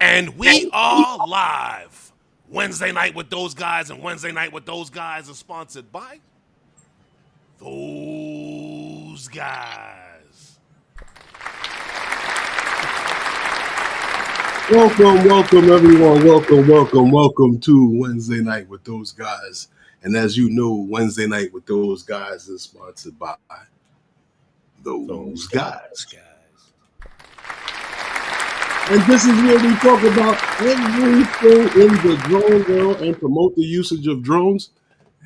And we are live. Wednesday night with those guys, and Wednesday night with those guys is sponsored by those guys. Welcome, everyone. Welcome to Wednesday night with those guys. And as you know, Wednesday night with those guys is sponsored by those guys. And this is where we talk about everything in the drone world and promote the usage of drones.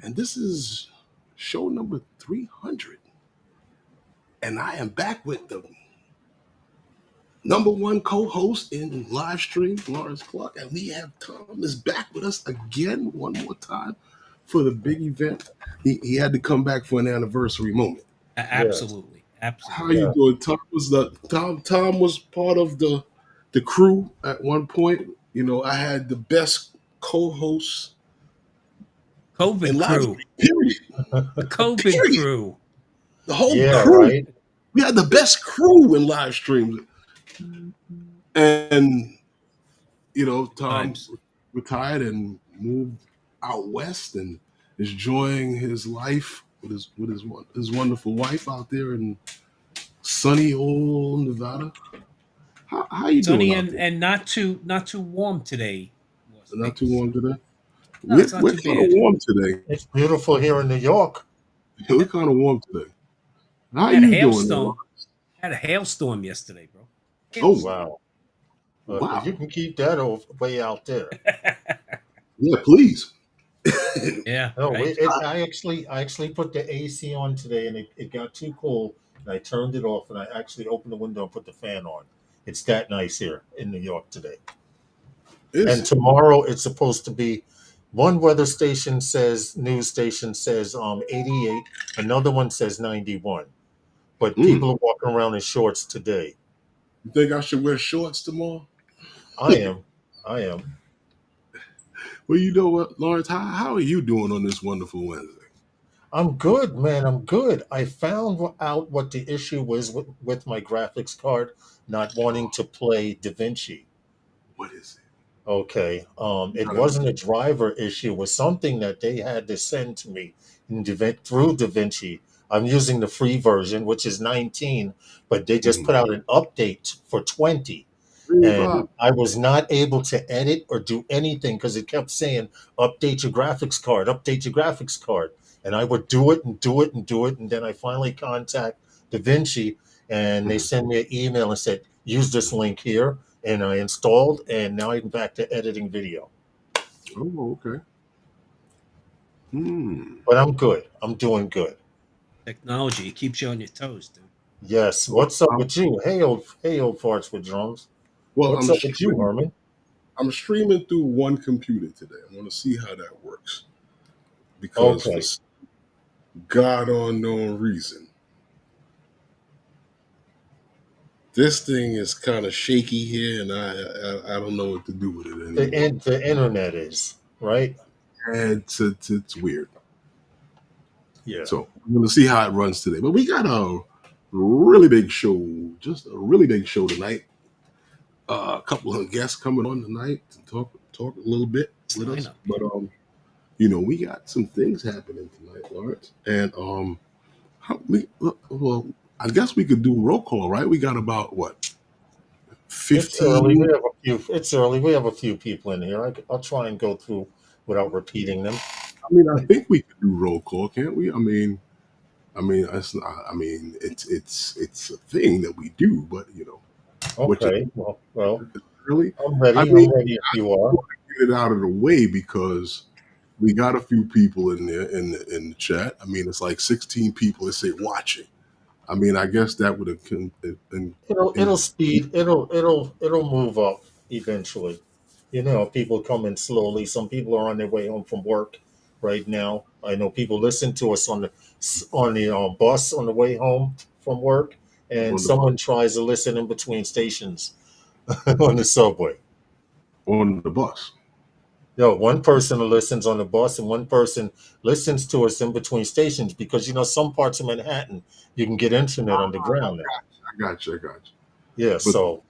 And this is show number 300. And I am back with the number one co-host in live stream, Lawrence Clark. And we have Thomas back with us again one more time for the big event. He had to come back for an anniversary moment. Absolutely. How are you doing? Tom was part of the crew at one point. You know, I had the best co-host. COVID crew. Period. The COVID crew. The whole crew. Right? We had the best crew in live streams. And, you know, Tom retired and moved out west and is enjoying his life with his wonderful wife out there in sunny old Nevada. How you sunny doing? Sunny and not too warm today. Not too warm today. No, we're kind of warm today. It's beautiful here in New York. We're kind of warm today. How you doing? Had a hailstorm yesterday, bro. Oh wow! Wow! You can keep that way out there. Yeah, please. Yeah. No, right. I actually put the AC on today, and it got too cold, and I turned it off, and I actually opened the window and put the fan on. It's that nice here in New York today. And tomorrow it's supposed to be. One news station says 88, another one says 91. But people are walking around in shorts today. You think I should wear shorts tomorrow? I am. Well, you know what, Lawrence, how are you doing on this wonderful Wednesday? I'm good, man. I'm good. I found out what the issue was with my graphics card not wanting to play DaVinci. What is it? Okay. It wasn't a driver issue. It was something that they had to send to me through DaVinci. I'm using the free version, which is 19, but they just put out an update for 20. And I was not able to edit or do anything because it kept saying, update your graphics card. And I would do it. And then I finally contact DaVinci and they send me an email and said, use this link here. And I installed, and now I'm back to editing video. Oh, okay. But I'm good. I'm doing good. Technology, it keeps you on your toes, dude. Yes. What's up with you? Hey, old farts with drones. Well, what's up with you, Herman? I'm streaming through one computer today. I want to see how that works. Because for God unknown reason, this thing is kind of shaky here, and I don't know what to do with it anymore. The internet is, right? And it's weird. Yeah. So I'm going to see how it runs today. But we got a really big show, tonight. A couple of guests coming on tonight to talk a little bit with us. But you know, we got some things happening tonight, Lawrence. And I guess we could do roll call, right? We got about 15. It's early. We have a few people in here. I'll try and go through without repeating them. I mean, I think we could do roll call, can't we? I mean, it's a thing that we do, but you know. Okay. Well, really, I'm ready. I'm ready if you are. Get it out of the way because we got a few people in there in the chat. I mean, it's like 16 people that say watching. I mean, I guess that would have It'll speed. It'll move up eventually. You know, people come in slowly. Some people are on their way home from work right now. I know people listen to us on the bus on the way home from work, and on the bus. someone tries to listen in between stations on the subway. On the bus. Yo, one person listens on the bus, and one person listens to us in between stations because you know some parts of Manhattan you can get internet underground now. I got you. I got you. Yeah, But the so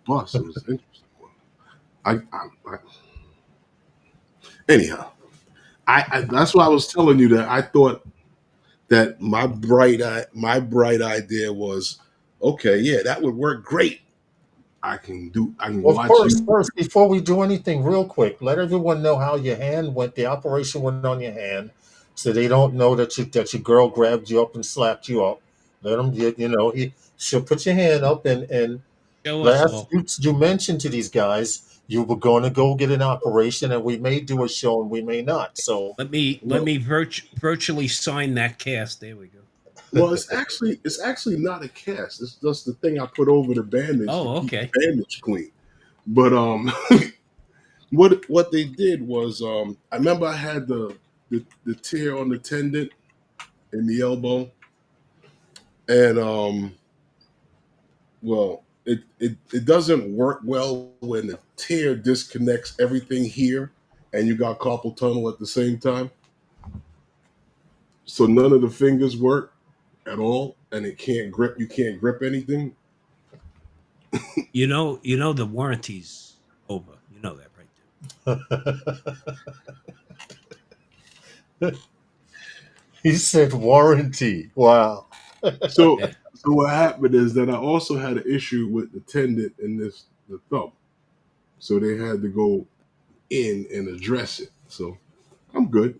bus, it was an interesting one. I anyhow, I that's why I was telling you that I thought that my bright idea was okay. Yeah, that would work great. I can well, of watch course, you. first, before we do anything, real quick, let everyone know how your hand went. The operation went on your hand, so they don't know that your girl grabbed you up and slapped you up. Let them get, you know, she'll put your hand up and Show us last all. you mentioned to these guys you were going to go get an operation, and we may do a show and we may not. So, Let Well, me virtually sign that cast. There we go. well, it's actually not a cast. It's just the thing I put over the bandage to Oh, keep okay. the bandage clean. But what they did was I remember I had the tear on the tendon in the elbow, and well, it doesn't work well when the tear disconnects everything here, and you got carpal tunnel at the same time. So none of the fingers work at all, and it can't grip. You can't grip anything. You know the warranty's over. You know that, right? he said warranty. Wow. So Yeah. so what happened is that I also had an issue with the tendon in the thumb. So they had to go in and address it. So I'm good.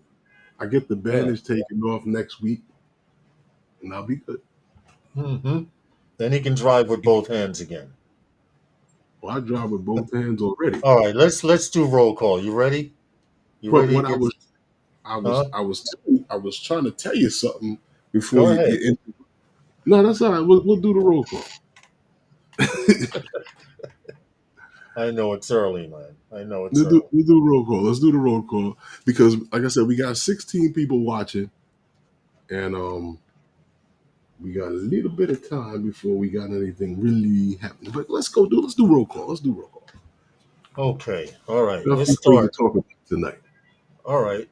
I get the Yeah. bandage taken off next week, and I'll be good. Hmm. Then he can drive with both hands again. Well, I drive with both hands already. All right, let's do roll call. You ready? You But ready what to get? Huh? I was trying to tell you something before Go you ahead. get in. No, that's all right. We'll do the roll call. I know it's early, man. I know it's early. We'll do roll call. Let's do the roll call because, like I said, we got 16 people watching, and we got a little bit of time before we got anything really happening. But let's do roll call. Let's do roll call. Okay. All right. Let's Nothing things to start. talk about tonight. All right.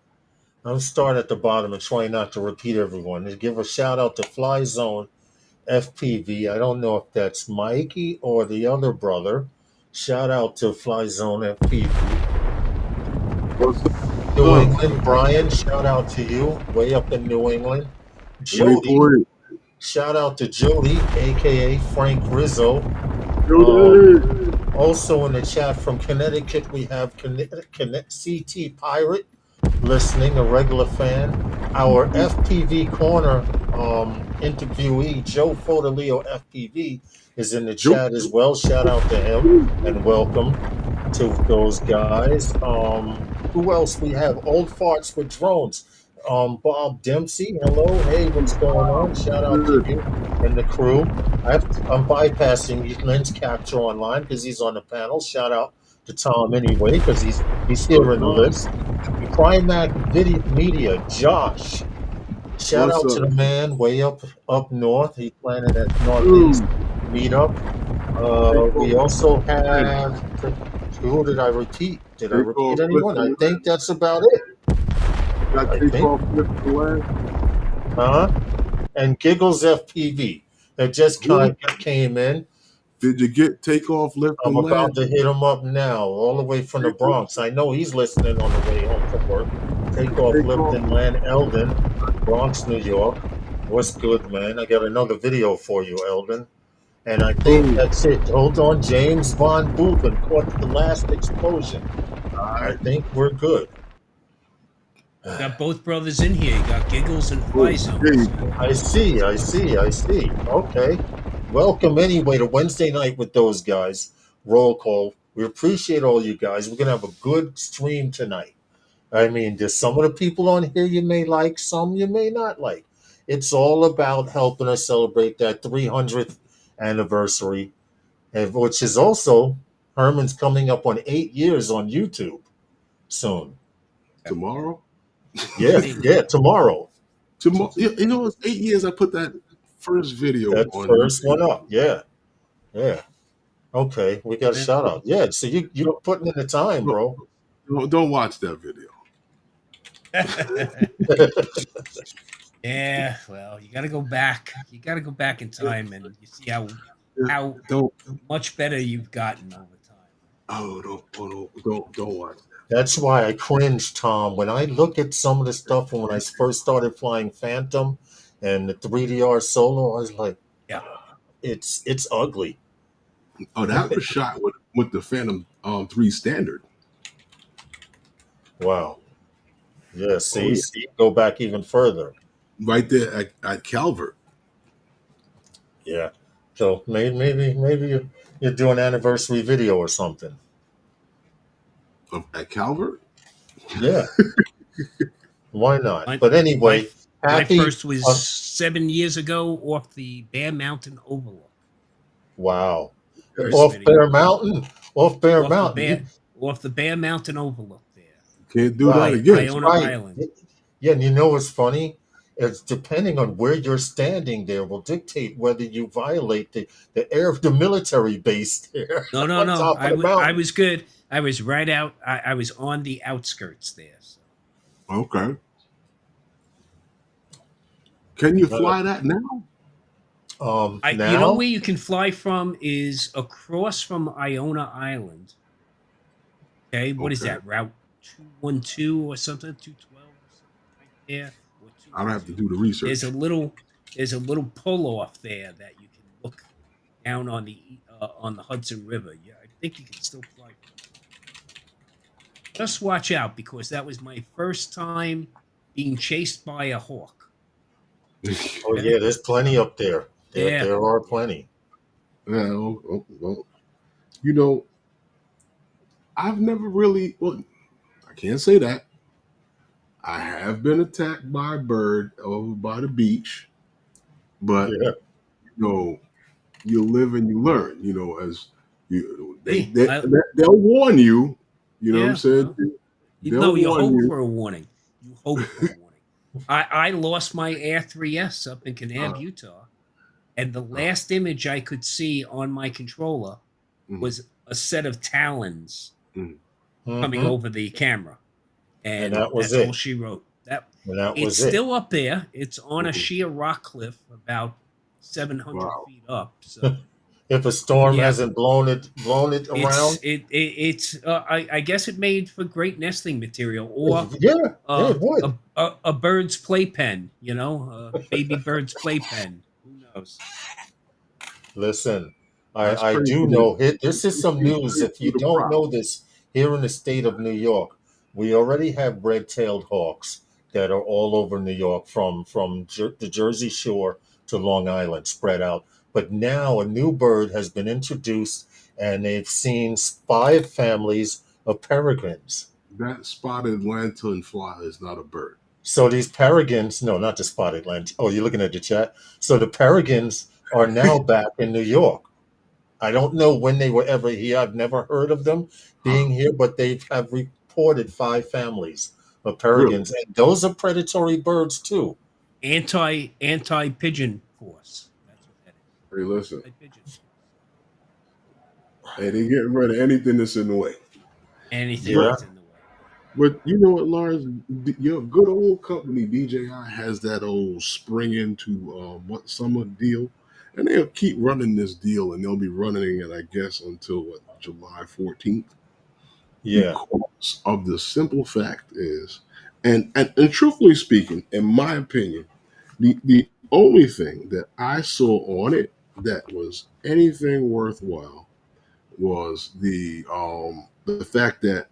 I'm start at the bottom and try not to repeat everyone. And give a shout out to Fly Zone FPV. I don't know if that's Mikey or the other brother. Shout out to Fly Zone FPV. What's New up? England, Brian, shout out to you, way up in New England. Jody, 348. shout out to Jody, aka Frank Rizzo. Um, Jody. also in the chat from Connecticut, we have CT Pirate listening, a regular fan. Our FPV Corner interviewee, Joe Fotoleo FPV, is in the Joe. chat as well. Shout out to him and welcome to those guys. Who else we have? Old Farts with Drones. Bob Dempsey, hello. Hey, what's going on? Shout out to Good. you and the crew. I'm bypassing lens capture online because he's on the panel. Shout out to Tom anyway because he's here in the list. Primac Video Media, Josh. Shout What's out to up? the man way up north. He's planning at Ooh, Northeast meetup. take We off, also have. Who did I repeat? Did I take repeat off, lift anyone? I and think land. that's about it. Got I take think. off, lift and land. Huh? And Giggles FPV that just Who came in. did you get? Take off, lift I'm and land. about to hit him up now, all the way from the Take off, Bronx. I know he's listening on the way home from work. Take off take off. Lipton Land Eldon, Bronx, New York. What's good, man? I got another video for you, Eldon. And I think Boom. that's it. Hold on. James Von Buben caught the last explosion. All I right. think we're good. Got both brothers in here. You got Giggles and Fly Boom. Zone. There you See? go. I see. Okay. Welcome anyway to Wednesday night with those guys. Roll call. We appreciate all you guys. We're going to have a good stream tonight. I mean, there's some of the people on here you may like, some you may not like. It's all about helping us celebrate that 300th anniversary, which is also Herman's coming up on 8 years on YouTube soon. Tomorrow. Yeah, yeah, tomorrow. Tomorrow. You know, it's 8 years. I put that first video That on first YouTube. one up. Yeah, yeah. Okay, we got a Yeah. shout out. Yeah, so you putting in the time, bro. Don't watch that video. Yeah, well, you got to go back. You got to go back in time, and you see how Don't. much better you've gotten over time. Oh, don't watch that. That's why I cringe, Tom. When I look at some of the stuff when I first started flying Phantom and the 3DR Solo, I was like, Yeah. it's ugly. Oh, that was shot with the Phantom 3 standard. Wow. Yeah, Oh, see, yeah. see, go back even further. Right there at Calvert. Yeah. So maybe you do an anniversary video or something. At Calvert. Yeah. Why not? My, But anyway, my happy. first was 7 years ago off the Bear Mountain Overlook. Wow. First Off video. Bear Mountain. Off Bear Off Mountain. off the Bear Mountain Overlook there. Can't do that Right. again. Iona Right. Island. Yeah, and you know what's funny? It's depending on where you're standing there will dictate whether you violate the military base there No, on top of the I mountain. was good. I was right out. I was on the outskirts there. So. Okay. Can you fly that now? You know Now, where you can fly from is across from Iona Island. Okay, what is Okay. that? Route 212 or something, 212 or something right there, or I'd have to 212. do the research. There's a little pull off there that you can look down on the Hudson River. Yeah, I think you can still fly from there. Just watch out because that was my first time being chased by a hawk. oh yeah, there's plenty up there. Yeah. There are plenty. Yeah, well, you know, I've never really. Well, I can't say that. I have been attacked by a bird over by the beach, but Yeah. you know, you live and you learn. You know, as you, Hey, they'll warn you. You know what Yeah, I'm saying? well, They'll you warn hope you. for a warning. You hope for a warning. I lost my Air 3S up in Kanab, Utah, and the last image I could see on my controller was a set of talons coming Mhm. over the camera, and that was that's it. all she wrote. And that It's was it. still up there. It's on a sheer rock cliff about 700 Wow. feet up. So If a storm Yeah. hasn't blown it around, it's I guess it made for great nesting material or yeah, it would. a bird's playpen, a baby bird's playpen. Who knows? Listen, That's I crazy. do know. This is some news. If you The don't prop. know this, here in the state of New York, we already have red-tailed hawks that are all over New York, from the Jersey Shore to Long Island, spread out. But now a new bird has been introduced, and they've seen 5 families of peregrines. That spotted lanternfly is not a bird. So these peregrines, no, not the spotted land. Oh, you're looking at the chat. So the peregrines are now back in New York. I don't know when they were ever here. I've never heard of them being here, but they have reported 5 families of peregrines, and those are predatory birds too. Anti pigeon force. That's what that is. Hey, listen. Anti-pigeon force. Hey, they getting rid of anything that's in the way. Anything Yeah. that's in the way. But you know what, Lars? Your good old company, DJI, has that old spring into what summer deal. And they'll keep running this deal, and they'll be running it, I guess, until July 14th. Yeah. Because of the simple fact is, and truthfully speaking, in my opinion, the only thing that I saw on it that was anything worthwhile was the fact that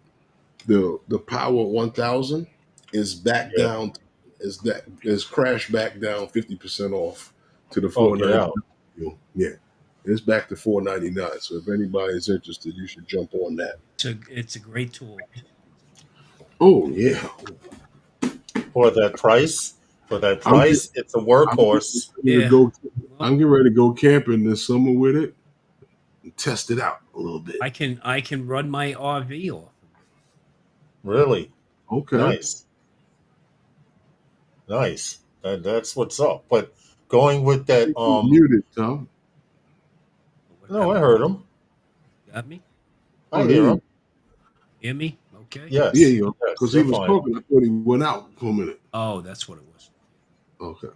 the Power 1000 is back Yeah. down, is crashed back down 50% off to the Oh, get 499. out. Yeah, it's back to 499. So if anybody's interested, you should jump on that. It's a great tool. Oh yeah, For that price, For that I'm get- price, it's a I'm getting workhorse. ready to Yeah. go. Well, I'm getting ready to go camping this summer with it and test it out a little bit. I can run my RV off of it. Really Okay. nice, nice. That's what's up. But going with that, You're muted, Tom. What no, I happened? heard him. Got me? I Oh, there hear you him. go. Hear me? Okay. Yeah, Yes, you go. yes, Because he you're was fine. talking, I thought he went out for a minute. Oh, that's what it was. Okay.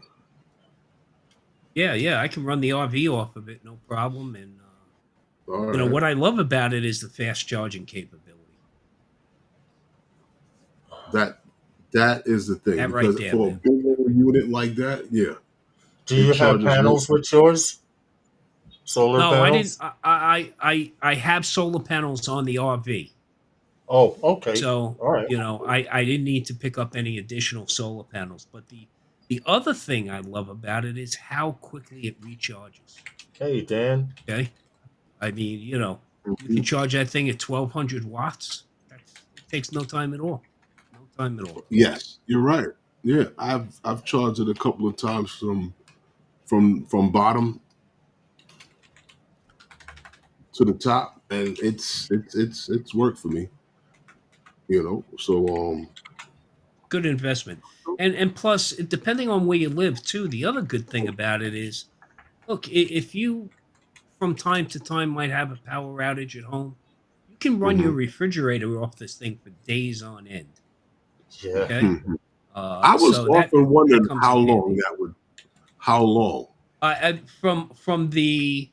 Yeah, yeah, I can run the RV off of it, no problem. And All you know right. what I love about it is the fast charging capability. That that is the thing That right because there, for a man. bigger That right unit like that, yeah, Do it you have charges real panels with yours? Solar No, I didn't. panels? I have solar panels on the RV, Oh, okay. so All right. you know I didn't need to pick up any additional solar panels. But the other thing I love about it is how quickly it recharges. Hey, Dan. Okay, I mean you can Mhm. charge that thing at 1,200 watts. It takes no time at all. No time at all. Yes, you're right. Yeah, I've charged it a couple of times from bottom to the top, and it's worked for me. So Good investment. And plus, depending on where you live too, the other good thing about it is, look, if you from time to time might have a power outage at home, you can run your mhm, refrigerator off this thing for days on end. Yeah. Okay, mhm. I was so often that wondering comes in handy. how long. From the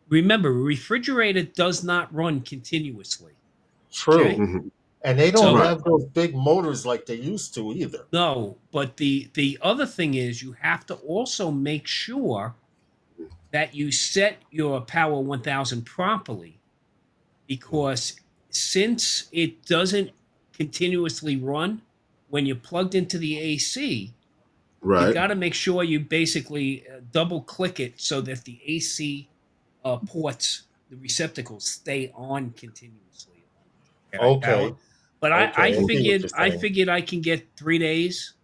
remember, refrigerator does not run continuously. True. Okay, Mhm. And they don't so Right. have those big motors like they used to either. no, but the other thing is you have to also make sure that you set your power 1000 properly because since it doesn't continuously run when you're plugged into the AC, you Right. got to make sure you basically double click it so that the AC ports, the receptacles, stay on continuously on high power. Okay. But I Okay. I see what figured you're I saying. figured I can get 3 days,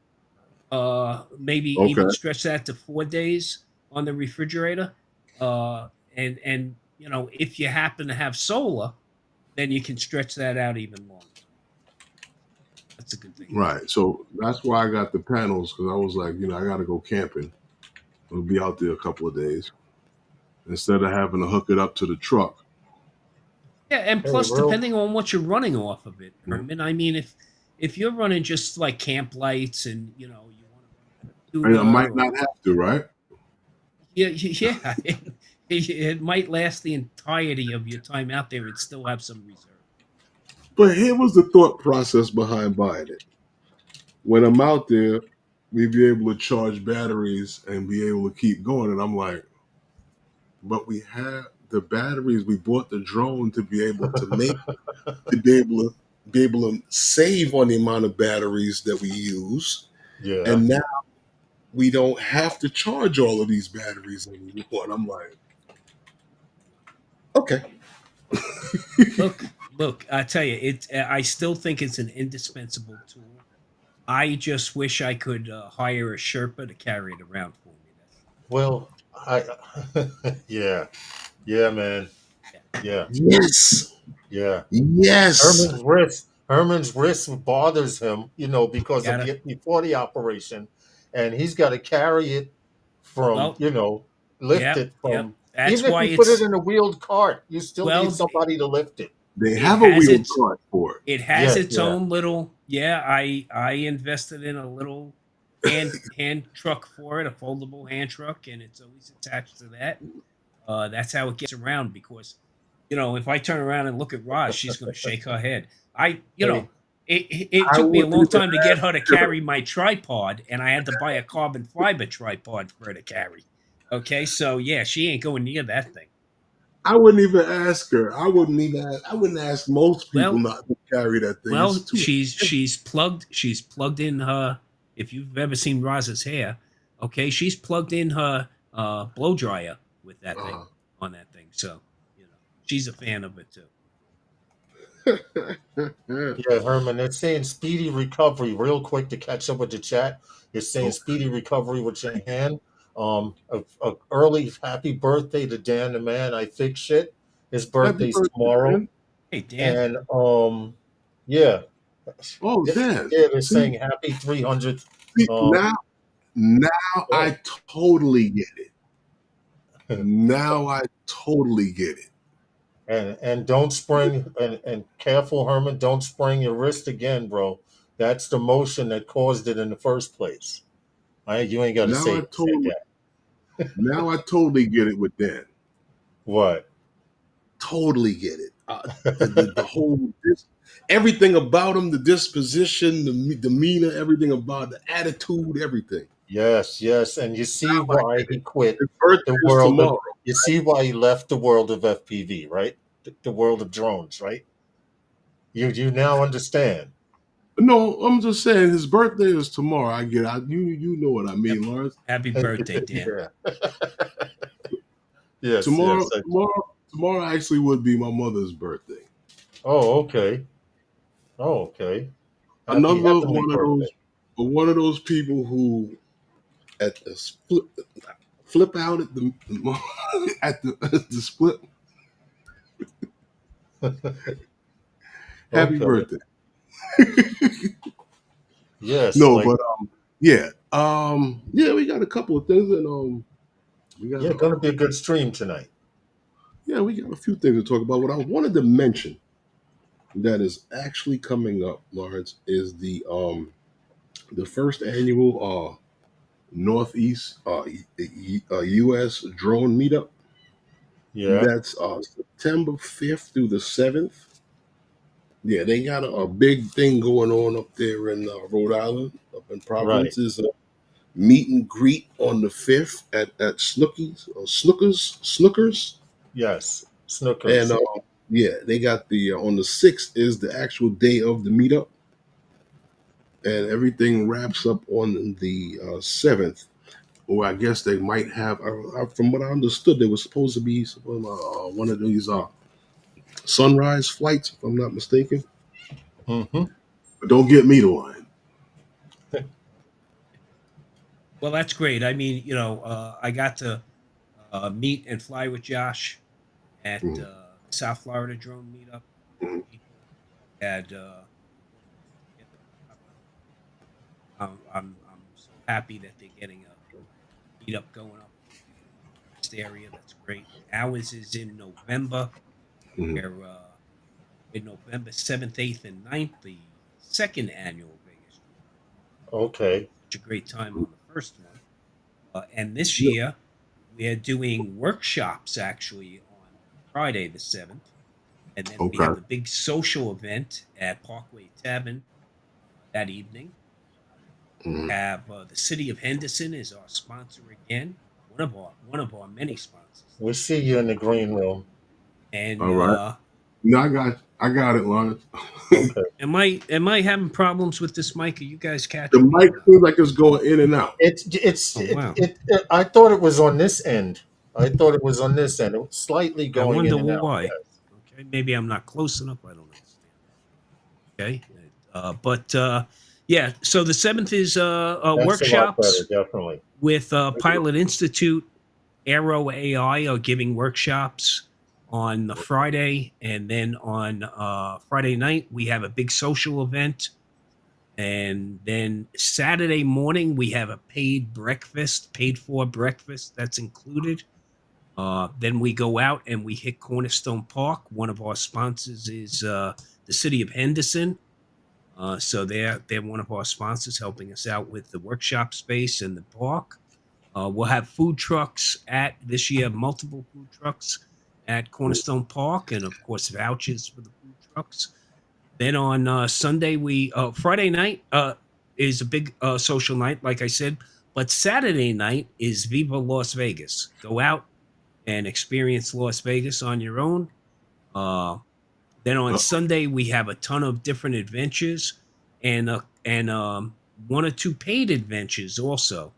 maybe Okay. even stretch that to 4 days on the refrigerator. And if you happen to have solar, then you can stretch that out even longer. That's a good thing about Right. So that's why I got the panels because I was like, I got to go camping. I'll be out there a couple of days instead of having to hook it up to the truck. it. Yeah, and Hey, plus, real. depending on what you're running off of it, Mhm. Herman. I mean, if you're running just like camp lights and you want to run a And I computer might or not have to, right? yeah, yeah, it might last the entirety of your time out there and still have some reserve. But here was the thought process behind buying it. When I'm out there, we be able to charge batteries and be able to keep going. And I'm like, but we have the batteries. We bought the drone to be able to be able to save on the amount of batteries that we use. Yeah. And now we don't have to charge all of these batteries anymore. And I'm like, okay. Look, I tell you, I still think it's an indispensable tool. I just wish I could hire a Sherpa to carry it around for me. Well, I. Yeah. Yeah, man. Yeah, Yeah. Yes. Yeah. Yes. Herman's wrist bothers him, you because of gotta. before the operation, and he's got to carry it from, Well, lift yep, it yep. from. That's Even if why you put it it's in a wheeled cart, you still need well. somebody to lift it. They It have a has wheeled its cart for it. it has Yeah, its yeah. own little. Yeah, I invested in a little hand truck for it, a foldable hand truck, and it's always attached to that. That's how it gets around because, if I turn around and look at Roz, she's going to shake her head. Hey, It I took me a wouldn't long even time to get her to ask her. carry my tripod, and I had to buy a carbon fiber tripod for her to carry. Okay, so yeah, she ain't going near that thing. I wouldn't even ask her. I wouldn't ask most people Well, not to carry that thing. It's well, too she's plugged in her. If you've ever seen Roz's hair, okay, she's plugged in her blow dryer with that thing uh, on that thing. So she's a fan of it too. Yeah, Herman, it's saying speedy recovery. Real quick to catch up with the chat, it's saying Oh, speedy recovery with your hand. A early happy birthday to Dan the man. I fix shit. His happy birthday's birthday, tomorrow, man. Hey, Dan. and yeah, Oh, yeah, Dan. they're See, saying happy 300th. see, Um, now yeah. I totally get it. Now I totally get it. And don't spring and careful, Herman. Don't spring your wrist again, bro. That's the motion that caused it in the first place. All right, you ain't got to Now say I it totally, that. now I totally get it with Dan. What? Totally get it. The whole everything about him, the disposition, the demeanor, everything about the attitude, everything. Yes, yes, and you see Now I why get he it. quit His birthday the is world of. tomorrow. You see why he left the world of FPV, right? The world of drones, right? You now understand. No, I'm just saying his birthday is tomorrow. I get it. You know what I mean, Yep. Lawrence. Happy birthday, Dan. Yeah. Yes, Tomorrow, yes. tomorrow actually would be my mother's birthday. Oh, okay. Oh, okay. Happy Another heavenly birthday. one of those people who at the flip out at the at the split. Happy Okay. birthday. Yes, No, like but yeah, yeah, we got a couple of things, and we got yeah, gonna be a good stream tonight. yeah, we got a few things to talk about. What I wanted to mention that is actually coming up, Lawrence, is the first annual Northeast U.S. drone meetup. Yeah. That's September 5th through the 7th. Yeah, they got a big thing going on up there in Rhode Island, up in Right. Providence. Meet and greet on the 5th at Snookers. Yes. And Snookers. yeah, they got the on the 6th is the actual day of the meetup, and everything wraps up on the 7th. Or I guess they might have, from what I understood, there was supposed to be one of these sunrise flights, if I'm not mistaken. Mm-hmm. But don't get me to line. Well, that's great. I mean, I got to meet and fly with Josh at Mhm, South Florida drone meetup. mhm, People had I'm so happy that they're getting a meetup going up in this area. That's great. Ours is in November. mhm. Where in November 7th, 8th, and 9th, the second annual Vegas Drone. Okay. Such a great time on the first one. And this Yeah, year, we're doing workshops actually on Friday the 7th. And then we have okay. the big social event at Parkway Tavern that evening. Mhm. Have the city of Henderson is our sponsor again, one of our many sponsors We this see year. you in the green room. And All right. No, I got it, Lawrence. Okay. am I having problems with this mic? Are you guys The catching me? mic seems like it's going in and out. Oh wow. I thought it was on this end. I thought it was on this end. It was slightly I going in wonder and out. why. Yes. Okay, maybe I'm not close enough. I don't understand. Okay, but yeah. So the 7th is That's a lot better, workshops definitely. with Pilot Institute. Aero AI are giving workshops on the Friday, and then on Friday night we have a big social event, and then Saturday morning we have a paid for breakfast that's included. Then we go out and we hit Cornerstone Park. One of our sponsors is the city of Henderson. So they're one of our sponsors, helping us out with the workshop space and the park. We'll have food trucks at this year, multiple food trucks at Cornerstone Park, and of course vouchers for the food trucks. Then on Friday night is a big social night, like I said. But Saturday night is Viva Las Vegas. Go out and experience Las Vegas on your own. Uh, then on Uh, Sunday we have a ton of different adventures and one or two paid adventures also.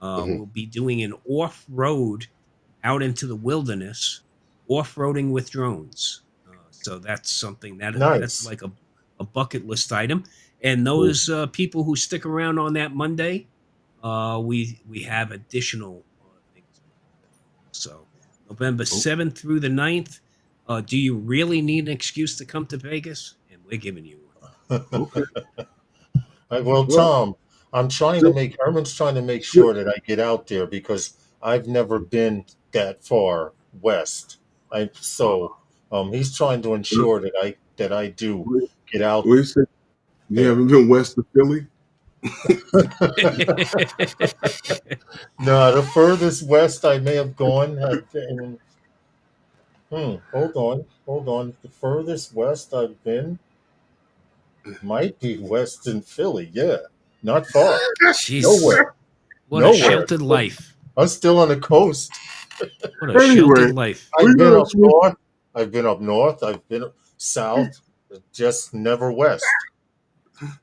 mhm. We'll be doing an off road out into the wilderness, off roading with drones. So that's something that's Nice. like a bucket list item. And those people who stick around on that Monday, we have additional things. So November 7th through the 9th. Do you really need an excuse to come to Vegas? And we're giving you one. Okay. Well, Well, Tom, Herman's trying to make sure that I get out there because I've never been that far west. He's trying to ensure that I do get out. we said you there. haven't been west of Philly. No, the furthest west I may have gone had been. Hold on. The furthest west I've been might be Western Philly. Yeah, not far. Jeez. Nowhere. What Nowhere. a sheltered life. I'm still on the coast. What a Anyway, sheltered life. I've been up north. I've been up north. I've been south. Just never west.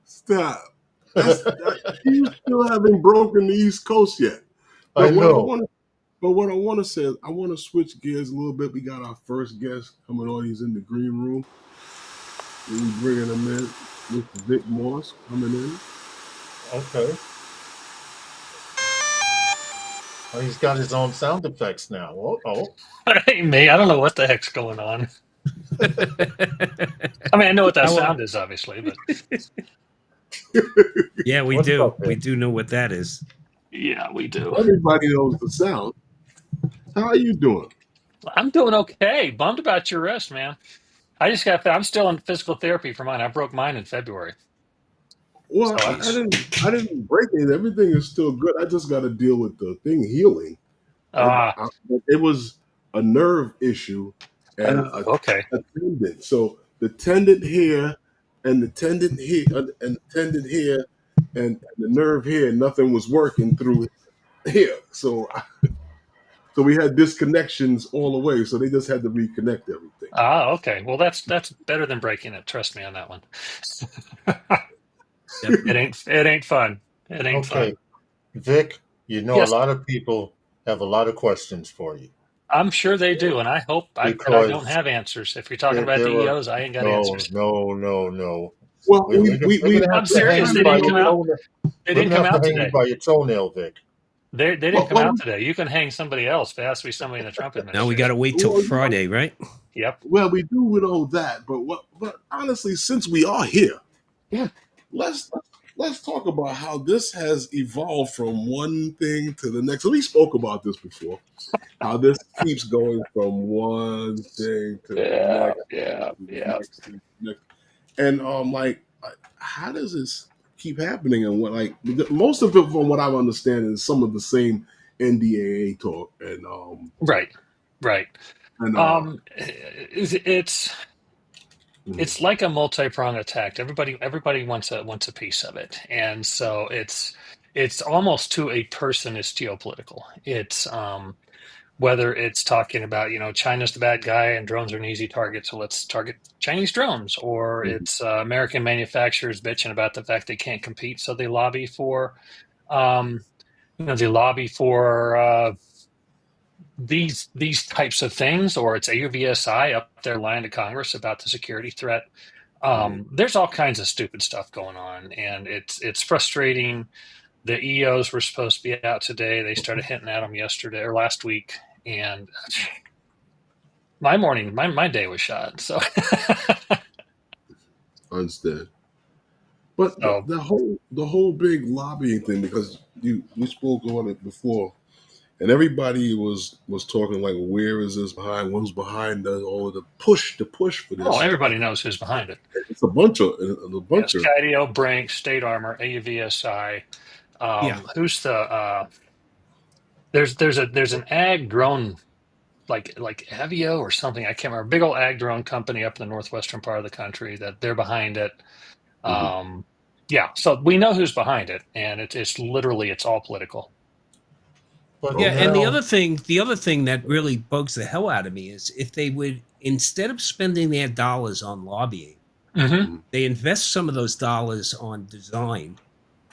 Stop. You still haven't broken the East Coast yet. I know. But what I want to say is I want to switch gears a little bit. We got our first guest coming on. He's in the green room. And we bringing him in. Mr. Vic Moss coming in. Okay. Oh, he's got his own sound effects now. That ain't me. I don't know what the heck's going on. I mean, I know what that sound is, obviously, but yeah, we What's do. up, We Vic? do know what that is. yeah, we do. Everybody knows the sound. How are you doing? I'm doing okay. Bummed about your wrist, man. I'm still in physical therapy for mine. I broke mine in February. Well, So I'm, I didn't break it. Everything is still good. I just got to deal with the thing healing. It was a nerve issue and okay. a tendon. So the tendon here and the tendon here and the tendon here and the nerve here, nothing was working through here. So we had disconnections all the way. So they just had to reconnect everything. Okay. Well, that's better than breaking it. Trust me on that one. It ain't fun. It ain't fun. Okay. Vic, a Yes, lot of people have a lot of questions for you I'm sure they do, and I hope that I don't because have answers. If you're talking there, about the there are EOs, I ain't got no, answers. no, no, no. Well, We're gonna I'm have to hang serious. you They by didn't your come out. toenail. They We're didn't gonna come have to out hang you today. by your toenail, Vic. They didn't come out today. You can hang somebody else. If it has to be somebody in the Trump Now we got to administration. wait till Friday, right? Yep. well, we do know that, but honestly, since we are here, Yeah. let's talk about how this has evolved from one thing to the next. We spoke about this before. How this keeps going from one thing to the Yeah. next, Yeah. to the Yeah. next, to the next. And how does this keep happening? And most of it, from what I'm understanding, is some of the same NDAA talk Right. Right. and It's like a multi-pronged attack. Everybody wants a piece of it, and so it's almost to a person is geopolitical. It's whether it's talking about, China's the bad guy and drones are an easy target, so let's target Chinese drones, or Mhm. it's American manufacturers bitching about the fact they can't compete, so they lobby for um, these types of things, or it's AUVSI up there lying to Congress about the security threat. There's all kinds of stupid stuff going on, and it's frustrating. The EOs were supposed to be out today. They started hitting at them yesterday or last week, and my day was shot. So, understand. But so the whole big lobbying thing, because we spoke on it before, and everybody was talking like, where is this behind? Who's behind all of the push for this? everybody knows who's behind it. It's a bunch of Yes, Skydio, Brink, State Armor, AUVSI. Yeah. Who's the there's an ag drone like Avio or something. I can't remember. Big old ag drone company up in the northwestern part of the country that they're behind it. Yeah, so we know who's behind it, and it's literally it's all political. But Yeah, and the now, other thing that really bugs the hell out of me is if they would, instead of spending their dollars on lobbying, Mm-hmm. they invest some of those dollars on design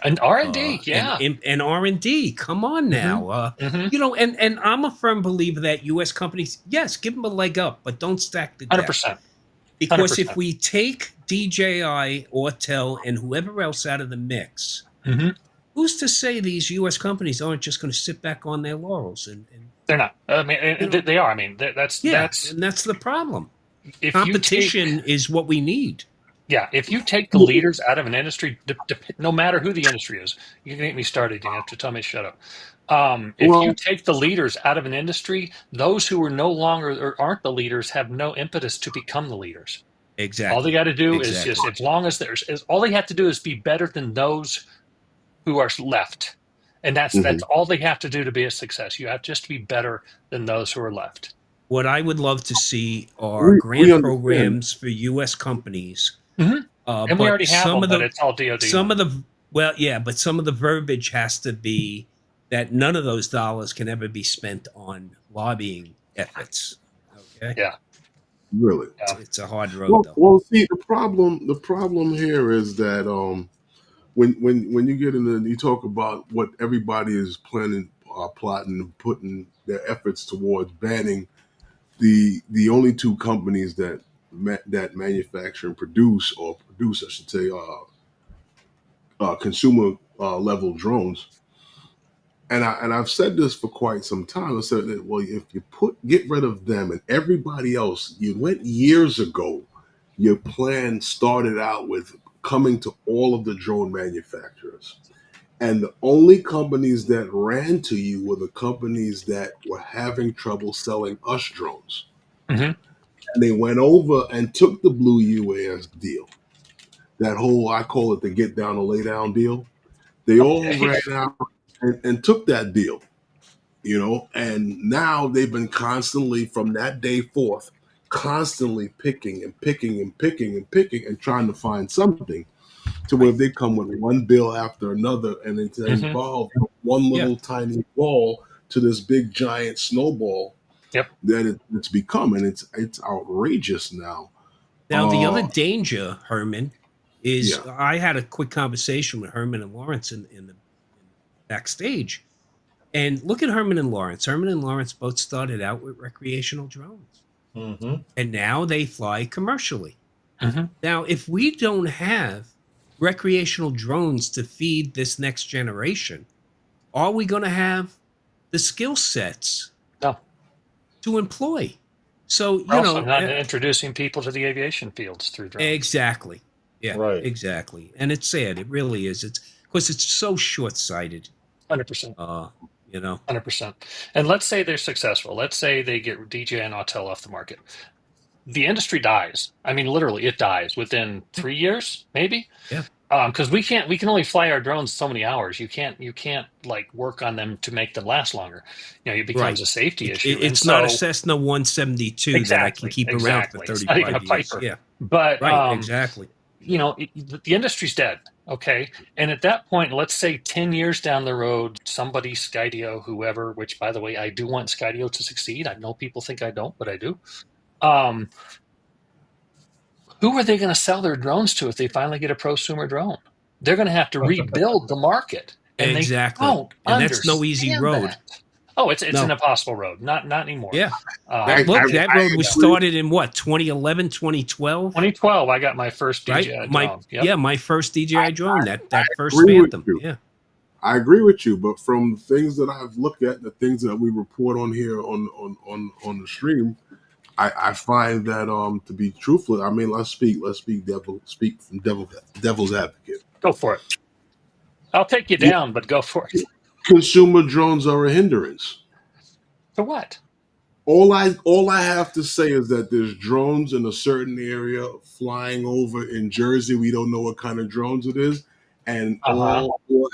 And R&D, yeah. and R&D. Come on now, Mm-hmm. and I'm a firm believer that U.S. companies, yes, give them a leg up, but don't stack the deck. 100%. Because if 100%. we take DJI, Autel, and whoever else out of the mix, Mm-hmm. who's to say these U.S. companies aren't just going to sit back on their laurels and They're not. I mean, you know, they are. I mean, yeah, that's and that's the problem. if you take Competition is what we need. yeah, if you take the leaders out of an industry, no matter who the industry is, you can get me started. You have to tell me to shut up. If you Well, take the leaders out of an industry, those who are no longer or aren't the leaders have no impetus to become the leaders. All they Exactly. got to do is Exactly. just, as long as all they have to do is be better than those who are left, and that's all they have to do to be a success. You have just to be better than those who are left. What I would love to see are we grant understand. programs for U.S. companies, Mhm. And we but already have some them, of but the it's all DoD some money. of the well, yeah, but some of the verbiage has to be that none of those dollars can ever be spent on lobbying efforts. Okay, Yeah, Really. yeah. it's a hard road though. Well, see, the problem here is that when you get into you talk about what everybody is planning, plotting, and putting their efforts towards banning the only two companies that manufacture and produce I should say, consumer level drones. I've said this for quite some time. I said that, well, if you get rid of them and everybody else, you went years ago. Your plan started out with coming to all of the drone manufacturers, and the only companies that ran to you were the companies that were having trouble selling us drones. Hmm. And they went over and took the Blue UAS deal. That whole, I call it the get down or lay down deal. They all Okay. ran out and took that deal, and now they've been constantly from that day forth, constantly picking and picking and picking and picking and trying to find something to where Right. they come with one bill after another and it's Hmm. involved one Yeah. little tiny ball to this big giant snowball Yep. that it's become, and it's outrageous now. Now the other Uh, danger, Herman, is yeah. I had a quick conversation with Herman and Lawrence in the backstage. And look at Herman and Lawrence. Herman and Lawrence both started out with recreational drones, Hmm. and now they fly commercially. Hmm. Now, if we don't have recreational drones to feed this next generation, are we going to have the skill sets No, to employ? So, we're also not introducing people to the aviation fields through drones. exactly. Yeah, Right. exactly. And it's sad. It really is. It's because it's so short sighted. 100%. You know, 100%. And let's say they're successful. Let's say they get DJ and Autel off the market. The industry dies. I mean, literally, it dies within 3 years, maybe. yeah. Because we can only fly our drones so many hours. You can't like work on them to make them last longer. It becomes Right. a safety issue. And It's not a so Cessna 172 that I can exactly, keep around for it's not even a 35 years. Piper. Yeah. But Right. Exactly. the industry's dead. Okay. And at that point, let's say 10 years down the road, somebody, Skydio, whoever, which by the way, I do want Skydio to succeed. I know people think I don't, but I do. Um, who are they going to sell their drones to if they finally get a prosumer drone? They're going to have to rebuild the market. And they Exactly. don't And that's no easy understand road. that. Oh, it's an No. impossible road. Not anymore. Yeah. I- That I road was agree. started in what, 2011, 2012? 2012, I got my first DJI Right? drone. Yep. Yeah, my first DJI drone, that first agree with Phantom. you. Yeah. I agree with you, but from the things that I've looked at, the things that we report on here on the stream, I find that to be truthful, I mean, let's speak from devil's advocate. Go for it. I'll take you Yeah. down, but go for it. Consumer drones are a hindrance. For what? All I have to say is that there's drones in a certain area flying over in Jersey. We don't know what kind of drones it is, and all we'll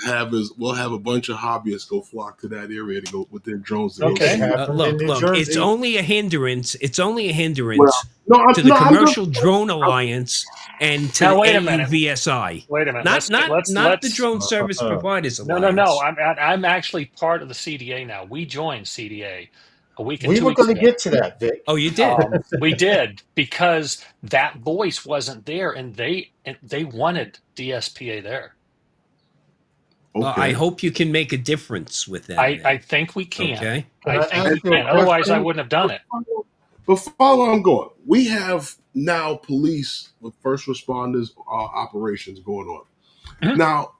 have a bunch of hobbyists go flock to that area to go with their drones. To Okay. go see. Happened in New Look, Jersey. it's only a hindrance. It's only a hindrance Well, no, to the I'm Commercial just- Drone Alliance and to Now, the wait a minute. AUVSI. Wait a minute. Not the Let's- Drone Service Providers No, Alliance. I'm actually part of the CDA now. We joined CDA a week and We 2 were weeks going to ago. get to that, Vic. Oh, you did? We did, because that voice wasn't there, and they wanted DSPA there. Okay. I hope you can make a difference with that. I think we can. Okay. I Can I think we ask you a can. Otherwise, I question? wouldn't have done it. But follow where I'm going. We have now police with first responders operations going on. Mhm. Now,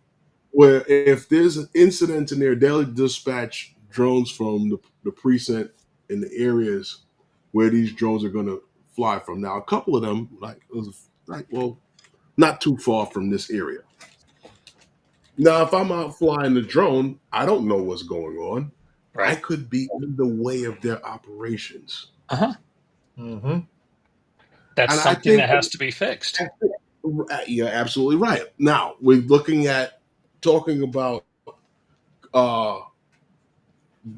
where if there's an incident in there, they'll dispatch drones from the precinct in the areas where these drones are going to fly from. Now, a couple of them, well, not too far from this area. Now, if I'm out flying the drone, I don't know what's going on. I Right. could be in the way of their operations. Uh-huh. Mm-hmm. That's And I something think that has to be fixed. you're absolutely right. Now, we're looking at talking about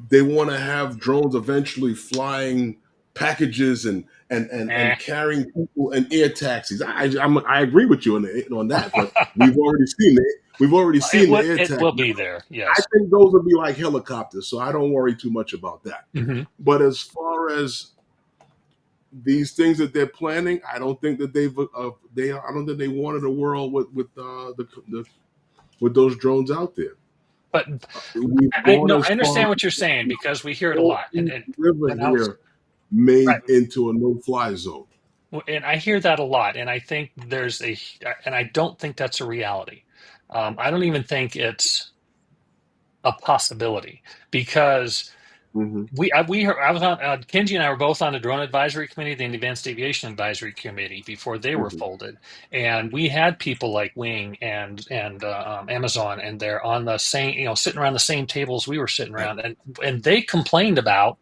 they want to have drones eventually flying packages and Eh. carrying people and air taxis. I agree with you on that front. We've already seen it. We've already seen the air It will taxis. be there. I Yes. think those would be like helicopters, so I don't worry too much about that. Mm-hmm. But as far as these things that they're planning, I don't think that I don't think they wanted a world with those drones out there. But We've I gone no, as I far understand as what you're saying because we hear it a whole lot. East And River when I was here made right, into a no-fly zone. and I hear that a lot, and I think and I don't think that's a reality. I don't even think it's a possibility because Mm-hmm. I was on Kenji and I were both on the drone advisory committee, the advanced aviation advisory committee before they were Mm-hmm. folded, and we had people like Wing and Amazon, and they're on the same, sitting around the same tables we were sitting Right. around, and they complained about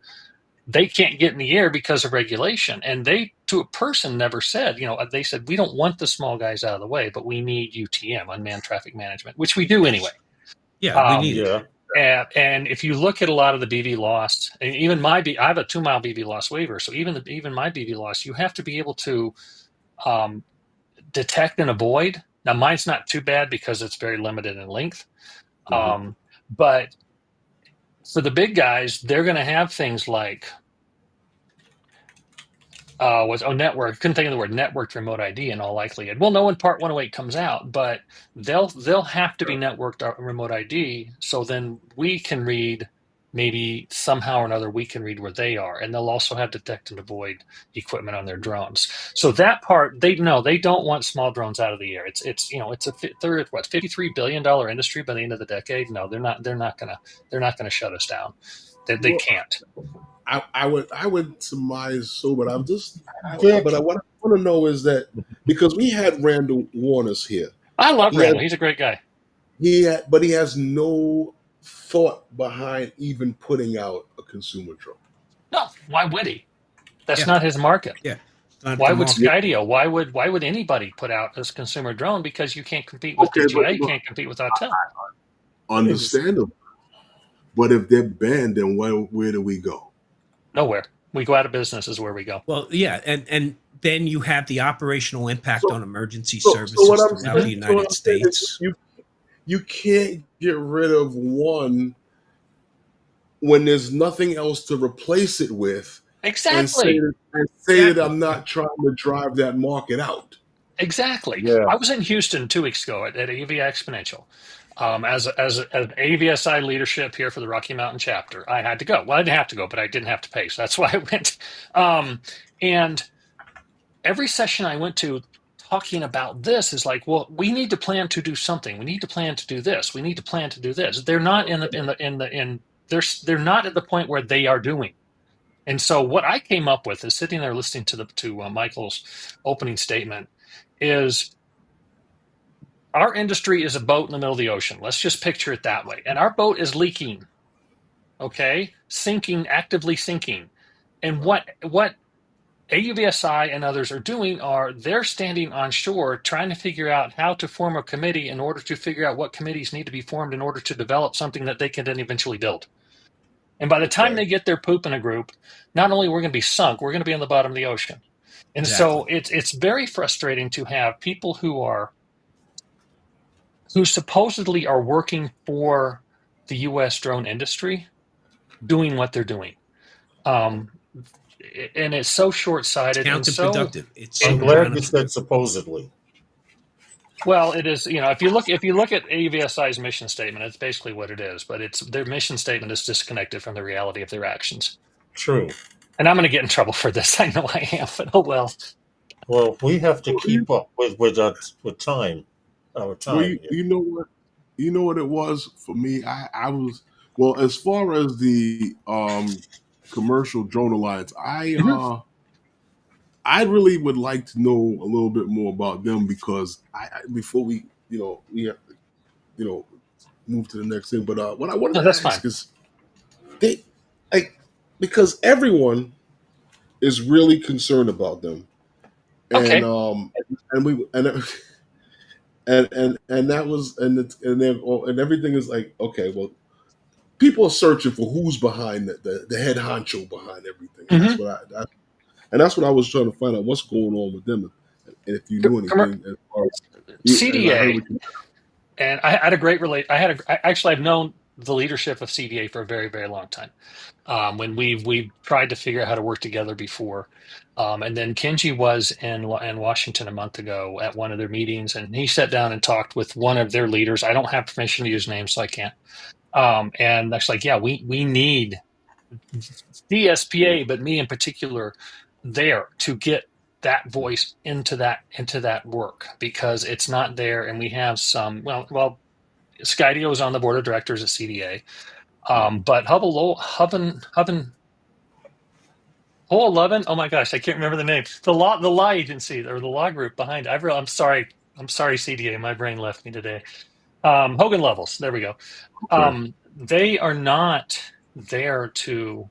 they can't get in the air because of regulation, and they to a person never said, they said we don't want the small guys out of the way, but we need UTM, unmanned traffic management, which we do anyway. Yeah, we Um, need it. Yeah. and if you look at a lot of the BV lost, and even I have a 2 mile BV loss waiver, so even my BV loss, you have to be able to detect and avoid. Now mine's not too bad because it's very limited in length, Mm-hmm. but for the big guys, they're going to have things like network. Couldn't think of the word networked remote ID in all likelihood. We'll know when Part 108 comes out, but they'll have to be networked remote ID. So then we can read, maybe somehow or another we can read where they are, and they'll also have detect and avoid equipment on their drones. So that part they don't want small drones out of the air. It's they're at what $53 billion industry by the end of the decade. No, they're not gonna shut us down. They Well, can't. I would surmise so, but Vic. but what I want to know is that because we had Randall Warner's here, I love he has Randall. He's a great guy. but he has no thought behind even putting out a consumer drone. No, why would he? That's Yeah. not his market. Yeah. It's not Why the would market. Skydio? Why would anybody put out this consumer drone? Because you can't compete with Okay, DJI, you can't compete with Autel. understandable. But if they're banned, then where do we go? Nowhere. We go out of business is where we go. Well, yeah, and then you have the operational impact So, on emergency so services what I'm throughout saying, the United States. you can't get rid of one when there's nothing else to replace it with, Exactly. and say that I'm not trying to drive that market out. Exactly. Yeah. I was in Houston 2 weeks ago at AV Exponential. As an AVSI leadership here for the Rocky Mountain chapter, I had to go. Well, I didn't have to go, but I didn't have to pay, so that's why I went. And every session I went to talking about this is like, well, we need to plan to do something. We need to plan to do this. We need to plan to do this. They're not they're not at the point where they are doing. And so what I came up with is sitting there listening to Michael's opening statement is our industry is a boat in the middle of the ocean. Let's just picture it that way. And our boat is leaking, okay? Sinking, actively sinking. And what AUVSI and others are doing they're standing on shore trying to figure out how to form a committee in order to figure out what committees need to be formed in order to develop something that they can then eventually build. And by the time they get their poop in a group, not only we're going to be sunk, we're going to be on the bottom of the ocean. And so it's very frustrating to have people who supposedly are working for the U.S. drone industry doing what they're doing. And it's so short-sighted and so counterproductive. It's I'm so glad you said supposedly. well, it is, if you look at AVSI's mission statement, it's basically what it is, but their mission statement is disconnected from the reality of their actions. True. And I'm going to get in trouble for this. I know I am, but oh well. Well, we have to Well, keep up with time, our well, time. you know what? You know what it was for me. I was well as far as the commercial drone alliance. Mhm. I really would like to know a little bit more about them because before we we have to move to the next thing. But what I wanted No, to that's ask fine. is they like because everyone is really concerned about them, and Okay. um and we and that was and then and everything is like okay, well, people are searching for who's behind the head honcho behind everything, and Hmm. that's what I was trying to find out what's going on with them, and if you knew anything as far and I heard CDA, what you and I had a great relate. Actually, I've known the leadership of CDA for a very, very long time. When we've tried to figure out how to work together before, and then Kenji was in Washington a month ago at one of their meetings, and he sat down and talked with one of their leaders. I don't have permission to use names, so I can't. And that's like, yeah, we need DSPA, but me in particular, there to get that voice into that work because it's not there, and we have some. Well, Skydio is on the board of directors at CDA, but Hole 11. Oh my gosh, I can't remember the name. The law agency or the law group behind it. I'm sorry. I'm sorry, CDA. My brain left me today. Hogan Levels. There we go. okay. They are not there to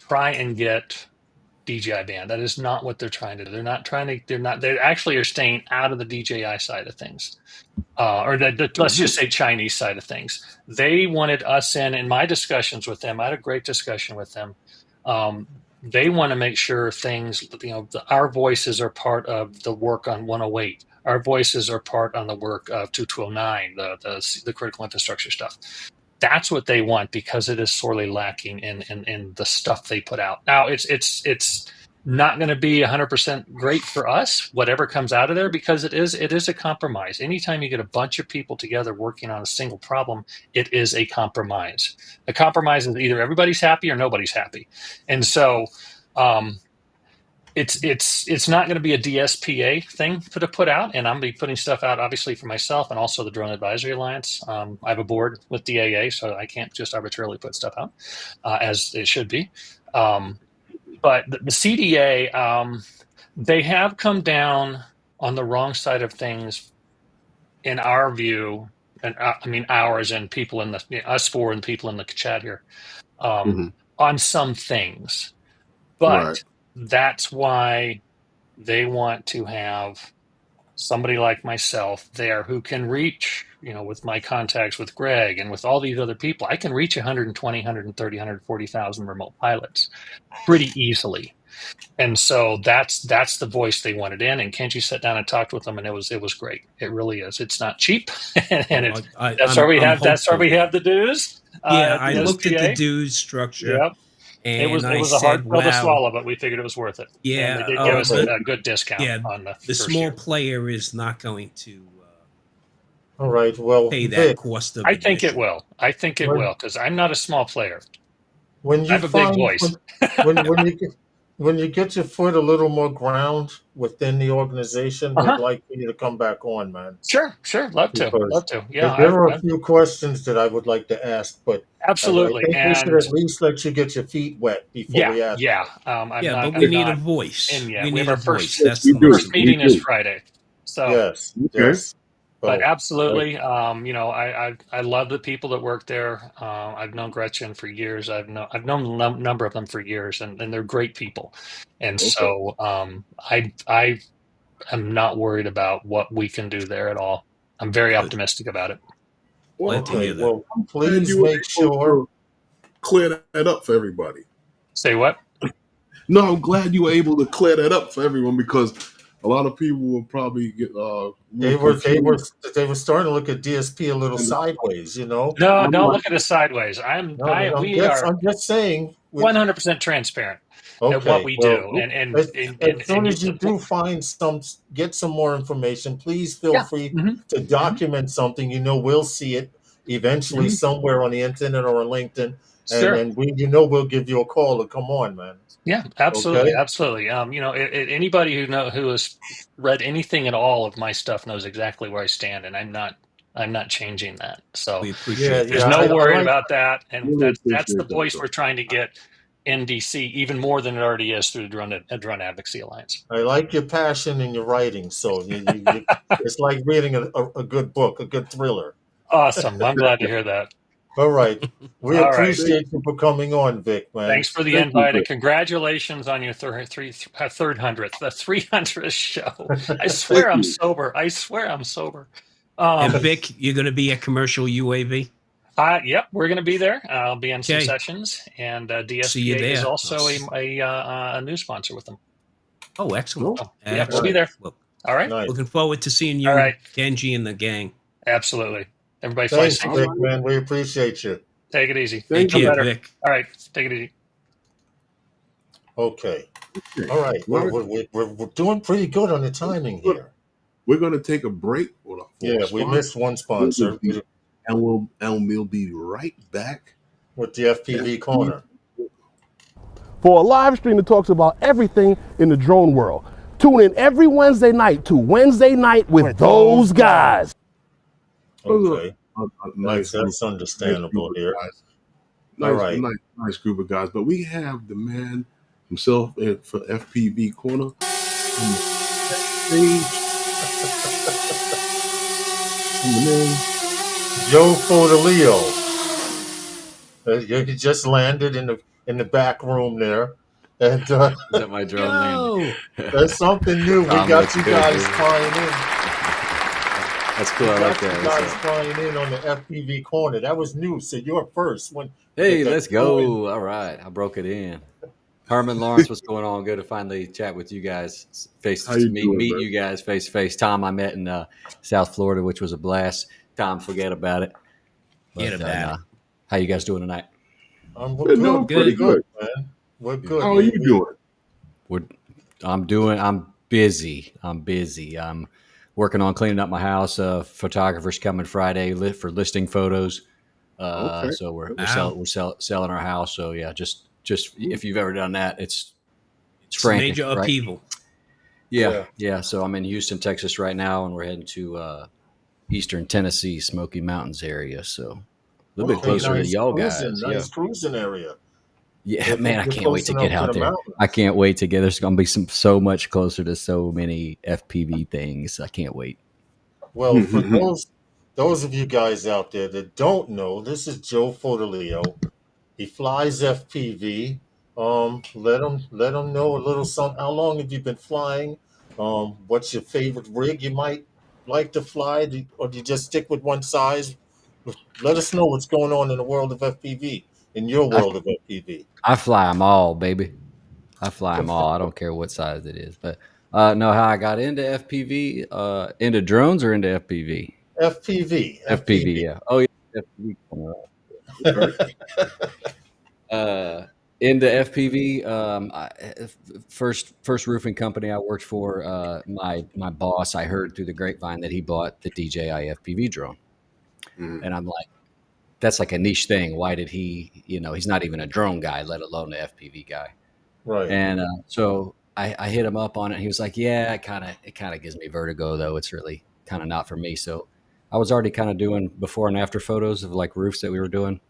try and get DJI band. That is not what they're trying to do. They're not trying to. They're not. They actually are staying out of the DJI side of things, or let's just say Chinese side of things. They wanted us in my discussions with them. I had a great discussion with them. Um, they want to make sure things, our voices are part of the work on 108. Our voices are part on the work of 2209, the critical infrastructure stuff. That's what they want because it is sorely lacking in the stuff they put out. Now it's not going to be 100% great for us, whatever comes out of there, because it is a compromise. Anytime you get a bunch of people together working on a single problem, it is a compromise. A compromise is either everybody's happy or nobody's happy, and so um, it's not going to be a DSPA thing to put out, and I'm going to be putting stuff out obviously for myself and also the Drone Advisory Alliance. I have a board with DAA, so I can't just arbitrarily put stuff out as it should be. But the CDA, they have come down on the wrong side of things in our view, and I mean ours and people in us four and people in the chat here, um, Hmm. on some things. Right. But that's why they want to have somebody like myself there who can reach, with my contacts with Greg and with all these other people, I can reach 120, 130, 140,000 remote pilots pretty easily. And so that's the voice they wanted in. And Kenji sat down and talked with them, and it was great. It really is. It's not cheap, and Well, it's that's why we I'm have hopeful that. the dues Yeah, at I the looked at the SPA. dues structure Yep, it and was it I was a hard said, pill to "Wow, swallow, but we figured it was worth it, and they yeah, did give us Okay. a good discount yeah, on the the first small year. player is not going to All right. Well, pay that Vic, cost of I think it admission." will. I think it when will because I'm not a small player. when I you have a big find voice. when you get your foot a little more ground within the organization, we'd Uh-huh. like you to come back on, man, Sure. Love to. because Love to. Yeah, there are a few questions that I would like to ask, but I absolutely. think we should And at least let you get your feet wet before yeah, we ask yeah. them. I'm Yeah, not. but we I'm need a not voice. in We yet. We have need a our voice. Yes, That's we the do. most first We meeting important. is do. Friday. So, Yes, Okay. yes. but So, absolutely, I love the people that work there. I've known Gretchen for years. I've known a number of them for years, and they're great people. And Okay. so, I am not worried about what we can do there at all. I'm very Good. optimistic about it. Well, Glad to okay. hear that. Well, glad please you were make able sure. to clear that up for everybody. Say what? No, I'm glad you were able to clear that up for everyone because a lot of people will probably get a They little were they were confused. they were starting to look at DSP a little And sideways, you know. No, I'm don't like, look at us sideways. No, no, We are I'm just saying. 100% transparent at what Okay, we well, do, and as, and and, as soon and as you do find get some more information, please feel yeah. free Hmm. to document something. You know, we'll see it eventually Hmm. somewhere on the internet or on LinkedIn. and Sure. we, we'll give you a call to come on, man. Yeah, absolutely, Okay. absolutely. Anybody who has read anything at all of my stuff knows exactly where I stand, and I'm not changing that. So We Yeah, appreciate there's that. yeah. no I worry like. about that, and Really that's the appreciate that, voice though. we're trying to get in DC even more than it already is through the Drone Advocacy Alliance. I like your passion in your writing. So it's like reading a good book, a good thriller. Awesome. I'm glad to hear that. All right. We All right. appreciate you for coming on, Vic, man. Thanks for the Thank you, invite and Vic. congratulations on your 300th, the 300th show. I Thank swear I'm you. sober. I swear I'm sober. And Vic, you're going to be at commercial UAV. Yep, we're going to be there. I'll be on some Okay. sessions, and See you DSPA is there. also a new sponsor with them. Oh, excellent. Oh, yeah, we'll be Excellent. there. Well, All right. Nice. looking forward to seeing All you, right. Genji, and the gang. Absolutely. Everybody fly Thanks, safe. Vic, All right. man. We appreciate you. Take it easy. Thank Take Feel care, you. better. Vic. All right. Take it easy. Okay. Okay. All right. Well, We're doing pretty good on the timing here. we're going to take a break for Yeah, we sponsor. missed one sponsor And we'll be right back. with the FPV Corner. For a live stream that talks about everything in the drone world. Tune in every Wednesday night to Wednesday Night with those guys. Okay. A nice That's group- understandable nice here. group of guys. All Nice, right. nice group of guys. But we have the man himself for FPV Corner on the stage. And the man, Joe Fotoleo. He just landed in the back room there. And Is that my drone landing? Yo, that's something new. We Tom, got that's you good, guys dude. flying in. That's cool. We I like got you that. guys What's up? flying in on the FPV Corner. That was new. So you're first. Hey, that let's go. All right. I broke it in. Herman Lawrence, what's going on? Good to finally chat with you guys How you doing, meet bro? you guys face to face. Tom, I met in South Florida, which was a blast. Tom, forget about it. Forget about it. How you guys doing tonight? We're We're doing good. pretty good. Man. We're good. How are you doing? I'm busy. I'm working on cleaning up my house. Photographers coming Friday for listing photos. Okay. So we're Wow. selling our house. So yeah, just if you've ever done that, it's It's a frantic, major right? upheaval. Yeah. So I'm in Houston, Texas right now, and we're heading to Eastern Tennessee, Smoky Mountains area. So a little bit closer to y'all guys. Nice cruising area. Yeah, man, I You're can't wait to close get enough to out the there. mountains. I can't wait to get. There's going to be so much closer to so many FPV things. I can't wait. Well, for those of you guys out there that don't know, this is Joe Fotoleo. He flies FPV. Let him know a little something. How long have you been flying? What's your favorite rig you might like to fly, or do you just stick with one size? Let us know what's going on in the world of FPV, in your world of FPV. I fly them all, baby. I fly them all. I don't care what size it is. But know how I got into FPV, into drones or into FPV? FPV. FPV, yeah. Oh yeah, FPV. Into FPV. First roofing company I worked for. My boss, I heard through the grapevine that he bought the DJI FPV drone, and I'm like, that's like a niche thing. Why did he? He's not even a drone guy, let alone an FPV guy. Right. And so I hit him up on it. He was like, "Yeah, it kind of gives me vertigo, though. It's really kind of not for me." So I was already kind of doing before and after photos of like roofs that we were doing.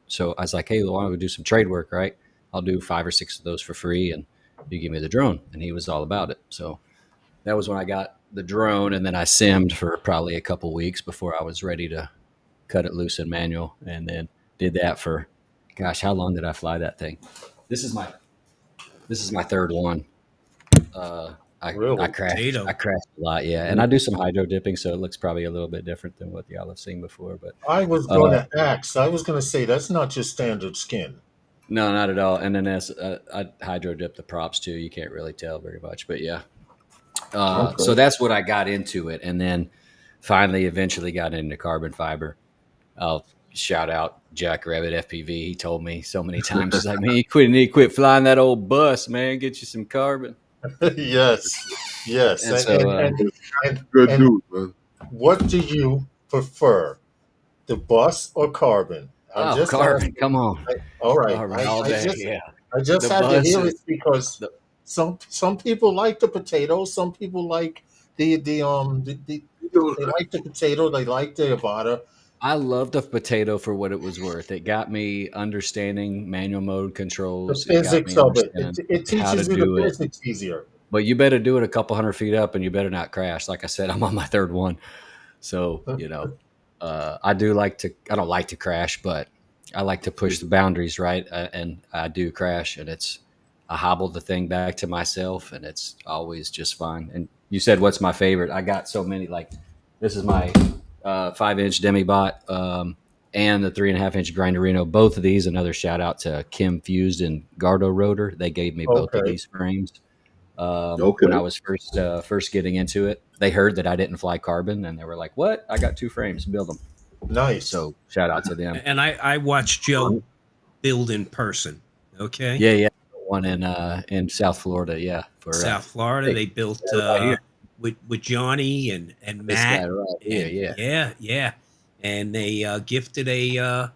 So I was like, "Hey, why don't we do some trade work, right? I'll do 5 or 6 of those for free, and you give me the drone." And he was all about it. So that was when I got the drone, and then I simmed for probably a couple weeks before I was ready to cut it loose in manual, and then did that for, gosh, how long did I fly that thing? This is my third one. Really? I crashed Potato. a lot, yeah. And I do some hydro dipping, so it looks probably a little bit different than what y'all have seen before. But I was going to ask. I was going to say that's not your standard skin. no, not at all. And then I hydro dip the props too. You can't really tell very much, but yeah. So that's what I got into it, and then finally, eventually got into carbon fiber. I'll shout out Jackrabbit FPV. He told me so many times, he's like, "Man, you need to quit flying that old bus, man. Get you some carbon." Yes. And so, Good and dude, man. what do you prefer, the bus or carbon? I'm Oh, just Carbon, asking. come on. All right. Carbon all day. Yeah. I just The had to hear it buses. because some people like the potato, some people like the they like the potato, they like the butter. I love the potato for what it was worth. It got me understanding manual mode The controls. It got me physics of it. understanding It how to teaches you the do it. physics easier. But you better do it a couple hundred feet up, and you better not crash. Like I said, I'm on my third one, so I do like to. I don't like to crash, but I like to push the boundaries, right? And I do crash, and I hobble the thing back to myself, and it's always just fine. And you said, what's my favorite? I got so many. Like this is my 5-inch Demibot and the 3.5-inch Grinderino. Both of these. Another shout out to Kim Fused and Gardo Rotor. They gave me both of these frames. When I was first getting into it, they heard that I didn't fly Carbon, and they were like, "What? I got 2 frames. Build them." Nice. So shout out to them. And I watched Joe build in person. Okay. Yeah. One in South Florida. Yeah, for South Florida. They built with Johnny and Matt. This guy, right? Yeah. And they gifted a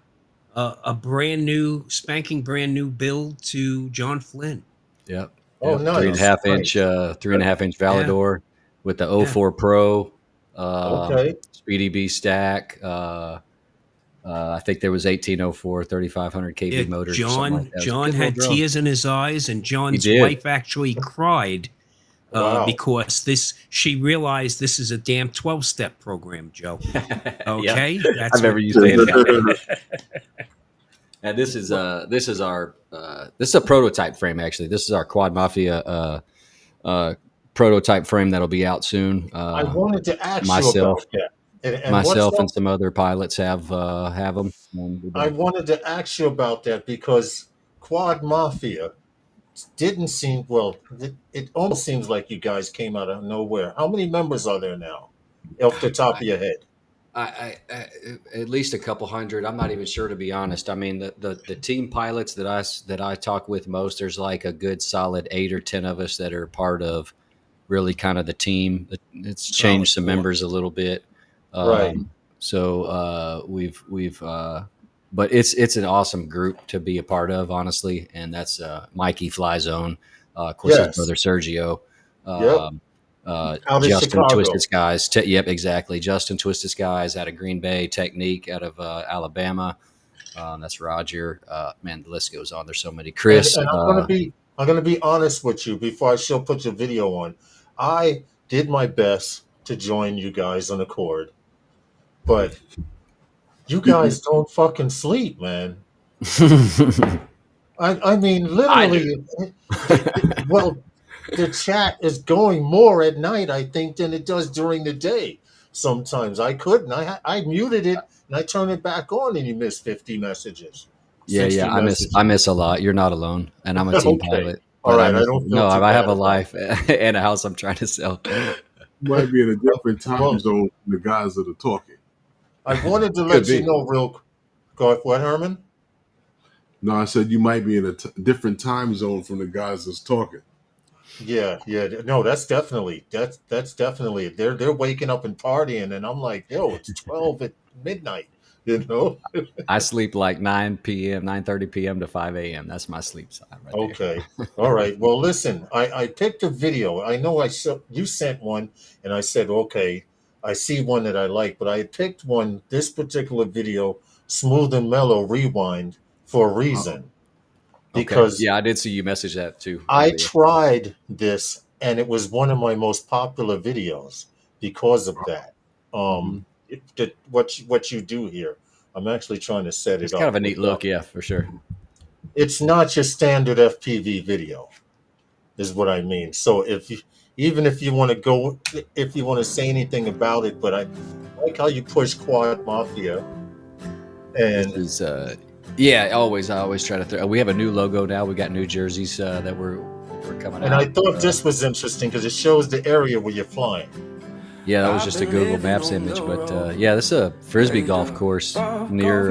spanking brand new build to John Flynn. Yep. Oh, nice. 3.5-inch Valador with the 04 Pro. Speedy B stack. I think there was 1804, 3500 kV motor. John had tears in his eyes, and John's wife actually cried because she realized this is a damn 12-step program, Joe. Okay, yeah. I remember you saying that. And this is a prototype frame. Actually, this is our Quad Mafia prototype frame that'll be out soon. I wanted to ask you about that. And some other pilots have them. I wanted to ask you about that because Quad Mafia didn't seem it almost seems like you guys came out of nowhere. How many members are there now, off the top of your head? I at least a couple hundred. I'm not even sure, to be honest. I mean, the team pilots that I talk with most, there's like a good solid 8 or 10 of us that are part of really kind of the team. It's changed some members a little bit. Right. So we've but it's an awesome group to be a part of, honestly. And that's Mikey Fly Zone, of course, his brother Sergio. Justin Twisted Skies. Yep, exactly. Justin Twisted Skies out of Green Bay, Technique out of Alabama. That's Roger. Man, the list goes on. There's so many. Chris. And I'm gonna be honest with you before I still put your video on. I did my best to join you guys on the cord, but you guys don't fucking sleep, man. I mean, literally. Well, the chat is going more at night, I think, than it does during the day. Sometimes I couldn't. I muted it and I turned it back on, and you missed 50 messages. Yeah. I miss a lot. You're not alone, and I'm a team pilot. All right, I have a life and a house I'm trying to sell. Might be in a different time zone than the guys that are talking. I wanted to let you know real. Go ahead, what, Herman? No, I said you might be in a different time zone from the guys that's talking. Yeah. No, that's definitely it. They're waking up and partying, and I'm like, yo, it's 12 at midnight. You know, I sleep like 9:30 p.m. to 5 a.m. That's my sleep time. Right there. All right. Well, listen, I picked a video. I know you sent one, and I said, okay, I see one that I like, but I picked this particular video, Smooth and Mellow Rewind, for a reason. Because I did see you message that too. I tried this, and it was one of my most popular videos because of that. What you do here, I'm actually trying to set it up. It's kind of a neat look, yeah, for sure. It's not your standard FPV video, is what I mean. So if you want to say anything about it, but I like how you push Quad Mafia, and I always try to throw. We have a new logo now. We got new jerseys that we're coming out. And I thought this was interesting because it shows the area where you're flying. Yeah, that was just a Google Maps image, but this is a frisbee golf course near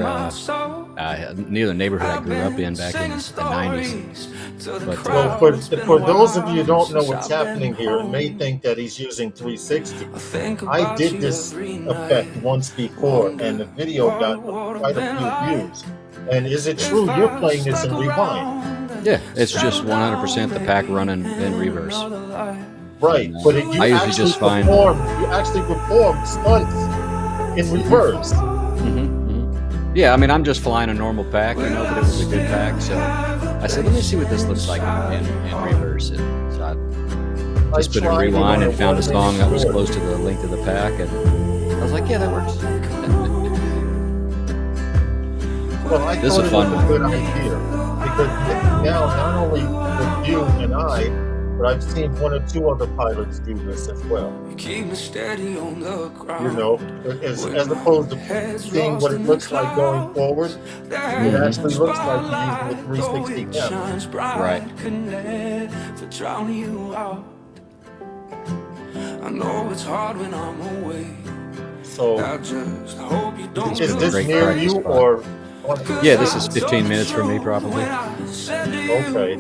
near the neighborhood I grew up in back in the 90s. But Well, for those of you who don't know what's happening here and may think that he's using 360, I did this effect once before, and the video got quite a few views. And is it true you're playing this in rewind? yeah, it's just 100% the pack running in reverse. Right, And, but I usually just find you actually perform stunts in reverse. Yeah, I mean, I'm just flying a normal pack, but it was a good pack. So I said, let me see what this looks like in reverse. And so I just put in rewind and found a song that was close to the length of the pack. And I was like, yeah, that works. Well, I thought it was a good idea because now not only with you and I, but I've seen one or two other pilots do this as well. You know, as opposed to seeing what it looks like going forward, it actually looks like you're using a 360 camera. Right. I know it's hard when I'm away. So, is this Great near you spot. or? Yeah, this is 15 minutes from me probably. Okay.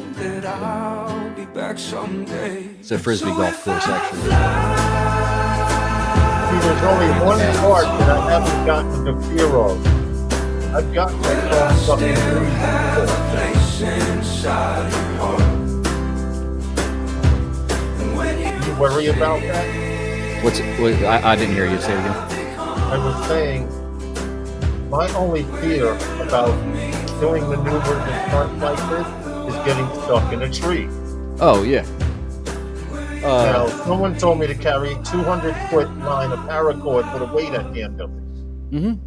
It's a Frisbee golf course, actually. See, there's only one part that I haven't gotten the fear of. I've gotten to call something You worry about that? I didn't hear you say it again. I was saying, my only fear about doing maneuvers in front like this is getting stuck in a tree. Oh, yeah. Now, someone told me to carry 200-foot line of paracord with a weight at the end of it.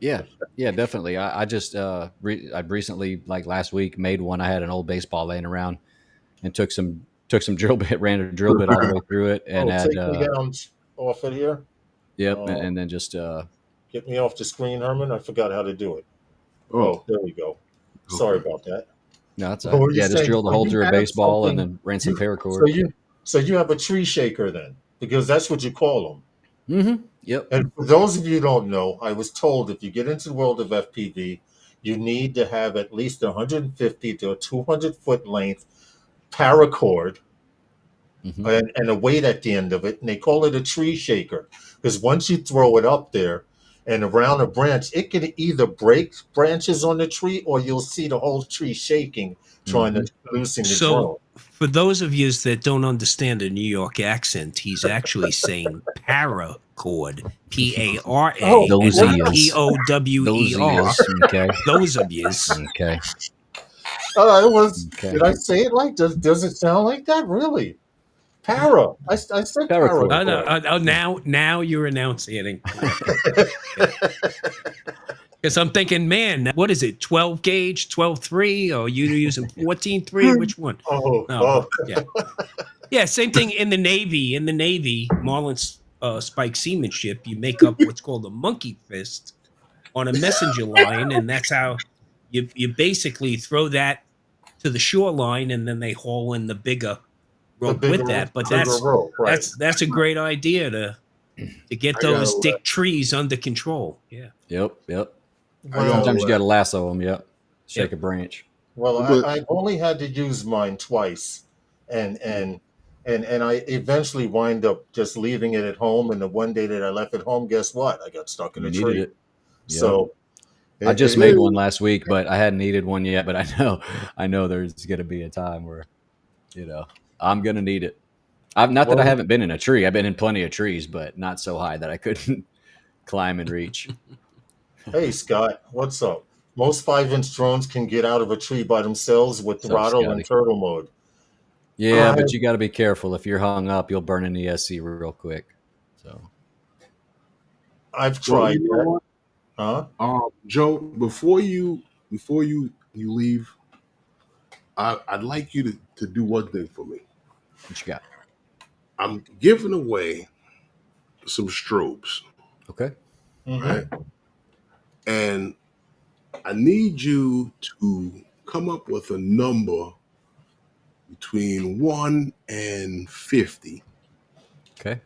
Yeah, definitely. I just I recently, like last week, made one. I had an old baseball laying around and took some drill bit, ran a drill bit all the way through it, and take me down off it here. Yep, and then just get me off the screen, Herman. I forgot how to do it. Oh, there we go. Sorry about that. No, that's all right. Yeah, just drilled a hole through a baseball and then ran some paracord. So you have a tree shaker then, because that's what you call them. Yep. And for those of you who don't know, I was told if you get into the world of FPV, you need to have at least 150 to a 200-foot length paracord and a weight at the end of it. And they call it a tree shaker because once you throw it up there and around a branch, it can either break branches on the tree or you'll see the whole tree shaking trying to loosen the drone. For those of you that don't understand a New York accent, he's actually saying paracord, P-A-R-A, those P-O-W-E-R. Okay. Those of you. Okay. Did I say it like? Does it sound like that? Really? Para. I said paracord. Now you're enunciating. Because I'm thinking, man, what is it? 12 gauge, 12.3, or you using 14.3? Which one? Yeah, same thing in the Navy. In the Navy, Marlin Spike seamanship, you make up what's called a monkey fist on a messenger line, and that's how you basically throw that to the shoreline, and then they haul in the bigger rope with that. But that's a great idea to get those thick trees under control. Yeah. Yep. Sometimes you got to lasso them. Yep. Shake a branch. Well, I only had to use mine twice, and I eventually wind up just leaving it at home. And the one day that I left it home, guess what? I got stuck in a tree. Yep. So I just made one last week, but I hadn't needed one yet. But I know there's going to be a time where, I'm going to need it. Not that I haven't been in a tree. I've been in plenty of trees, but not so high that I couldn't climb and reach. Hey, Scott, what's up? Most 5-inch drones can get out of a tree by themselves with throttle and turtle mode. Yeah, but you got to be careful. If you're hung up, you'll burn an ESC real quick. So I've tried that. Joe, before you leave, I'd like you to do one thing for me. What you got? I'm giving away some strobes. Okay. Right? And I need you to come up with a number between 1 and 50. Okay.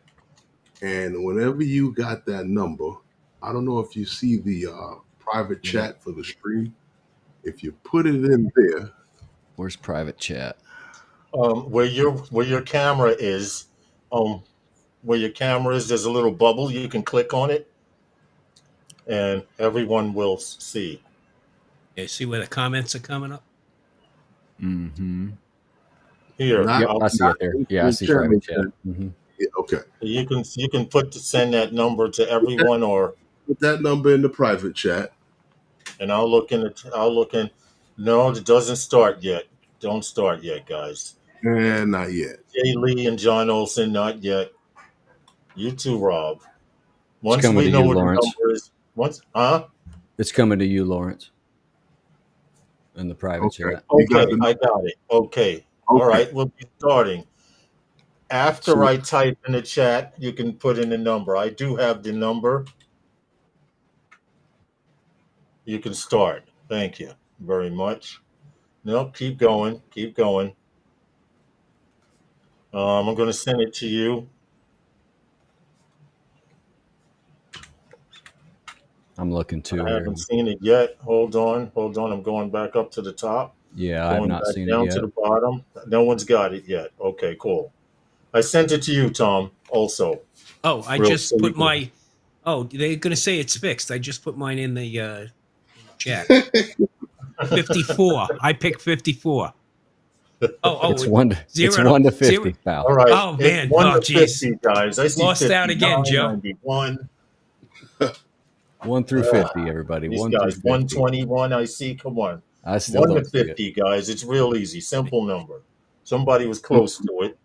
And whenever you got that number, I don't know if you see the private chat for the stream. If you put it in there, Where's private chat? Where your camera is, where your camera is, there's a little bubble. You can click on it, and everyone will see. Yeah, see where the comments are coming up? Mm-hmm. Here, not, Yep, I see it there. Yeah, I see private chat. Mm-hmm. Yeah, okay. you can send that number to everyone, or Put that number in the private chat. and I'll look in. No, it doesn't start yet. Don't start yet, guys. And not yet. Jay Lee and John Olson, not yet. You too, Rob. It's Once coming we to know you, what Lawrence. the number is, It's coming to you, Lawrence. In the private Okay. chat. Okay, I got it. Okay. All right, we'll be starting. After I type in the chat, you can put in the number. I do have the number. You can start. Thank you very much. No, keep going. Keep going. I'm going to send it to you. I'm looking too. I haven't seen it yet. Hold on. I'm going back up to the top. Yeah, I've not seen it down yet. to the bottom. No one's got it yet. Okay, cool. I sent it to you, Tom, also. Oh, I just put my. Oh, they're going to say it's fixed. I just put mine in the chat. 54. I picked 54. It's 1 to 50, pal. All right. Oh, man. It's 1 Oh, to 50, guys. I see lost 59, out again, Joe. 91. 1 through 50, everybody. These 1 guys, through 50. 121, I see. Come on. I still 1 don't to see it. 50, guys. It's real easy. Simple number. Somebody was close to it.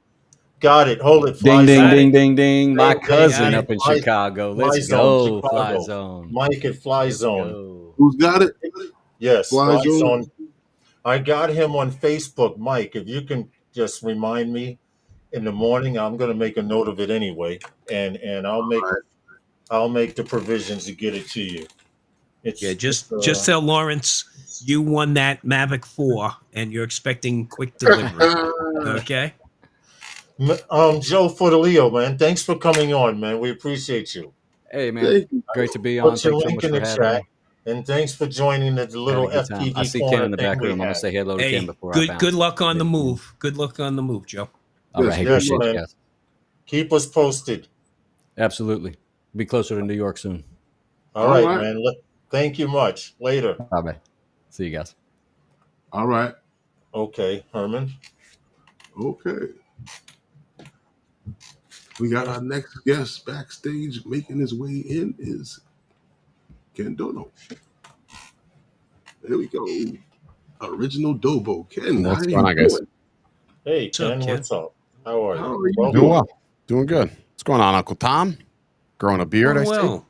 Got it. Hold it. Ding, Fly ding, Zone. ding, ding, ding. My Ding, cousin ding. up in Fly- Chicago. Fly Let's Zone, go, Chicago. Fly Zone. Mike at Fly Let's Zone. go. Who's got it? Yes, Fly Fly Zone? Zone. I got him on Facebook. Mike, if you can just remind me in the morning, I'm going to make a note of it anyway, and I'll make the provisions to get it to you. Just tell Lawrence you won that Mavic 4 and you're expecting quick delivery. Okay? Joe Fotoleo, man, thanks for coming on, man. We appreciate you. Hey, man. Great to be on. Put your Thanks so link much in for the having chat, me. and thanks for joining the little Had a good time. FPV I see Corner Ken in the thing back we room. I'm going had. to say hello to Ken before I bounce. Good luck on the move. Good luck on the move, Joe. All right. Hey, Yes, appreciate man. you guys. Keep us posted. Absolutely. Be closer to New York soon. All right, man. Thank you much. Later. Bye-bye. See you guys. All right. Okay, Herman. Okay. We got our next guest backstage making his way in is Ken Dono. There we go. Original Dobo. Ken, What's how going on, you guys? doing? Hey, Ken, what's up? How are you? How are you Welcome. Doing well. Doing good. What's going on, Uncle Tom? Growing a beard, I see.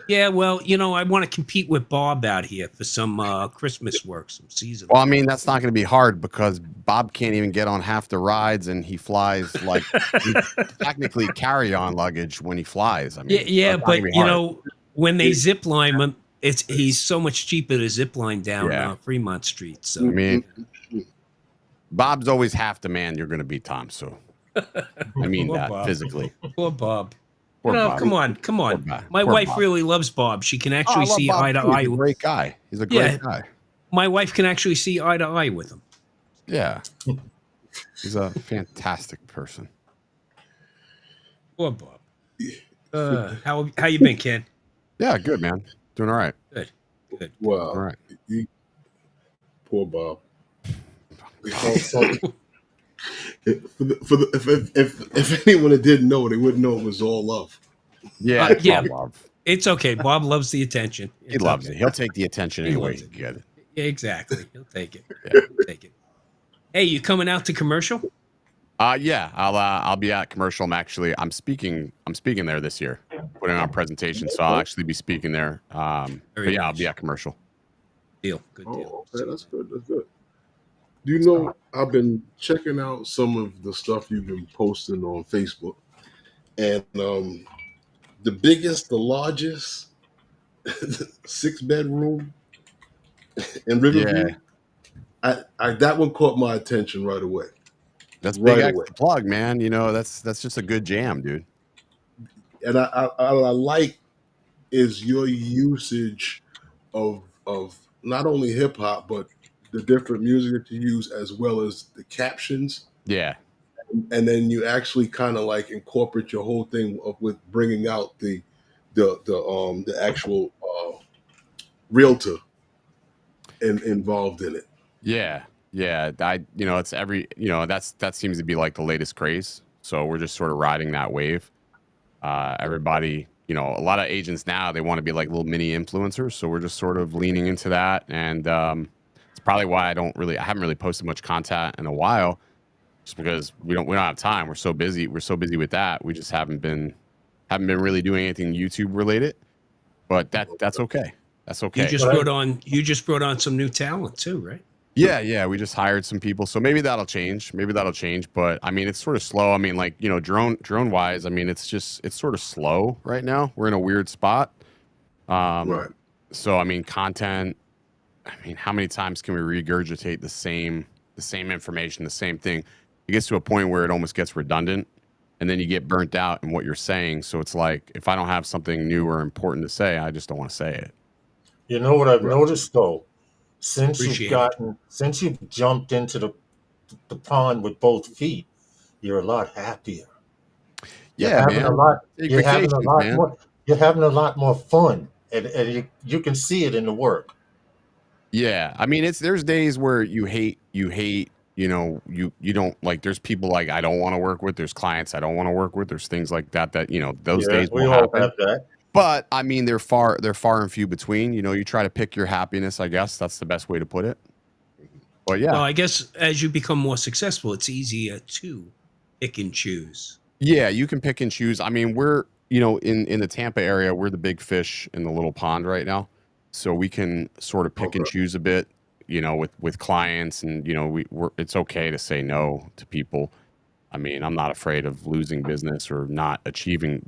Yeah, well, I want to compete with Bob out here for some Christmas work, some seasonal. Well, I mean, that's not going to be hard because Bob can't even get on half the rides, and he flies like technically carry-on luggage when he flies. I mean, yeah, but when they zip line him, he's so much cheaper to zip line down Fremont Street. So I mean, Bob's always half the man you're going to be, Tom. So I mean that Bob. physically. Poor Bob. Poor Bob. Come on. My wife really loves Bob. She can actually see eye to eye. He's a great guy. He's a great guy. My wife can actually see eye to eye with him. Yeah. He's a fantastic person. Poor Bob. How you been, Ken? Yeah, good, man. Doing all right. Good. Well, All right. Poor Bob. If anyone that didn't know, they wouldn't know it was all love. Yeah, love. It's okay. Bob loves the attention. He loves it. He'll take the attention anyway. He get it. Yeah, exactly. He'll take it. He'll take it. Hey, you coming out to commercial? Yeah, I'll be at commercial. I'm speaking there this year, putting on a presentation. So I'll actually be speaking there. But yeah, I'll be at commercial. Good deal. Okay, that's good. That's good. Do you know, I've been checking out some of the stuff you've been posting on Facebook, and the biggest, the largest 6-bedroom in Riverview, that one caught my attention right away. That's big X to plug, man. That's just a good jam, dude. And I like is your usage of not only hip hop but the different music that you use as well as the captions, Yeah. and then you actually kind of like incorporate your whole thing with bringing out the actual realtor involved in it. Yeah. Yeah. It's that seems to be like the latest craze. So we're just sort of riding that wave. Everybody, a lot of agents now, they want to be like little mini influencers. So we're just sort of leaning into that. And it's probably why I haven't really posted much content in a while, just because we don't have time. We're so busy. We're so busy with that. We just haven't been really doing anything YouTube related, but that's okay. That's okay. You just brought on some new talent too, right? Yeah, we just hired some people, so maybe that'll change. But I mean, it's sort of slow. I mean, like, drone wise, I mean, it's sort of slow right now. We're in a weird spot. Right. So I mean, content. I mean, how many times can we regurgitate the same information, the same thing? It gets to a point where it almost gets redundant, and then you get burnt out in what you're saying. So it's like, if I don't have something new or important to say, I just don't want to say it. You know what I've noticed though? Since Appreciate since you've jumped into the pond with both feet, you're a lot happier. You're Yeah, having man. you're having a lot more you're having a lot more fun, and you can see it in the work. Yeah, I mean, there's days where you hate, you don't like. There's people like I don't want to work with. There's clients I don't want to work with. There's things like that those Yeah, days we will all happen. have that. But I mean, they're far and few between. You try to pick your happiness. I guess that's the best way to put it. But yeah, Well, I guess as you become more successful, it's easier to pick and choose. yeah, you can pick and choose. I mean, we're in the Tampa area, we're the big fish in the little pond right now, so we can sort of pick and choose a bit. With clients, and it's okay to say no to people. I mean, I'm not afraid of losing business or not achieving.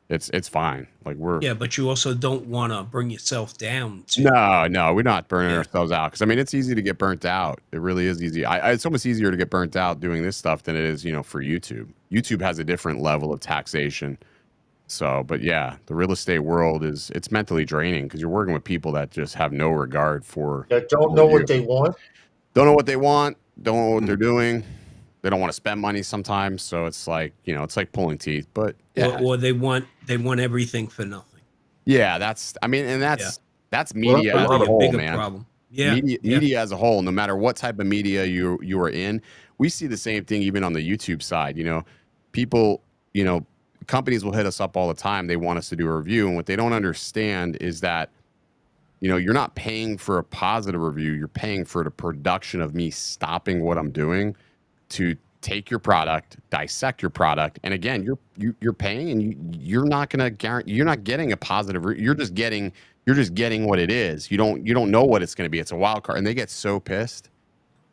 It's fine. Like Yeah, but you also don't want to bring yourself down. No, we're not burning ourselves out, because I mean, it's easy to get burnt out. It really is easy. It's almost easier to get burnt out doing this stuff than it is, for YouTube. YouTube has a different level of taxation. So, but yeah, the real estate world it's mentally draining, because you're working with people that just have no regard for. That don't know what they want. Don't know what they want. Don't know what they're doing. They don't want to spend money sometimes. So it's like, it's like pulling teeth. But yeah, or they want everything for nothing. Yeah, that's media as a whole, man. Problem. Yeah, media as a whole, no matter what type of media you are in, we see the same thing even on the YouTube side. People, companies will hit us up all the time. They want us to do a review, and what they don't understand is that you're not paying for a positive review. You're paying for the production of me stopping what I'm doing to take your product, dissect your product, and again, you're paying, and you're not going to guarantee. You're not getting a positive. You're just getting what it is. You don't know what it's going to be. It's a wild card, and they get so pissed.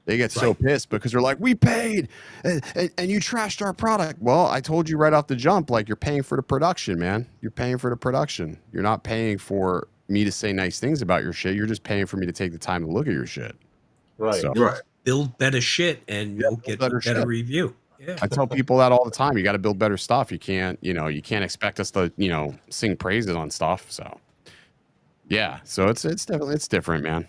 They get so pissed because they're like, we paid, and you trashed our product. Well, I told you right off the jump, like, you're paying for the production, man. You're paying for the production. You're not paying for me to say nice things about your shit. You're just paying for me to take the time to look at your shit. Right. So, Right. Build better shit, and you'll get a better review. Yeah. I tell people that all the time. You got to build better stuff. You can't expect us to, sing praises on stuff. So, yeah. So it's definitely different, man.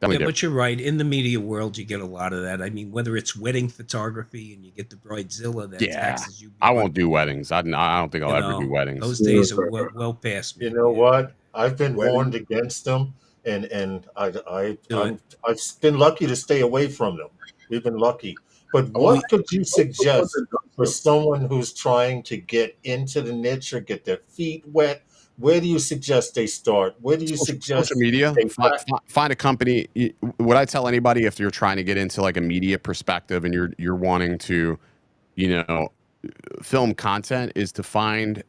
Definitely But you're right. In the media world, you get a lot of that. I mean, whether it's wedding photography and you get the bridezilla that taxes you. I won't do weddings. I don't think I'll ever do weddings. Those days are well past me. You know what? I've been warned against them, and I've been lucky to stay away from them. We've been lucky. But what could you suggest for someone who's trying to get into the niche or get their feet wet? Where do you suggest they start? Where do you suggest social media? Find a company. What I tell anybody, if you're trying to get into like a media perspective and you're wanting to, film content, is to find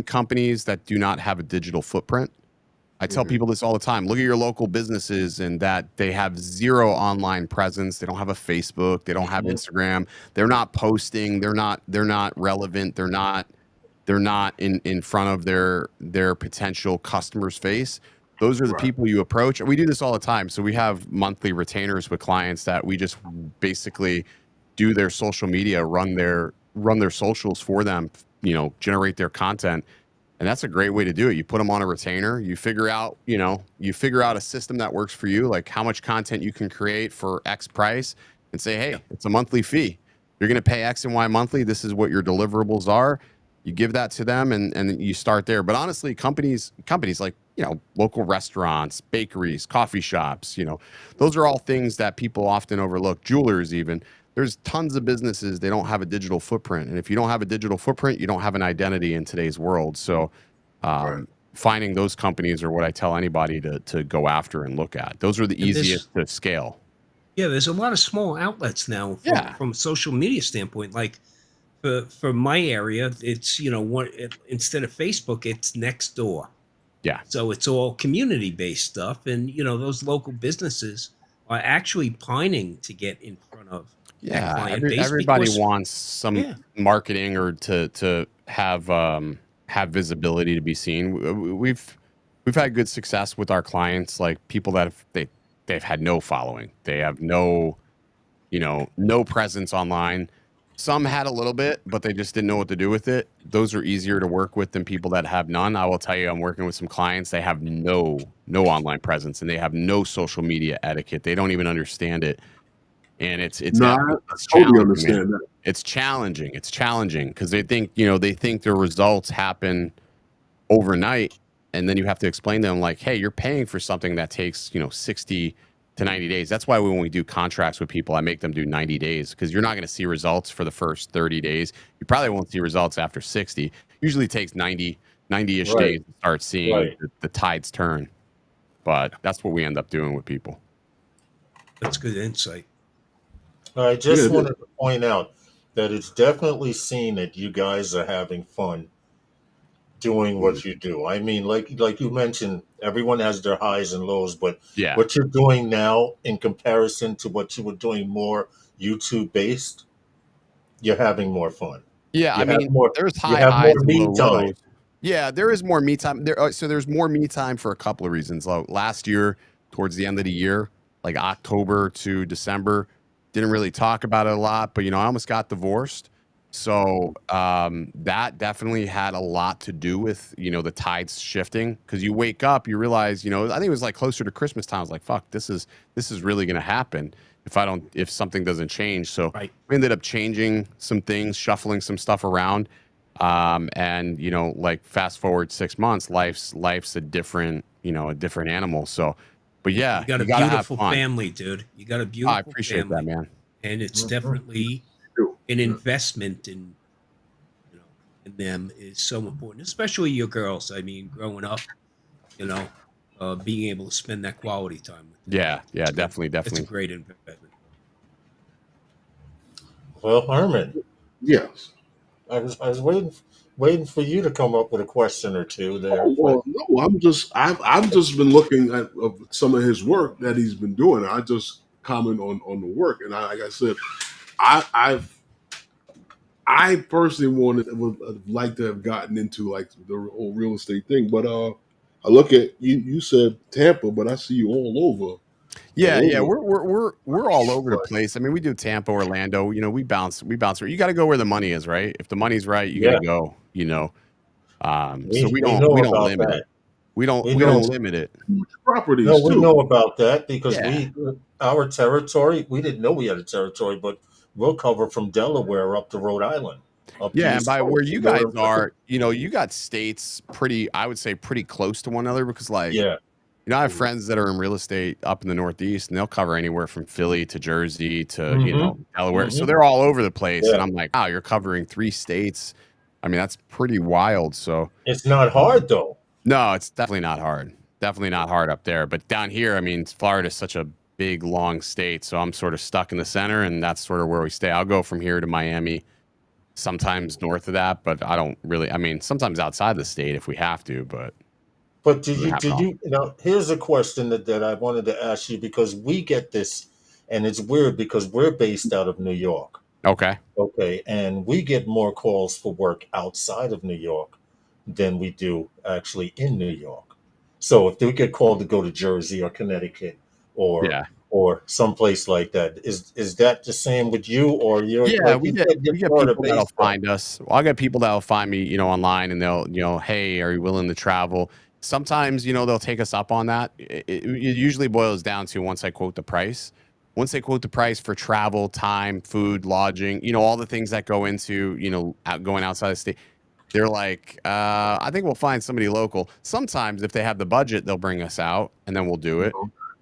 companies that do not have a digital footprint. I tell people this all the time. Look at your local businesses and that they have zero online presence. They don't have a Facebook. They don't have Instagram. They're not posting. They're not relevant. They're not in front of their potential customer's face. Those are the people you approach. And we do this all the time. So we have monthly retainers with clients that we just basically do their social media, run their socials for them, generate their content. And that's a great way to do it. You put them on a retainer, you figure out a system that works for you, like how much content you can create for X price, and say, hey, it's a monthly fee. You're going to pay X and Y monthly. This is what your deliverables are. You give that to them, and you start there. But honestly, companies like, local restaurants, bakeries, coffee shops, those are all things that people often overlook. Jewelers, even. There's tons of businesses, they don't have a digital footprint. And if you don't have a digital footprint, you don't have an identity in today's world. So finding those companies are what I tell anybody to go after and look at. Those are the easiest to scale. Yeah, there's a lot of small outlets now from a social media standpoint. Like for my area, it's, instead of Facebook, it's Nextdoor. Yeah. So it's all community-based stuff. And, those local businesses are actually pining to get in front of that client base. Everybody wants some marketing or to have visibility, to be seen. We've had good success with our clients, like people that they've had no following. They have no presence online. Some had a little bit, but they just didn't know what to do with it. Those are easier to work with than people that have none. I will tell you, I'm working with some clients. They have no online presence, and they have no social media etiquette. They don't even understand it. And it's I totally understand that. It's challenging. It's challenging because they think their results happen overnight, and then you have to explain to them like, hey, you're paying for something that takes 60 to 90 days. That's why when we do contracts with people, I make them do 90 days, because you're not going to see results for the first 30 days. You probably won't see results after 60. Usually it takes 90-ish days to start seeing the tides turn. But that's what we end up doing with people. That's good insight. I just wanted to point out that it's definitely seen that you guys are having fun doing what you do. I mean, like you mentioned, everyone has their highs and lows, but what you're doing now in comparison to what you were doing more YouTube based, you're having more fun. Yeah, there's highs and low lows. Yeah, there is more me time. So there's more me time for a couple of reasons. Last year, towards the end of the year, like October to December, didn't really talk about it a lot, but I almost got divorced. So that definitely had a lot to do with, the tides shifting, because you wake up, you realize, I think it was like closer to Christmas time. I was like, fuck, this is really going to happen if something doesn't change. So we ended up changing some things, shuffling some stuff around. And, like fast forward 6 months, life's a different animal. So, but yeah, you got a beautiful family, dude. You got a beautiful I appreciate that, man. And it's definitely an investment in them is so important, especially your girls. I mean, growing up, being able to spend that quality time with them. Yeah, definitely. It's a great investment. Well, Herman. Yes. I was waiting for you to come up with a question or two there. Oh, well, no, I've just been looking at some of his work that he's been doing. I just comment on the work, and like I said, I personally would like to have gotten into like the whole real estate thing, but I look at you. You said Tampa, but I see you all over. Yeah, we're all over the place. I mean, we do Tampa, Orlando. We bounce. You got to go where the money is, right? If the money's right, you got to go. So we don't limit it. We don't limit it. Properties. No, we know about that because our territory. We didn't know we had a territory, but we'll cover from Delaware up to Rhode Island. And by where you guys are, you got states I would say pretty close to one another, because I have friends that are in real estate up in the Northeast, and they'll cover anywhere from Philly to Jersey to Delaware. So they're all over the place, and I'm like, wow, you're covering 3 states. I mean, that's pretty wild. So it's not hard though. No, it's definitely not hard. Definitely not hard up there. But down here, I mean, Florida is such a big, long state, so I'm sort of stuck in the center, and that's sort of where we stay. I'll go from here to Miami, sometimes north of that, but I don't really. I mean, sometimes outside the state if we have to, but. But did you here's a question that I wanted to ask you, because we get this, and it's weird because we're based out of New York. Okay, and we get more calls for work outside of New York than we do actually in New York. So if we get called to go to Jersey or Connecticut or or someplace like that. Is that the same with you, or you're Yeah, like you said, you're we get Florida people that'll based though? find us. Well, I'll get people that'll find me, online, and they'll, hey, are you willing to travel? Sometimes, they'll take us up on that. It usually boils down to once I quote the price. Once they quote the price for travel, time, food, lodging, all the things that go into, going outside the state, they're like, I think we'll find somebody local. Sometimes if they have the budget, they'll bring us out and then we'll do it.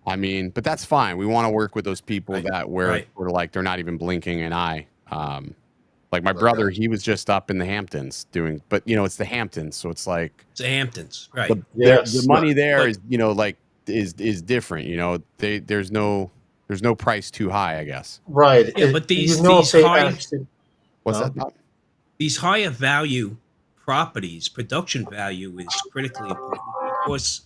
I mean, but that's fine. We want to work with those people that where sort of like they're not even blinking an eye. Like my brother, he was just up in the Hamptons doing, but it's the Hamptons, so it's like It's the Hamptons, right? the money there But- is like is different. There's no price too high, I guess. Right. Yeah, but these if they high actually, What's that? Bob? these higher value properties, production value is critically important because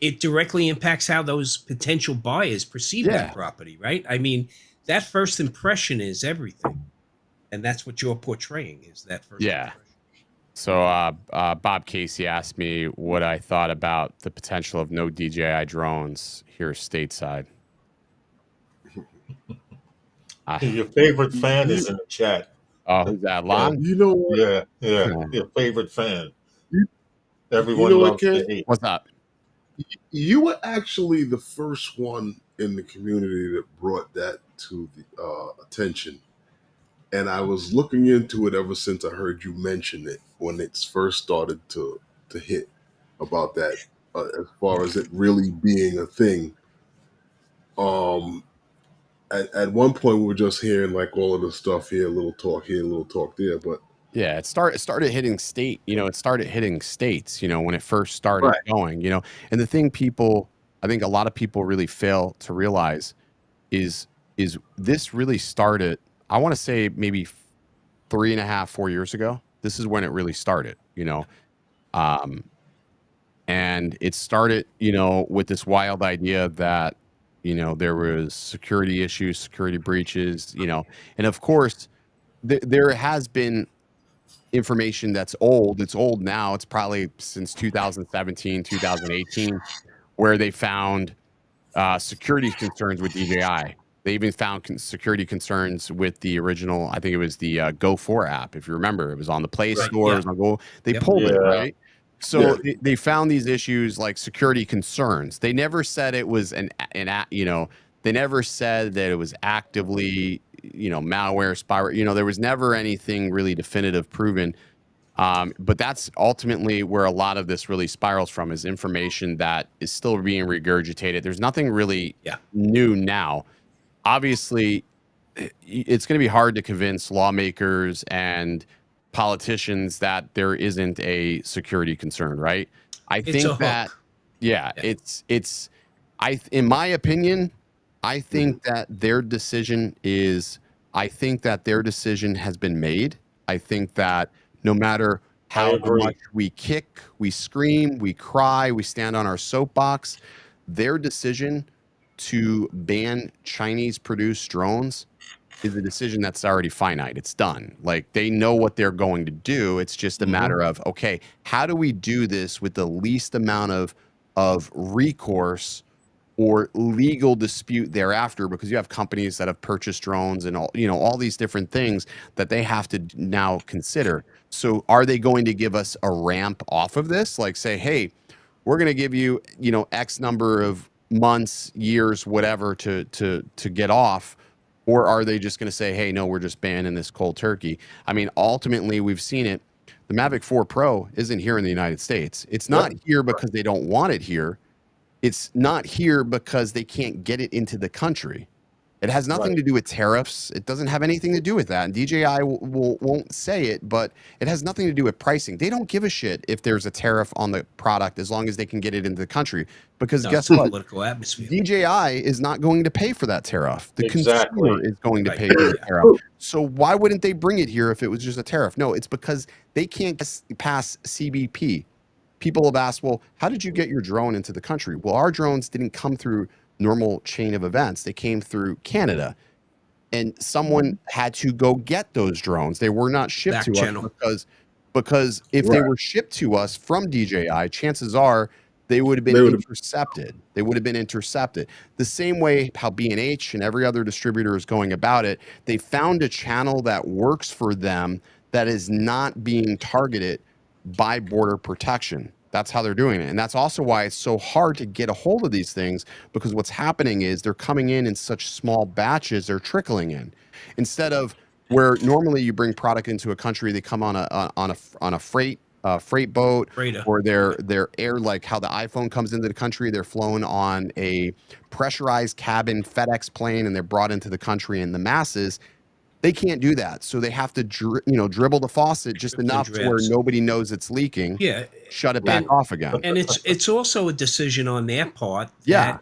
it directly impacts how those potential buyers perceive that property, right? I mean, that first impression is everything. And that's what you're portraying is that first impression. So Bob Casey asked me what I thought about the potential of no DJI drones here stateside. Your favorite fan is in the chat. Oh, who's that? Lon? You know what? Yeah. Your favorite fan. Everyone you know loves to hate. What's up? You were actually the first one in the community that brought that to the attention. And I was looking into it ever since I heard you mention it when it's first started to hit about that, as far as it really being a thing. At one point we were just hearing like all of the stuff here, a little talk here, a little talk there, but yeah, it started hitting state, it started hitting states, when it first started going, and the thing I think a lot of people really fail to realize is this really started, I want to say maybe 3.5, 4 years ago. This is when it really started, and it started, with this wild idea that, there was security issues, security breaches, and of course there has been information that's old. It's old now. It's probably since 2017, 2018, where they found security concerns with DJI. They even found security concerns with the original, I think it was the Go 4 app. If you remember, it was on the Play Store. It was on Go. They pulled it, right? So they found these issues like security concerns. They never said it was they never said that it was actively, malware, spyware. There was never anything really definitive proven. But that's ultimately where a lot of this really spirals from, is information that is still being regurgitated. There's nothing really new now. Obviously, it's going to be hard to convince lawmakers and politicians that there isn't a security concern, right? I think that, in my opinion, I think that their decision has been made. I think that no matter how much we kick, we scream, we cry, we stand on our soapbox, their decision to ban Chinese-produced drones is a decision that's already finite. It's done. Like, they know what they're going to do. It's just a matter of, okay, how do we do this with the least amount of recourse or legal dispute thereafter? Because you have companies that have purchased drones and all these different things that they have to now consider. So are they going to give us a ramp off of this? Like, say, hey, we're going to give you, X number of months, years, whatever to get off. Or are they just going to say, hey, no, we're just banning this cold turkey? I mean, ultimately, we've seen it. The Mavic 4 Pro isn't here in the United States. It's not here because they don't want it here. It's not here because they can't get it into the country. It has nothing to do with tariffs. It doesn't have anything to do with that. And DJI won't say it, but it has nothing to do with pricing. They don't give a shit if there's a tariff on the product as long as they can get it into the country. Because guess what? Political atmosphere. DJI is not going to pay for that tariff. The consumer is going to pay for the tariff. So why wouldn't they bring it here if it was just a tariff? No, it's because they can't pass CBP. People have asked, well, how did you get your drone into the country? Well, our drones didn't come through normal chain of events. They came through Canada, and someone had to go get those drones. They were not shipped to us because if they were shipped to us from DJI, chances are they would have been They would have- intercepted. They would have been intercepted. The same way how B&H and every other distributor is going about it. They found a channel that works for them that is not being targeted by border protection. That's how they're doing it. And that's also why it's so hard to get a hold of these things, because what's happening is they're coming in such small batches, they're trickling in. Instead of where normally you bring product into a country, they come on a freight boat, Freighter. or they're air, like how the iPhone comes into the country, they're flown on a pressurized cabin FedEx plane and they're brought into the country in the masses. They can't do that, so they have to dribble the faucet just enough to where nobody knows it's leaking. Yeah, shut it back off again. and it's also a decision on their part. Yeah.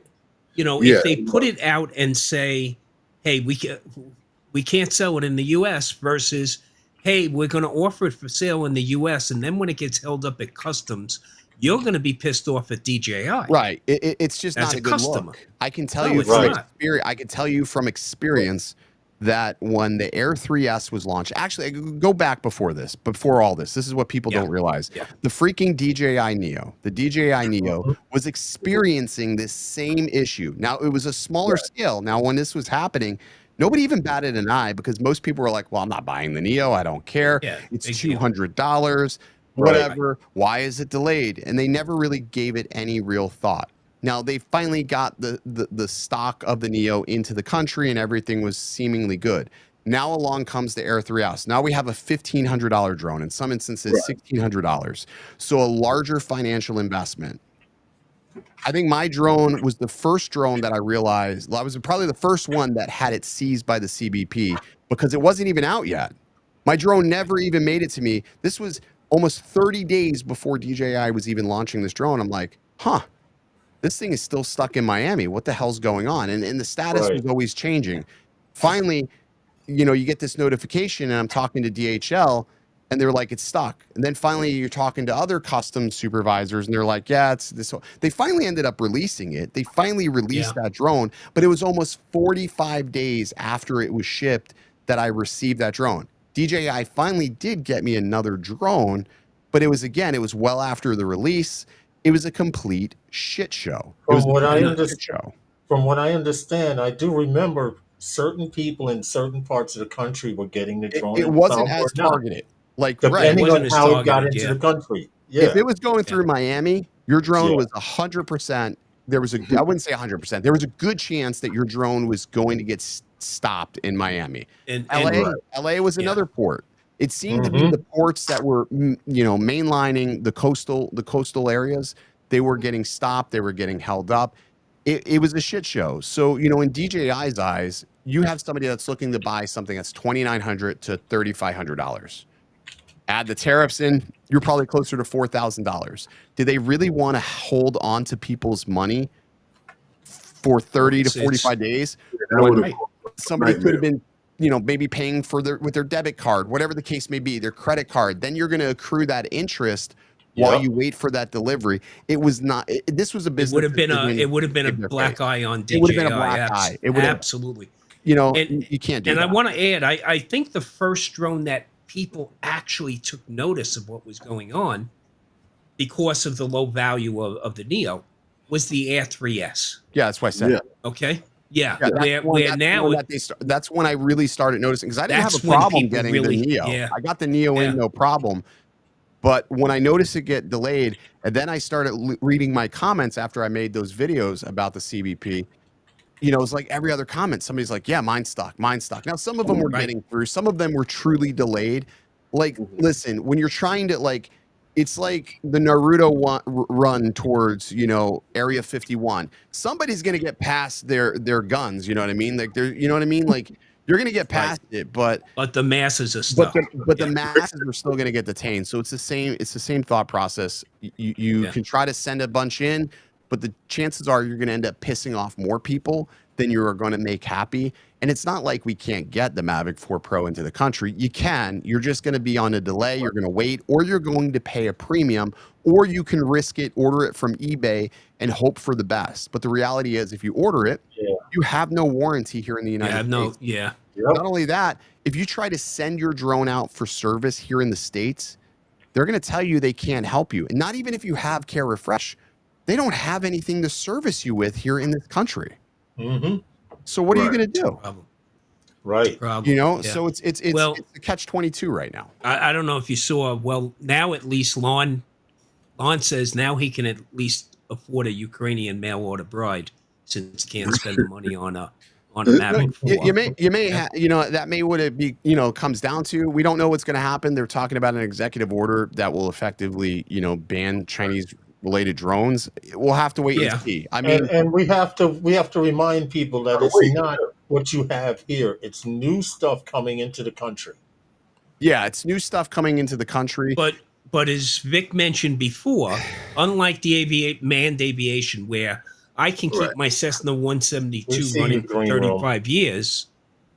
That, if they put it out and say, "Hey, we can't sell it in the U.S." versus, "Hey, we're going to offer it for sale in the U.S." and then when it gets held up at customs, you're going to be pissed off at DJI. Right. It's just As not a a good customer. look. I can tell No, you it's from not. experience. I can tell you from experience that when the Air 3S was launched, actually, go back before all this. This is what people don't realize. Yeah. The freaking DJI Neo, was experiencing this same issue. Now, it was a smaller scale. Now, when this was happening, nobody even batted an eye, because most people were like, well, I'm not buying the Neo. I don't care. Yeah, It's big deal. $200, whatever. Why is it delayed? And they never really gave it any real thought. Now, they finally got the stock of the Neo into the country and everything was seemingly good. Now along comes the Air 3S. Now we have a $1,500 drone, in some instances $1,600. So a larger financial investment. I think my drone was the first drone that I realized, I was probably the first one that had it seized by the CBP, because it wasn't even out yet. My drone never even made it to me. This was almost 30 days before DJI was even launching this drone. I'm like, this thing is still stuck in Miami. What the hell's going on? And the status was always changing. Finally, you get this notification, and I'm talking to DHL, and they're like, it's stuck. And then finally, you're talking to other customs supervisors, and they're like, yeah, it's this. They finally ended up releasing it. They finally released that drone, but it was almost 45 days after it was shipped that I received that drone. DJI finally did get me another drone, but it was well after the release. It was a complete shit show. From what I understand, I do remember certain people in certain parts of the country were getting the drone. It wasn't as targeted. Like, depending on how it got into the country. Yeah. If it was going through Miami, your drone was 100%. I wouldn't say 100%. There was a good chance that your drone was going to get stopped in Miami. And LA was another port. It seemed to be the ports that were, mainlining the coastal areas. They were getting stopped. They were getting held up. It was a shit show. So, in DJI's eyes, you have somebody that's looking to buy something that's $2,900 to $3,500. Add the tariffs in, you're probably closer to $4,000. Do they really want to hold on to people's money for 30 to 45 days? Somebody could have been, maybe paying with their debit card, whatever the case may be, their credit card. Then you're going to accrue that interest while you wait for that delivery. It was not. This was a business. It would have been a black eye on DJI. It would have been a black eye. It would absolutely. You can't do that. And I want to add, I think the first drone that people actually took notice of what was going on, because of the low value of the Neo, was the Air 3S. Yeah, that's what I said. Yeah. Okay. Yeah. That's when I really started noticing, because I didn't have a problem getting the Neo. Yeah. I got the Neo in, no problem. But when I noticed it get delayed, and then I started reading my comments after I made those videos about the CBP, it was like every other comment. Somebody's like, yeah, mine's stuck. Now, some of them were getting through. Some of them were truly delayed. Like, listen, when you're trying to, it's like the Naruto run towards, Area 51. Somebody's going to get past their guns, you know what I mean? Like, you're going to get past it, but the masses are stuck. But the masses are still going to get detained. So it's the same thought process. You can try to send a bunch in, but the chances are you're going to end up pissing off more people than you are going to make happy. And it's not like we can't get the Mavic 4 Pro into the country. You can. You're just going to be on a delay. You're going to wait, or you're going to pay a premium, or you can risk it, order it from eBay, and hope for the best. But the reality is, if you order it, you have no warranty here in the United States. Not only that, if you try to send your drone out for service here in the States, they're going to tell you they can't help you. And not even if you have Care Refresh. they don't have anything to service you with here in this country. Mm-hmm. So what are you Right. going to do? Problem. Right. Problem. You know, Yeah. so it's Well, a catch-22 right now. I don't know if you saw. Well, now at least Lon says now he can at least afford a Ukrainian mail order bride since he can't spend the money on a Mavic 4. You may you know, that may what it be, you know, comes down to. We don't know what's going to happen. They're talking about an executive order that will effectively, you know, ban Chinese related drones. We'll have to wait Yeah. and see. I mean, And we have to remind people that it's wait. not what you have here. It's new stuff coming into the country. yeah, it's new stuff coming into the country. But as Vic mentioned before, unlike the manned aviation, where I can keep Right. my Cessna We 172 see you, running for Green Room. 35 years,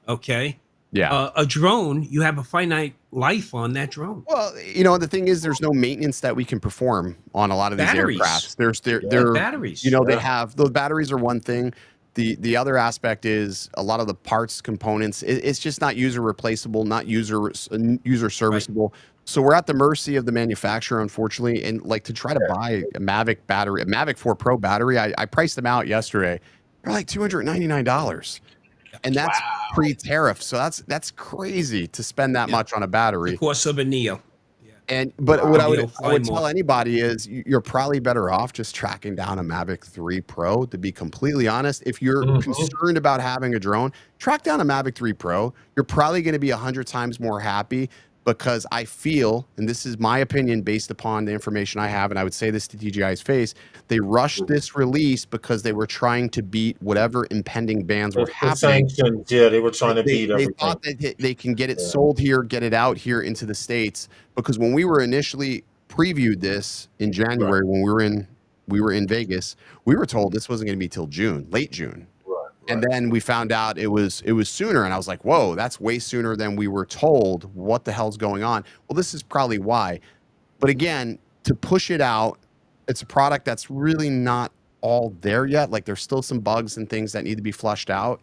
okay, Yeah. a drone, you have a finite life on that drone. Well, you know, the thing is, there's no maintenance that we can perform on a lot of these Batteries. aircrafts. They're Batteries. you know, they Yeah. have those batteries are one thing. The other aspect is a lot of the parts components. It's just not user replaceable, not user serviceable. So we're at the mercy of the manufacturer, unfortunately. And like to try to buy a Mavic battery, a Mavic 4 Pro battery, I priced them out yesterday. They're like $299. And that's pre-tariff. So that's crazy to spend that much on a battery. The cost of a Neo. And but what I would Fly tell more. anybody is you're probably better off just tracking down a Mavic 3 Pro. To be completely honest, if you're concerned about having a drone, track down a Mavic 3 Pro. You're probably going to be 100 times more happy, because I feel, and this is my opinion based upon the information I have, and I would say this to DJI's face, they rushed this release because they were trying to beat whatever impending bans were The happening. sanctions, yeah, they were trying to beat They everything. thought that they can get it sold here, get it out here into the States, because when we were initially previewed this in January, when we were in Vegas, we were told this wasn't going to be till June, late June. And then we found out it was sooner, and I was like, whoa, that's way sooner than we were told. What the hell's going on? Well, this is probably why. But again, to push it out, it's a product that's really not all there yet. Like there's still some bugs and things that need to be flushed out.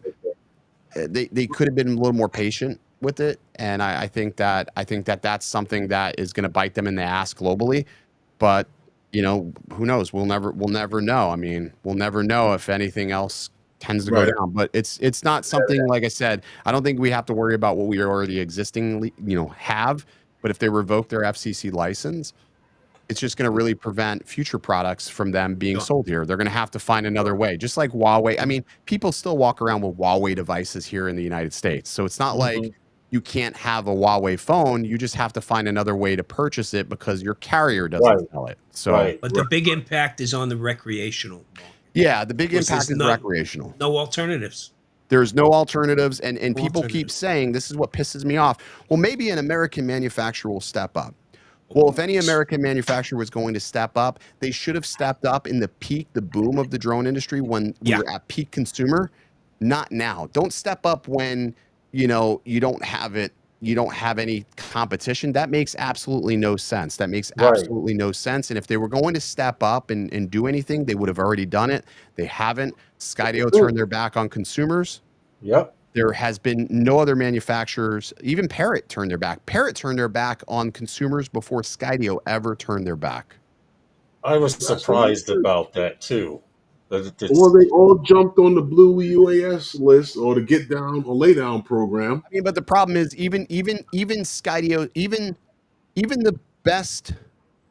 They could have been a little more patient with it, and I think that that's something that is going to bite them in the ass globally. But you know, who knows? We'll never know. I mean, we'll never know if anything else tends to go down. But it's not something, like I said, I don't think we have to worry about what we already have. But if they revoke their FCC license, it's just going to really prevent future products from them being sold here. They're going to have to find another way, just like Huawei. I mean, people still walk around with Huawei devices here in the United States. So it's not like you can't have a Huawei phone. You just have to find another way to purchase it because your carrier doesn't sell it. So, But the big impact is on the recreational market. Yeah, the big impact is recreational. No alternatives. There's no alternatives, and people keep saying, this is what pisses me off. Well, maybe an American manufacturer will step up. Well, if any American manufacturer was going to step up, they should have stepped up in the boom of the drone industry when we were at peak consumer, not now. Don't step up when, you know, you don't have it. You don't have any competition. That makes absolutely no sense. That makes absolutely no sense. And if they were going to step up and do anything, they would have already done it. They haven't. Skydio turned their back on consumers. Yep. There has been no other manufacturers. Even Parrot turned their back. Parrot turned their back on consumers before Skydio ever turned their back. I was surprised about that too. Or they all jumped on the blue UAS list or the get down or lay down program. I mean, but the problem is even Skydio, even the best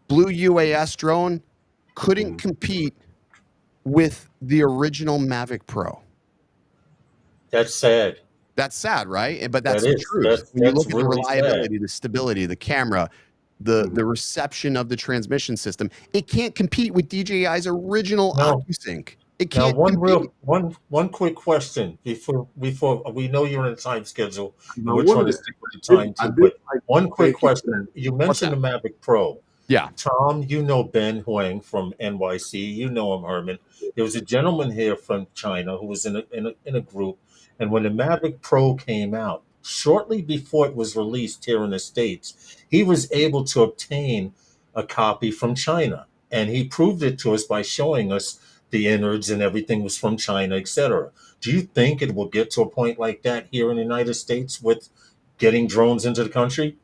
blue UAS drone couldn't compete with the original Mavic Pro. That's sad. That's sad, right? But that's That the is. truth. When you look at the really reliability, the stability, the camera, the reception of the transmission system, it can't compete with DJI's original OcuSync. It can't. Now, one quick question before we know you're in a time schedule. And we're trying to stick with the time too. But one quick question: you mentioned the Mavic Pro. Yeah. Tom, you know Ben Huang from NYC. You know him, Herman. There was a gentleman here from China who was in a group, and when the Mavic Pro came out, shortly before it was released here in the States, he was able to obtain a copy from China, and he proved it to us by showing us the innards and everything was from China, etc. Do you think it will get to a point like that here in the United States with getting drones into the country?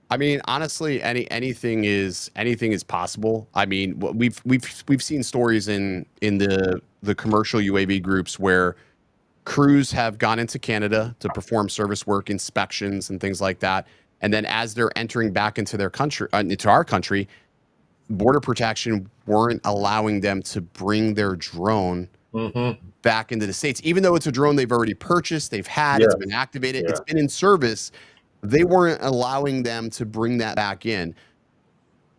I mean, honestly, anything is possible. I mean, we've seen stories in the commercial UAV groups where crews have gone into Canada to perform service work, inspections, and things like that. And then as they're entering back into their country, into our country, Border Protection weren't allowing them to bring their drone back into the States, even though it's a drone they've already purchased, they've had, it's been activated, it's been in service. They weren't allowing them to bring that back in.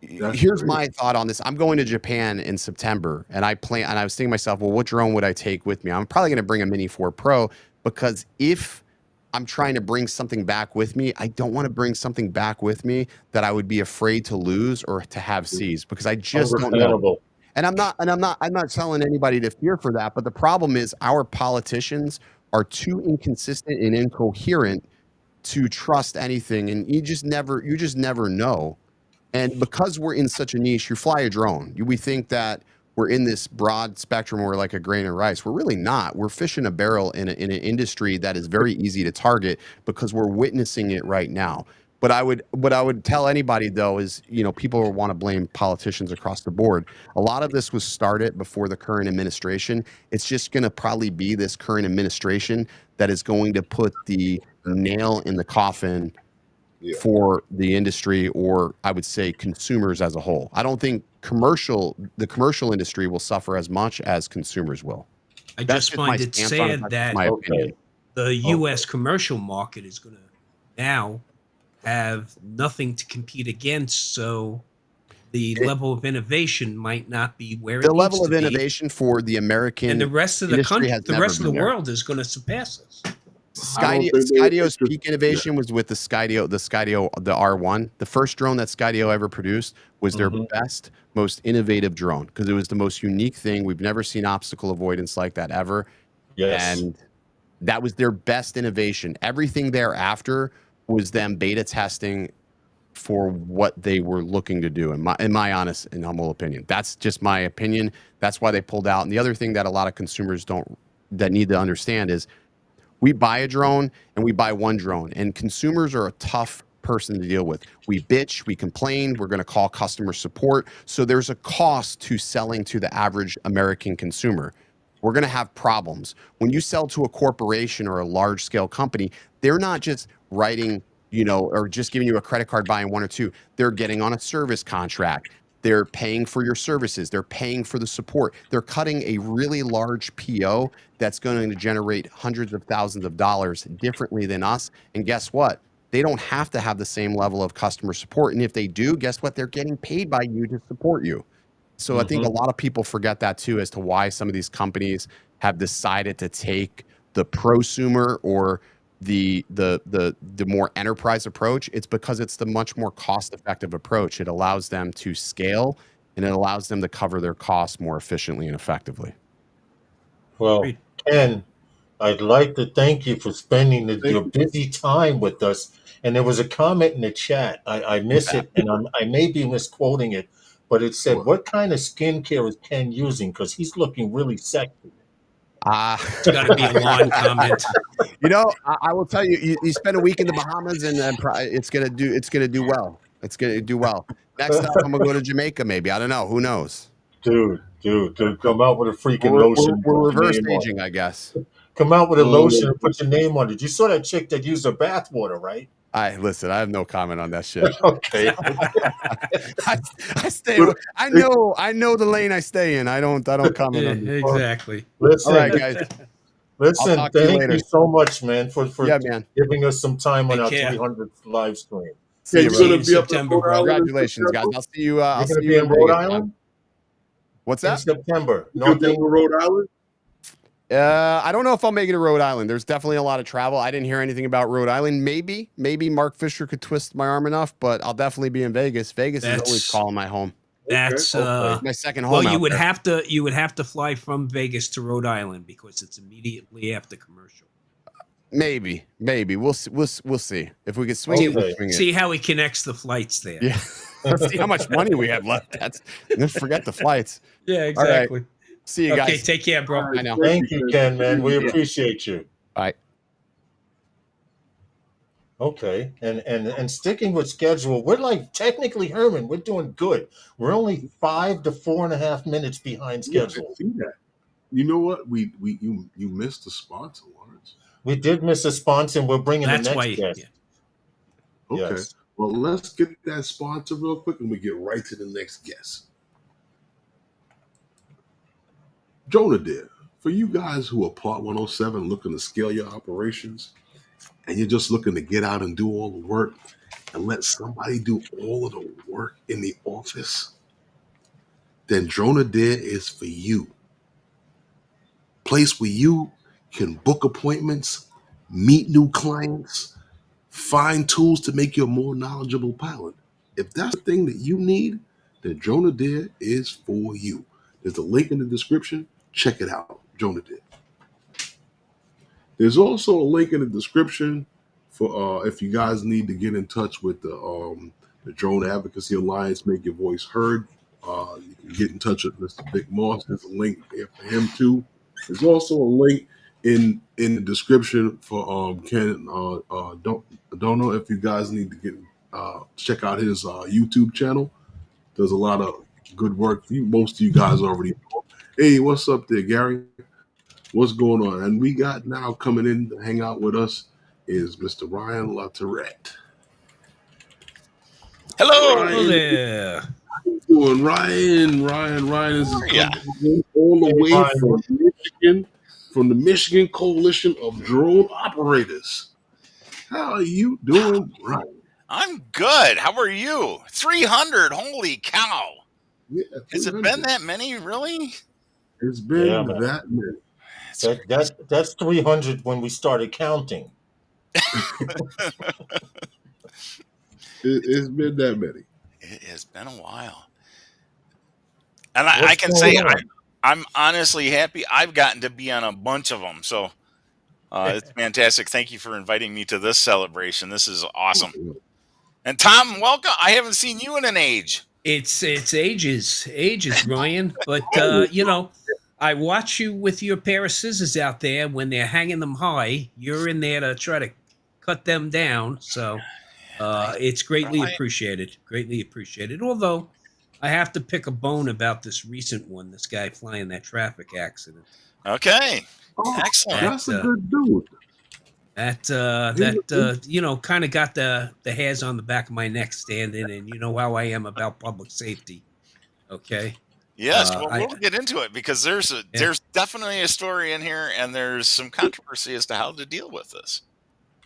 Here's my thought on this. I'm going to Japan in September, and I was thinking to myself, well, what drone would I take with me? I'm probably going to bring a Mini 4 Pro, because if I'm trying to bring something back with me, I don't want to bring something back with me that I would be afraid to lose or to have seized, because I just don't know. And I'm not telling anybody to fear for that. But the problem is our politicians are too inconsistent and incoherent to trust anything, and you just never know. And because we're in such a niche, you fly a drone. We think that we're in this broad spectrum, we're like a grain of rice. We're really not. We're fish in a barrel in an industry that is very easy to target, because we're witnessing it right now. But what I would tell anybody, though, is, people want to blame politicians across the board. A lot of this was started before the current administration. It's just going to probably be this current administration that is going to put the nail in the coffin for the industry, or I would say consumers as a whole. I don't think the commercial industry will suffer as much as consumers will. I just find it sad that the U.S. commercial market is going to now have nothing to compete against, so the level of innovation might not be where the level of innovation for the American and the rest of the country, the rest of the world is going to surpass us. Skydio's peak innovation was with the Skydio, the R1. The first drone that Skydio ever produced was their best, most innovative drone, because it was the most unique thing. We've never seen obstacle avoidance like that ever. And that was their best innovation. Everything thereafter was them beta testing for what they were looking to do, in my honest and humble opinion. That's just my opinion. That's why they pulled out. And the other thing that a lot of consumers need to understand is, we buy a drone and we buy one drone, and consumers are a tough person to deal with. We bitch, we complain, we're going to call customer support. So there's a cost to selling to the average American consumer. We're going to have problems. When you sell to a corporation or a large scale company, they're not just writing, or just giving you a credit card, buying one or two. They're getting on a service contract. They're paying for your services. They're paying for the support. They're cutting a really large PO that's going to generate hundreds of thousands of dollars differently than us. And guess what? They don't have to have the same level of customer support. And if they do, guess what? They're getting paid by you to support you. So I think a lot of people forget that too, as to why some of these companies have decided to take the prosumer or the more enterprise approach. It's because it's the much more cost-effective approach. It allows them to scale, and it allows them to cover their costs more efficiently and effectively. Well, Ken, I'd like to thank you for spending your busy time with us. And there was a comment in the chat. I miss it, and I may be misquoting it, but it said, "What kind of skincare is Ken using? Because he's looking really sexy." It's got to be a lawn comment. I will tell you, you spend a week in the Bahamas, and it's gonna do well. It's gonna do well. Next time I'm gonna go to Jamaica, maybe. I don't know. Who knows? Dude, come out with a freaking lotion. We're reverse aging, I guess. Come out with a lotion and put your name on it. You saw that chick that used her bathwater, right? Listen, I have no comment on that shit. Okay. I stay. I know the lane I stay in. I don't comment on it. Exactly. Listen, all right, guys. Listen, thank you so much, man, for man, giving us some time on our 300th live stream. See you in September, bro. Congratulations, guys. I'll see you. You're I'll going see to you be in Rhode Vegas, Island? man. What's that? In September. You'll be in Rhode Island? I don't know if I'll make it to Rhode Island. There's definitely a lot of travel. I didn't hear anything about Rhode Island. Maybe Mark Fisher could twist my arm enough, but I'll definitely be in Vegas. Vegas is always calling my home. That's my second home. Well, you would have to fly from Vegas to Rhode Island because it's immediately after commercial. Maybe we'll see if we can swing it. We'll swing see how he connects the flights there. Yeah, let's see how much money we have left. Let's forget the flights. Yeah, exactly. Right. See you guys. Okay, take care, bro. I know. Thank you, Ken, man. We appreciate you. Bye. Okay, and sticking with schedule, we're like technically, Herman, we're doing good. We're only 5 to 4.5 minutes behind Yeah, I schedule. see that. You know what? You missed the sponsor, Lawrence. We did miss a sponsor, and we're bringing the That's next why. guest. Yeah. Okay. Yes. Well, let's get that sponsor real quick, and we get right to the next guest. Jonah did. For you guys who are Part 107 looking to scale your operations, and you're just looking to get out and do all the work and let somebody do all of the work in the office, then Drona Dare is for you. Place where you can book appointments, meet new clients, find tools to make you a more knowledgeable pilot. If that's the thing that you need, then Drona Dare is for you. There's a link in the description. Check it out. Drona Dare. There's also a link in the description for if you guys need to get in touch with the Drone Advocacy Alliance, make your voice heard. You can get in touch with Mr. Vic Moss. There's a link there for him too. There's also a link in the description for Ken Dono if you guys need to get check out his YouTube channel. There's a lot of good work. Most of you guys already know. Hey, what's up there, Gary? What's going on? And we got now coming in to hang out with us is Mr. Ryan Latourette. Hello. Hello there. How you doing, Ryan? Ryan is Yeah. coming all the Hey, way Ryan. from Michigan, from the Michigan Coalition of Drone Operators. How are you doing, Ryan? I'm good. How are you? 300. Holy cow. Yeah, Has it 300. been that many, really? It's Yeah, been man. that many. It's crazy. That's 300 when we started counting. It's been that many. It has been a while. And I What's can going say on? I'm honestly happy. I've gotten to be on a bunch of them. So it's fantastic. Thank you for inviting me to this celebration. This is awesome. And Tom, welcome. I haven't seen you in an age. It's ages, Ryan. But you know, I watch you with your pair of scissors out there when they're hanging them high. You're in there to try to cut them down. So it's greatly appreciated. Greatly appreciated. Although I have to pick a bone about this recent one. This guy flying that traffic accident. Okay. Oh, Excellent. that's a good dude. You know, kind of got the hairs on the back of my neck standing, and you know how I am about public safety. Okay. Yes, well, I we'll get into it because there's definitely a story in here, and there's some controversy as to how to deal with this.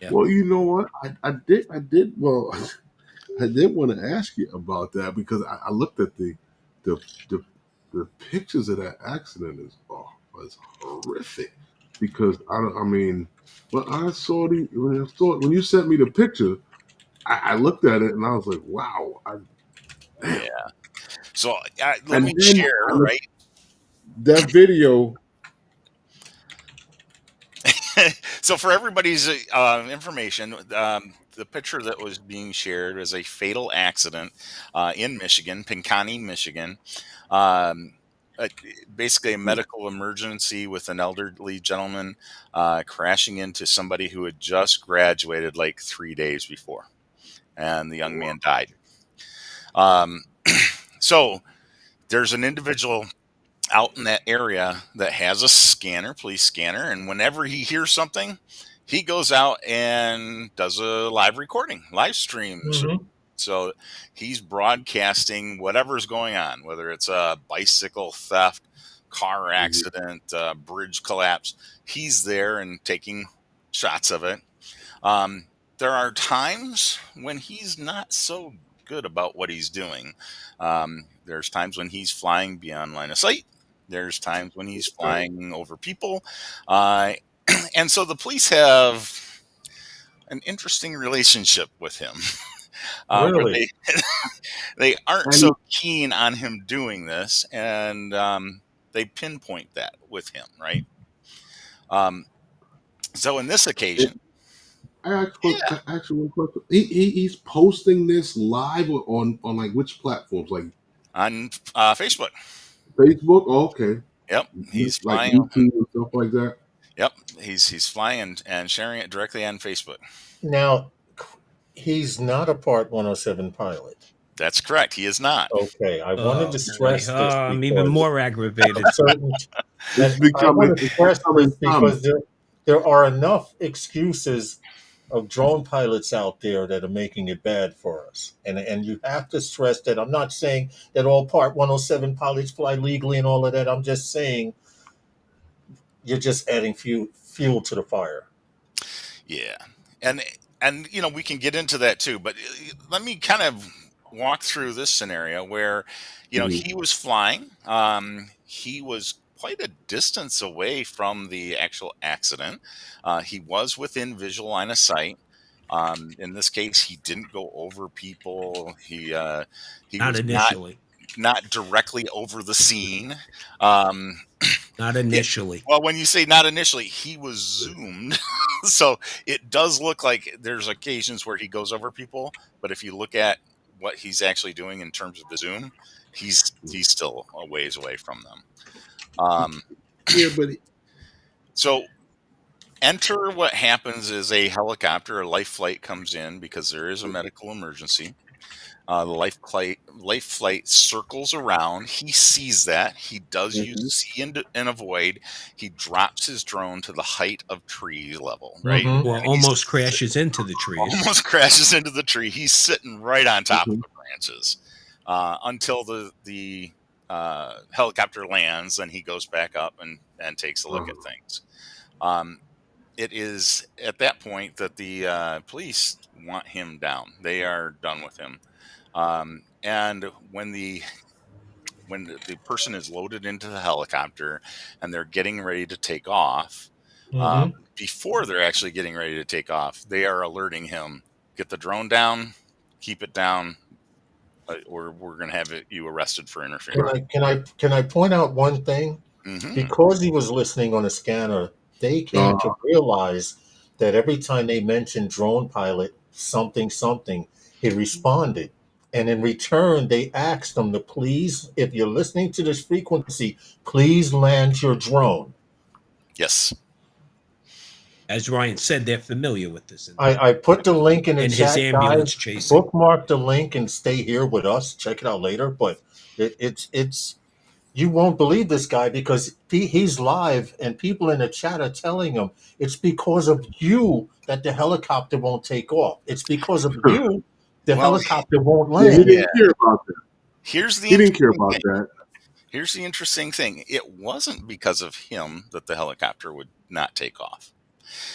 Yeah. Well, you know what? I did. Well, I did want to ask you about that because I looked at the the pictures of that accident was horrific. Because I mean, when I saw when you sent me the picture, I looked at it and I was like, wow. Damn. Yeah. So let And me then share, right? that video. So for everybody's information, the picture that was being shared was a fatal accident in Michigan, Pinconning, Michigan. Basically a medical emergency with an elderly gentleman crashing into somebody who had just graduated like 3 days before, and the young man died. So there's an individual out in that area that has a scanner, police scanner, and whenever he hears something, he goes out and does a live recording, live streams. Mhm. So he's broadcasting whatever's going on, whether it's a bicycle theft, car accident, bridge collapse. He's there and taking shots of it. There are times when he's not so good about what he's doing. There's times when he's flying beyond line of sight. There's times when he's flying over people. And so the police have an interesting relationship with him. Where Really? they aren't so keen on him doing this, and they pinpoint that with him, right? So in this occasion, I asked one question. He's posting this live on like which platforms, like on Facebook. Facebook. Oh, okay. Yep, he's like flying. YouTube and stuff like that. Yep, he's flying and sharing it directly on Facebook. Now, He's not a Part 107 pilot. That's correct. He is not. Okay, I wanted to Oh boy, stress this I'm even because more aggravated. of certain. It's I want to stress becoming this common. because there are enough excuses of drone pilots out there that are making it bad for us, and you have to stress that. I'm not saying that all Part 107 pilots fly legally and all of that. I'm just saying you're just adding fuel to the fire. Yeah, and you know, we can get into that too, but let me kind of walk through this scenario where, you know, Mhm. he was flying. He was quite a distance away from the actual accident. He was within visual line of sight. In this case, he didn't go over people. He Not was not initially. not directly over the scene. Um, Not yeah, initially. well, when you say not initially, he was zoomed. So it does look like there's occasions where he goes over people, but if you look at what he's actually doing in terms of the zoom, he's still a ways away from them. Um, Yeah, but so enter what happens is a helicopter, a life flight comes in because there is a medical emergency. The life flight circles around. He sees that. He does use Mhm. see and avoid. He drops his drone to the height of tree level, right? Mm-hmm. Well, And he's almost crashes into the trees. almost crashes into the tree. He's sitting right on top of Mhm. the branches until the helicopter lands. Then he goes back up and takes a look at things. Um, it is at that point that the police want him down. They are done with him. And when the person is loaded into the helicopter and they're getting ready to take off, Mm-hmm. before they're actually getting ready to take off, they are alerting him: get the drone down, keep it down, or we're going to have you arrested for Can interference. I point out one thing? Hmm. Because he was listening on a scanner, they came to realize that every time they mentioned drone pilot something something, he responded. And in return, they asked him to please, if you're listening to this frequency, please land your drone. Yes. As Ryan said, they're familiar with this. I put the link in the And his chat, ambulance guys. chasing. Bookmark the link and stay here with us. Check it out later. But it's you won't believe this guy because he's live and people in the chat are telling him it's because of you that the helicopter won't take off. It's because of you the Well, helicopter won't Yeah, he land. yeah. didn't care about that. Here's the He didn't care interesting about thing. that. Here's the interesting thing. It wasn't because of him that the helicopter would not take off.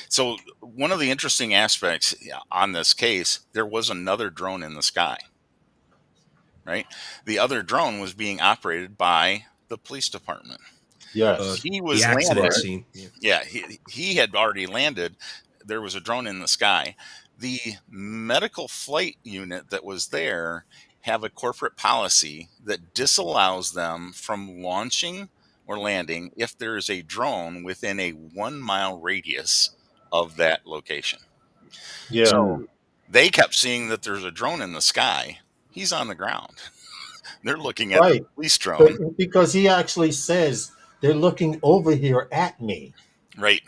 So one of the interesting aspects on this case, there was another drone in the sky, right? The other drone was being operated by the police department. Yes. He The was accident landed. scene. Yeah. Yeah, he had already landed. There was a drone in the sky. The medical flight unit that was there have a corporate policy that disallows them from launching or landing if there is a drone within a 1 mile radius of that location. Yeah. So they kept seeing that there's a drone in the sky. He's on the ground. They're looking at the Right. police But drone. because he actually says they're looking over here at me. Right.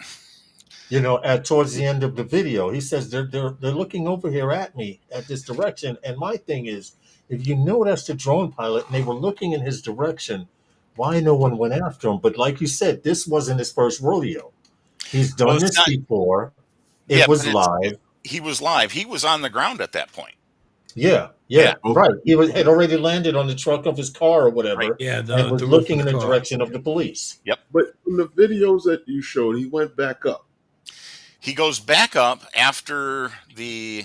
At towards the end of the video, he says they're looking over here at me at this direction. And my thing is, if you know that's the drone pilot and they were looking in his direction, why no one went after him? But like you said, this wasn't his first rodeo. He's Well, done it's this not. before. Yeah, It but was live. he was live. He was on the ground at that point. Yeah, Yeah. yeah, right. He had already landed on the truck of his car or Right. whatever, Yeah, and the was roof of looking the in the car. direction of the police. Yep. But from the videos that you showed, he went back up. He goes back up after the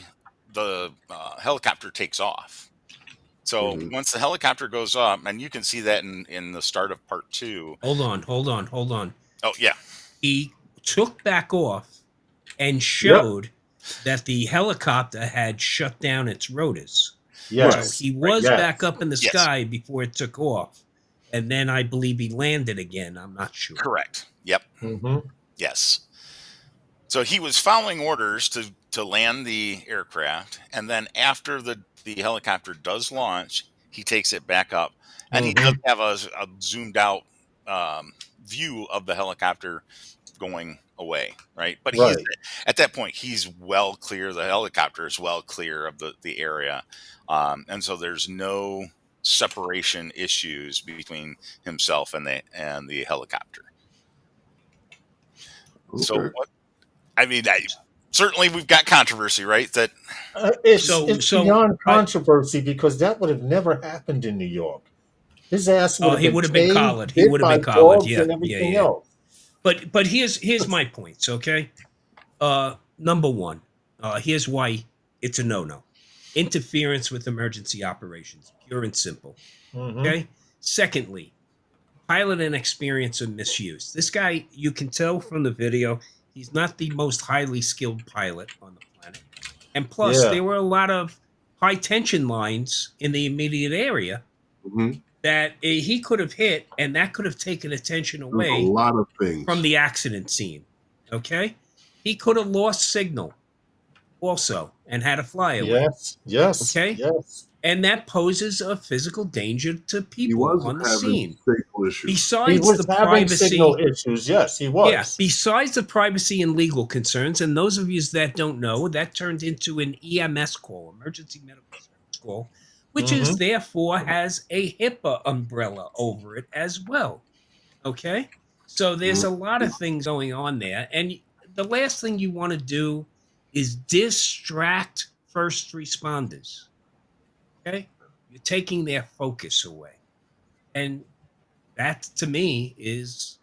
helicopter takes off. So Mhm. once the helicopter goes up, and you can see that in the start of part 2. Hold on. Oh yeah. He took back off and Yep. showed that the helicopter had shut down its rotors. So Yes. he was Yes. back up in the Yes. sky before it took off. And then I believe he landed again. I'm not sure. Correct. Yep. Hmm. Yes. So he was following orders to land the aircraft, and then after the helicopter does launch, he takes it back up, and he does have a zoomed out view of the helicopter going away, right? But he's Right. at that point, he's well clear. The helicopter is well clear of the area, and so there's no separation issues between himself and the helicopter. So Okay. what? I mean, certainly we've got controversy, right? That It's So beyond I controversy because that would have never happened in New York. His ass would have he been would have been tased, collared. He bit would have by been collared. dogs, Yeah, and yeah, everything yeah. else. But here's my points. Okay. Number one, here's why it's a no-no. Interference with emergency operations, pure and simple. Hmm. Okay. Secondly, pilot inexperience and misuse. This guy, you can tell from the video, he's not the most highly skilled pilot on the planet. And plus, Yeah. there were a lot of high tension lines in the immediate area Hmm. that he could have hit, and that could have taken attention There's a away lot of from things. the accident scene. Okay. He could have lost signal also and had a flyaway. Yes. Yes. Okay. Yes. And that poses a physical danger to He people was on the having scene. signal issues. He Besides was the having signal privacy, issues. Yes, he yeah, was. besides the privacy and legal concerns, and those of you that don't know, that turned into an EMS call, emergency medical service call, which Hmm. is therefore has a HIPAA umbrella over it as well. Okay? So there's a lot of things going on there. And the last thing you want to do is distract first responders. Okay? You're taking their focus away. And that to me is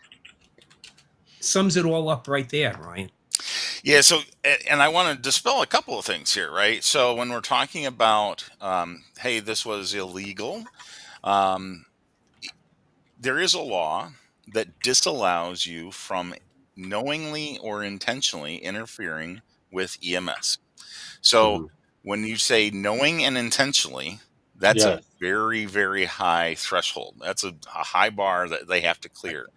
sums it all up right there, Ryan. yeah. So and I want to dispel a couple of things here, right? So when we're talking about, hey, this was illegal, um, there is a law that disallows you from knowingly or intentionally interfering with EMS. So Mhm. when you say knowing and intentionally, that's a Yes. very, very high threshold. That's a high bar that they have to clear.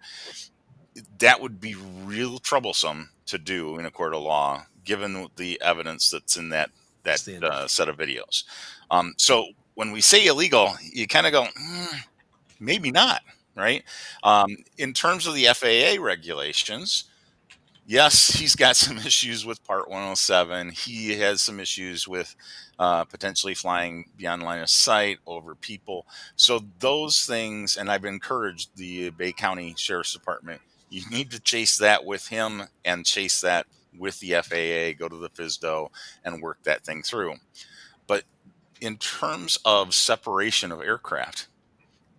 That would be real troublesome to do in a court of law, given the evidence that's in that Standard. set of videos. So when we say illegal, you kind of go, maybe not, right? In terms of the FAA regulations, yes, he's got some issues with Part 107. He has some issues with potentially flying beyond line of sight over people. So those things, and I've encouraged the Bay County Sheriff's Department, you need to chase that with him and chase that with the FAA, go to the FSDO and work that thing through. But in terms of separation of aircraft,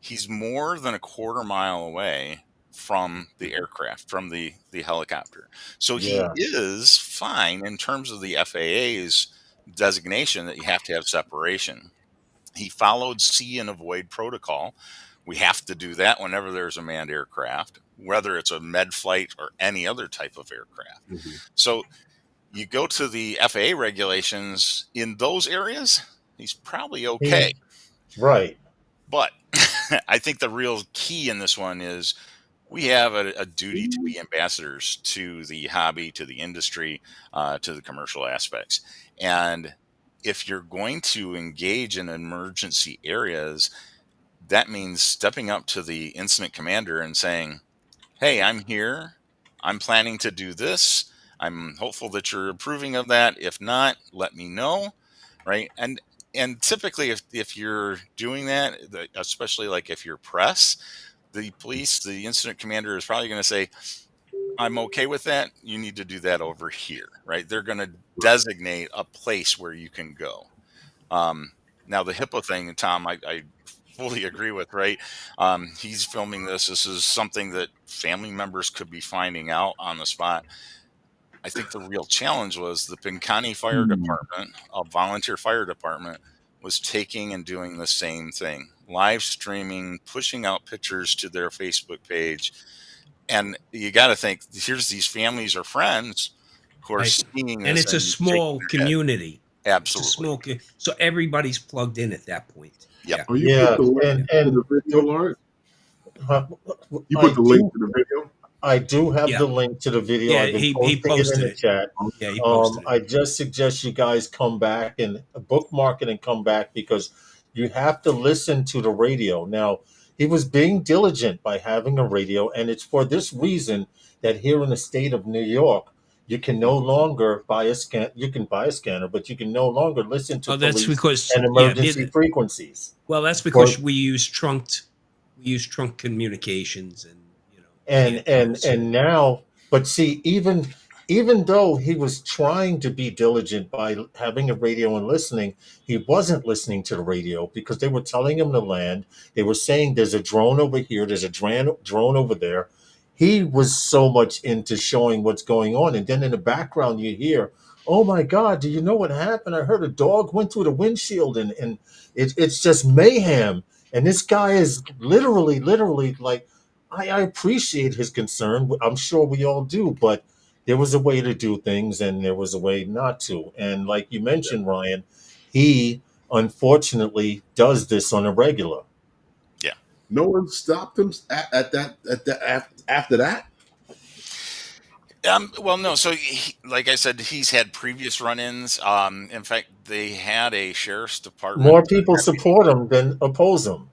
he's more than a quarter mile away from the aircraft, from the helicopter. So he Yeah. is fine in terms of the FAA's designation that you have to have separation. He followed see and avoid protocol. We have to do that whenever there's a manned aircraft, whether it's a med flight or any other type of aircraft. Mhm. So you go to the FAA regulations in those areas, he's probably okay. Right. But I think the real key in this one is we have a duty to be ambassadors to the hobby, to the industry, to the commercial aspects. And if you're going to engage in emergency areas, that means stepping up to the incident commander and saying, hey, I'm here. I'm planning to do this. I'm hopeful that you're approving of that. If not, let me know. Right. And typically if you're doing that, especially like if you're press, the police, the incident commander is probably going to say, I'm okay with that. You need to do that over here. Right. They're going to designate a place where you can go. Now the HIPAA thing, Tom, I fully agree with, right? He's filming this. This is something that family members could be finding out on the spot. I think the real challenge was the Pinconning Fire Department, a volunteer fire department, was taking and doing the same thing, live streaming, pushing out pictures to their Facebook page. And you got to think, here's these families or friends who are Right. seeing this And it's a small shaking their head. community. It's a Absolutely. small, so everybody's plugged in at that point. Yep. Yeah. Oh, you Yeah. put the link And to the video, Lars? You I put the link do, to the video? I do have Yeah. the link to the video. Yeah, I've been he posting it in posted the it. chat. Yeah, he posted it. I just suggest you guys come back and bookmark it and come back because you have to listen to the radio. Now, He was being diligent by having a radio, and it's for this reason that here in the state of New York, you can no longer buy a scan. You can buy a scanner, but you can no longer listen to Oh, that's police because and emergency frequencies. well, that's For, because we use trunk communications, and and can't and use. and now, but see, even though he was trying to be diligent by having a radio and listening, he wasn't listening to the radio because they were telling him to land. They were saying there's a drone over here, there's a drone over there. He was so much into showing what's going on, and then in the background you hear, oh my god, do you know what happened? I heard a dog went through the windshield, and it's just mayhem. And this guy is literally like, I appreciate his concern. I'm sure we all do, but there was a way to do things and there was a way not to. And like you mentioned, Ryan, he unfortunately does this on a regular. Yeah. No one stopped him after that. Well, no. So, like I said, he's had previous run-ins. In fact, they had a sheriff's department. More people support him than oppose him.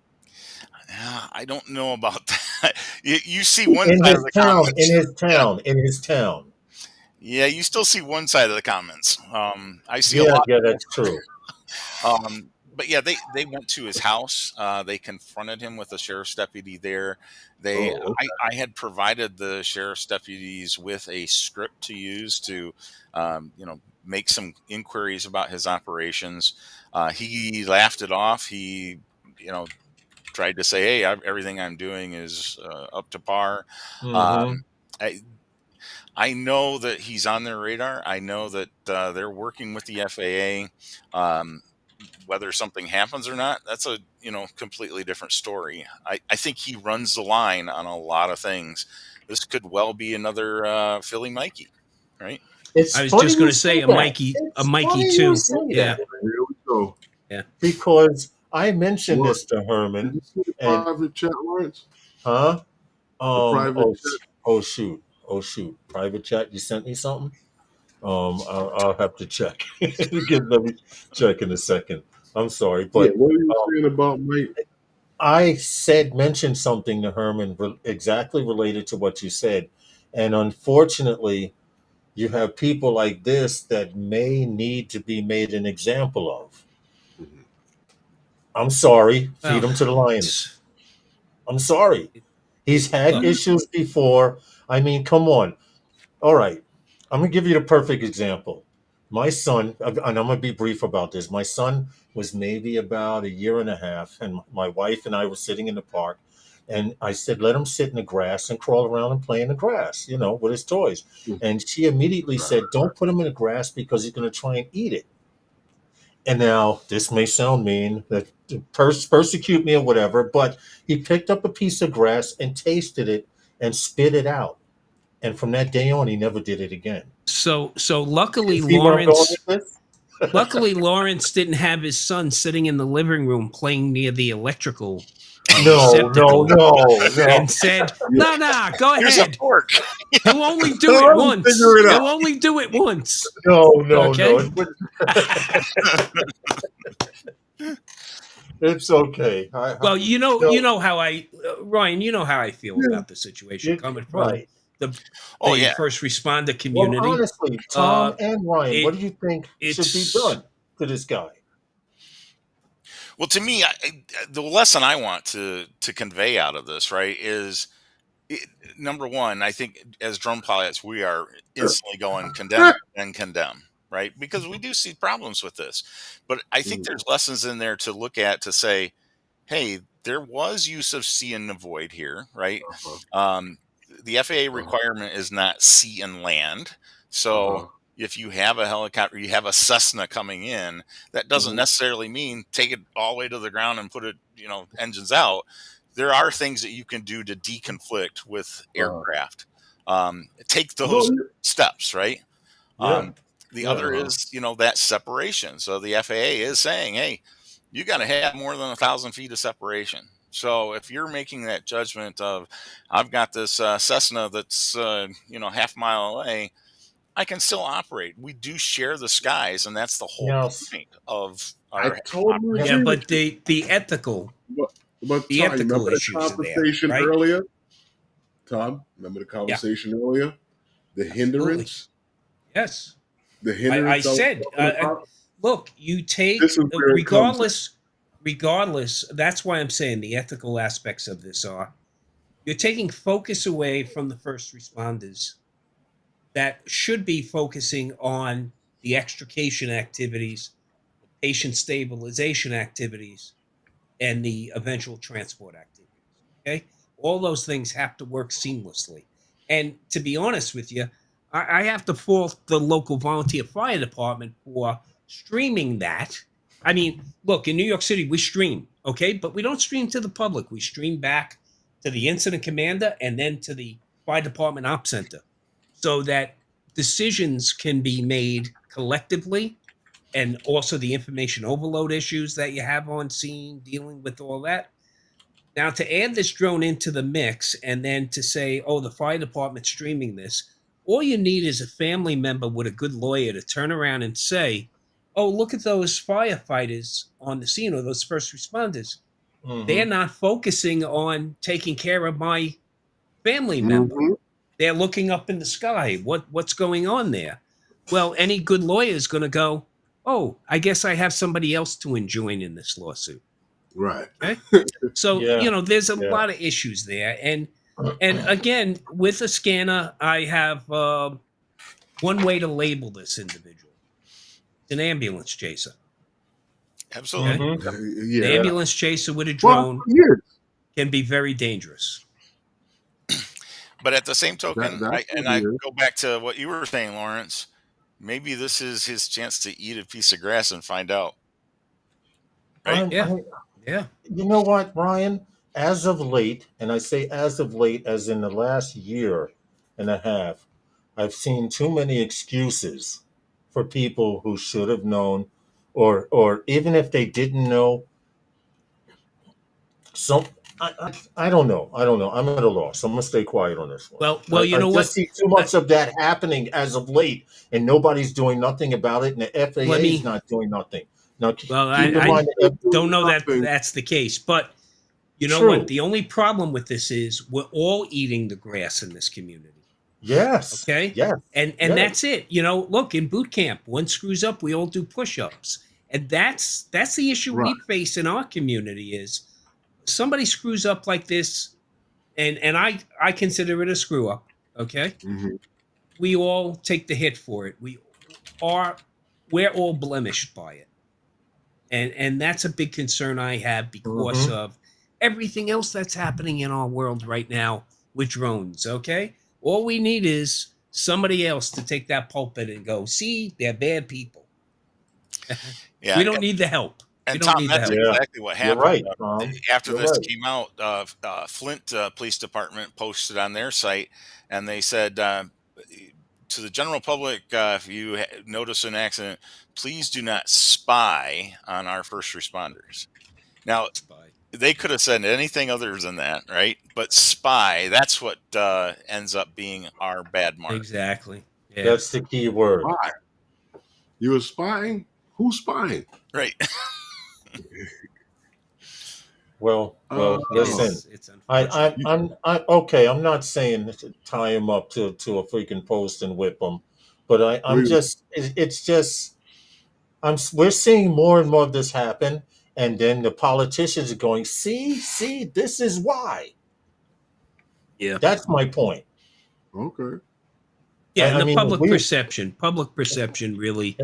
I don't know about that. You see one In side his of the town, comments. in his town. Yeah, you still see one side of the comments. I see a lot. Yeah, that's true. But yeah, they went to his house. They confronted him with a sheriff's deputy there. I had provided the sheriff's deputies with a script to use to, make some inquiries about his operations. He laughed it off. He, tried to say, "Hey, everything I'm doing is up to par." Mm-hmm. I know that he's on their radar. I know that they're working with the FAA. Whether something happens or not, that's a completely different story. I think he runs the line on a lot of things. This could well be another Philly Mikey, right? I was just going to say a Mikey too. Yeah. Here we go. Yeah. Because I mentioned this to Herman. Did you see the private chat, Lawrence? Huh? Private chat. Oh shoot! Private chat. You sent me something. I'll have to check. Let me check in a second. I'm sorry, but Yeah, what are you saying about Mike? I mentioned something to Herman exactly related to what you said, and unfortunately, you have people like this that may need to be made an example of. I'm sorry. Feed him to the lions. I'm sorry. He's had issues before. I mean, come on. All right. I'm going to give you the perfect example. My son, and I'm going to be brief about this. My son was maybe about a year and a half, and my wife and I were sitting in the park. And I said, let him sit in the grass and crawl around and play in the grass, with his toys. And she immediately said, don't put him in the grass because he's going to try and eat it. And now this may sound mean, that persecute me or whatever, but he picked up a piece of grass and tasted it and spit it out. And from that day on, he never did it again. So luckily, See where I'm going with this? Luckily, Lawrence didn't have his son sitting in the living room playing near the electrical. No. And said, no, go Here's a ahead. fork. He'll only do it once. He'll only do it once. No. Okay? It's okay. Well, you know how I, Ryan, you know how I feel about the situation coming from the first responder community. Well, honestly, Tom and Ryan, what do you think should be done to this guy? Well, to me, the lesson I want to convey out of this, right, is number one. I think as drone pilots, we are instantly going condemn, right, because we do see problems with this. But I think there's lessons in there to look at to say, hey, there was use of see and avoid here, right? The FAA requirement is not sea and land, so. If you have a helicopter, you have a Cessna coming in, that doesn't necessarily mean take it all the way to the ground and put it, engines out. There are things that you can do to deconflict with aircraft. Take those steps, right? The other is, that separation. So the FAA is saying, hey, you got to have more than 1,000 feet of separation. So if you're making that judgment of, I've got this Cessna that's, half mile away, I can still operate. We do share the skies, and that's the whole point of our. I totally agree. But the ethical. But The Tom, ethical remember the issues are there, conversation right? earlier? Tom, remember the Yeah, conversation earlier? The absolutely. hindrance, Yes. the I hindrance I was said, talking about. look, you This take is where it comes at. regardless. That's why I'm saying the ethical aspects of this are you're taking focus away from the first responders that should be focusing on the extrication activities, the patient stabilization activities, and the eventual transport activities. Okay. All those things have to work seamlessly. And to be honest with you, I have to fault the local volunteer fire department for streaming that. I mean, look, in New York City, we stream, okay, but we don't stream to the public. We stream back to the incident commander and then to the fire department op center so that decisions can be made collectively, and also the information overload issues that you have on scene, dealing with all that. Now, to add this drone into the mix and then to say, oh, the fire department's streaming this, all you need is a family member with a good lawyer to turn around and say, oh, look at those firefighters on the scene or those first responders. They're Mm-hmm. not focusing on taking care of my family member. Mm-hmm. They're looking up in the sky. What's going on there? Well, any good lawyer is going to go, oh, I guess I have somebody else to enjoin in this lawsuit. Right. Okay. So, Yeah, there's a yeah. lot of issues there. And again, with a scanner, I have one way to label this individual. It's an ambulance chaser. Absolutely. Okay. Mm-hmm. An Yeah. ambulance chaser with a Well, drone years. can be very dangerous. But at the same token, That's I years. go back to what you were saying, Lawrence. Maybe this is his chance to eat a piece of grass and find out. Right? Yeah. Yeah. You know what, Ryan? As of late, and I say as of late, as in the last year and a half, I've seen too many excuses for people who should have known, or even if they didn't know. So I don't know. I don't know. I'm at a loss. I'm gonna stay quiet on this one. Well, you I know just what? see too much of that happening as of late, and nobody's doing nothing about it, and the FAA Let is me. not doing nothing. Now, Well, keep in I mind, don't know that Nothing. that's the case, but you know what? true. The only problem with this is we're all eating the grass in this community. Yes, Okay. yes, And yes. that's it. Look, in boot camp, one screws up, we all do push-ups. And that's the issue Right. we face in our community is somebody screws up like this, and I consider it a screw up. Okay. Mm-hmm. We all take the hit for it. We're all blemished by it. And that's a big concern I have because Mm-hmm. of everything else that's happening in our world right now with drones. Okay. All we need is somebody else to take that pulpit and go, see, they're bad people. Yeah. We don't need the help. We And don't Tom, need the that's help. Yeah, exactly what you're happened. right, Tom. After You're this right. came out, Flint Police Department posted on their site, and they said to the general public, if you notice an accident, please do not spy on our first responders. Now, they could have said anything other than that, right? But spy, that's what ends up being our bad mark. Exactly. Yeah. That's the key word. Why? You were spying? Who's spying? Right. Well, listen. It's unfortunate. I'm okay. I'm not saying to tie him up to a freaking post and whip him, but I'm We- just. It's just. We're seeing more and more of this happen, and then the politicians are going, see, this is why. Yeah. That's my point. Okay. Yeah, and I the mean, public we- perception really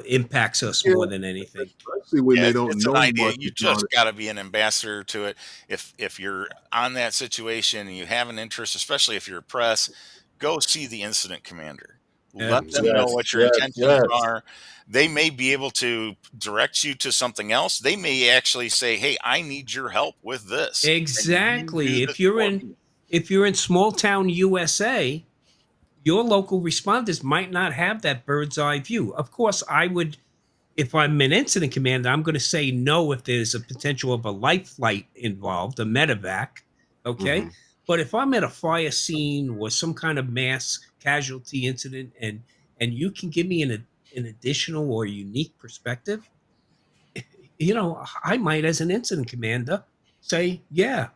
impacts us more than anything. Especially when Yeah, they don't it's know an idea. much You about just it. got to be an ambassador to it. If you're on that situation and you have an interest, especially if you're a press, go see the incident commander. Yeah. Let them know Yes, what your yes, intentions yes. are. They may be able to direct you to something else. They may actually say, "Hey, I need your help with this." And you Exactly. do If this you're for in me. small town USA, your local responders might not have that bird's eye view. Of course, I would, if I'm an incident commander, I'm going to say no if there's a potential of a life flight involved, a medevac. Okay. Mhm. But if I'm at a fire scene or some kind of mass casualty incident and you can give me an additional or unique perspective, I might, as an incident commander, say, yeah,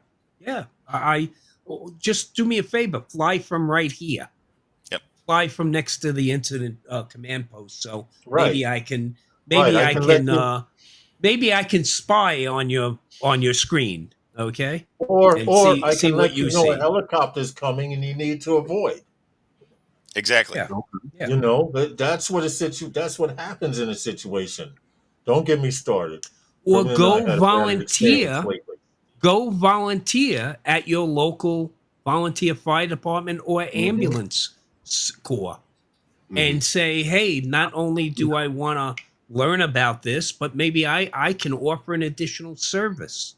I just do me a favor, fly from right here. Yep. Fly from next to the incident command post. So Right. maybe I can, Right. I can let you, maybe I can spy on your screen, okay, or and I see can what let you you know a see. helicopter's coming and you need to avoid. Exactly. Yeah, yeah. You know, that's what that's what happens in a situation. Don't get me started. Or Ruben and I go had a bad experience volunteer. lately. Go volunteer at your local volunteer fire department or Hmm. ambulance corps, Mhm. and say, hey, not only do I want to learn about this, but maybe I can offer an additional service.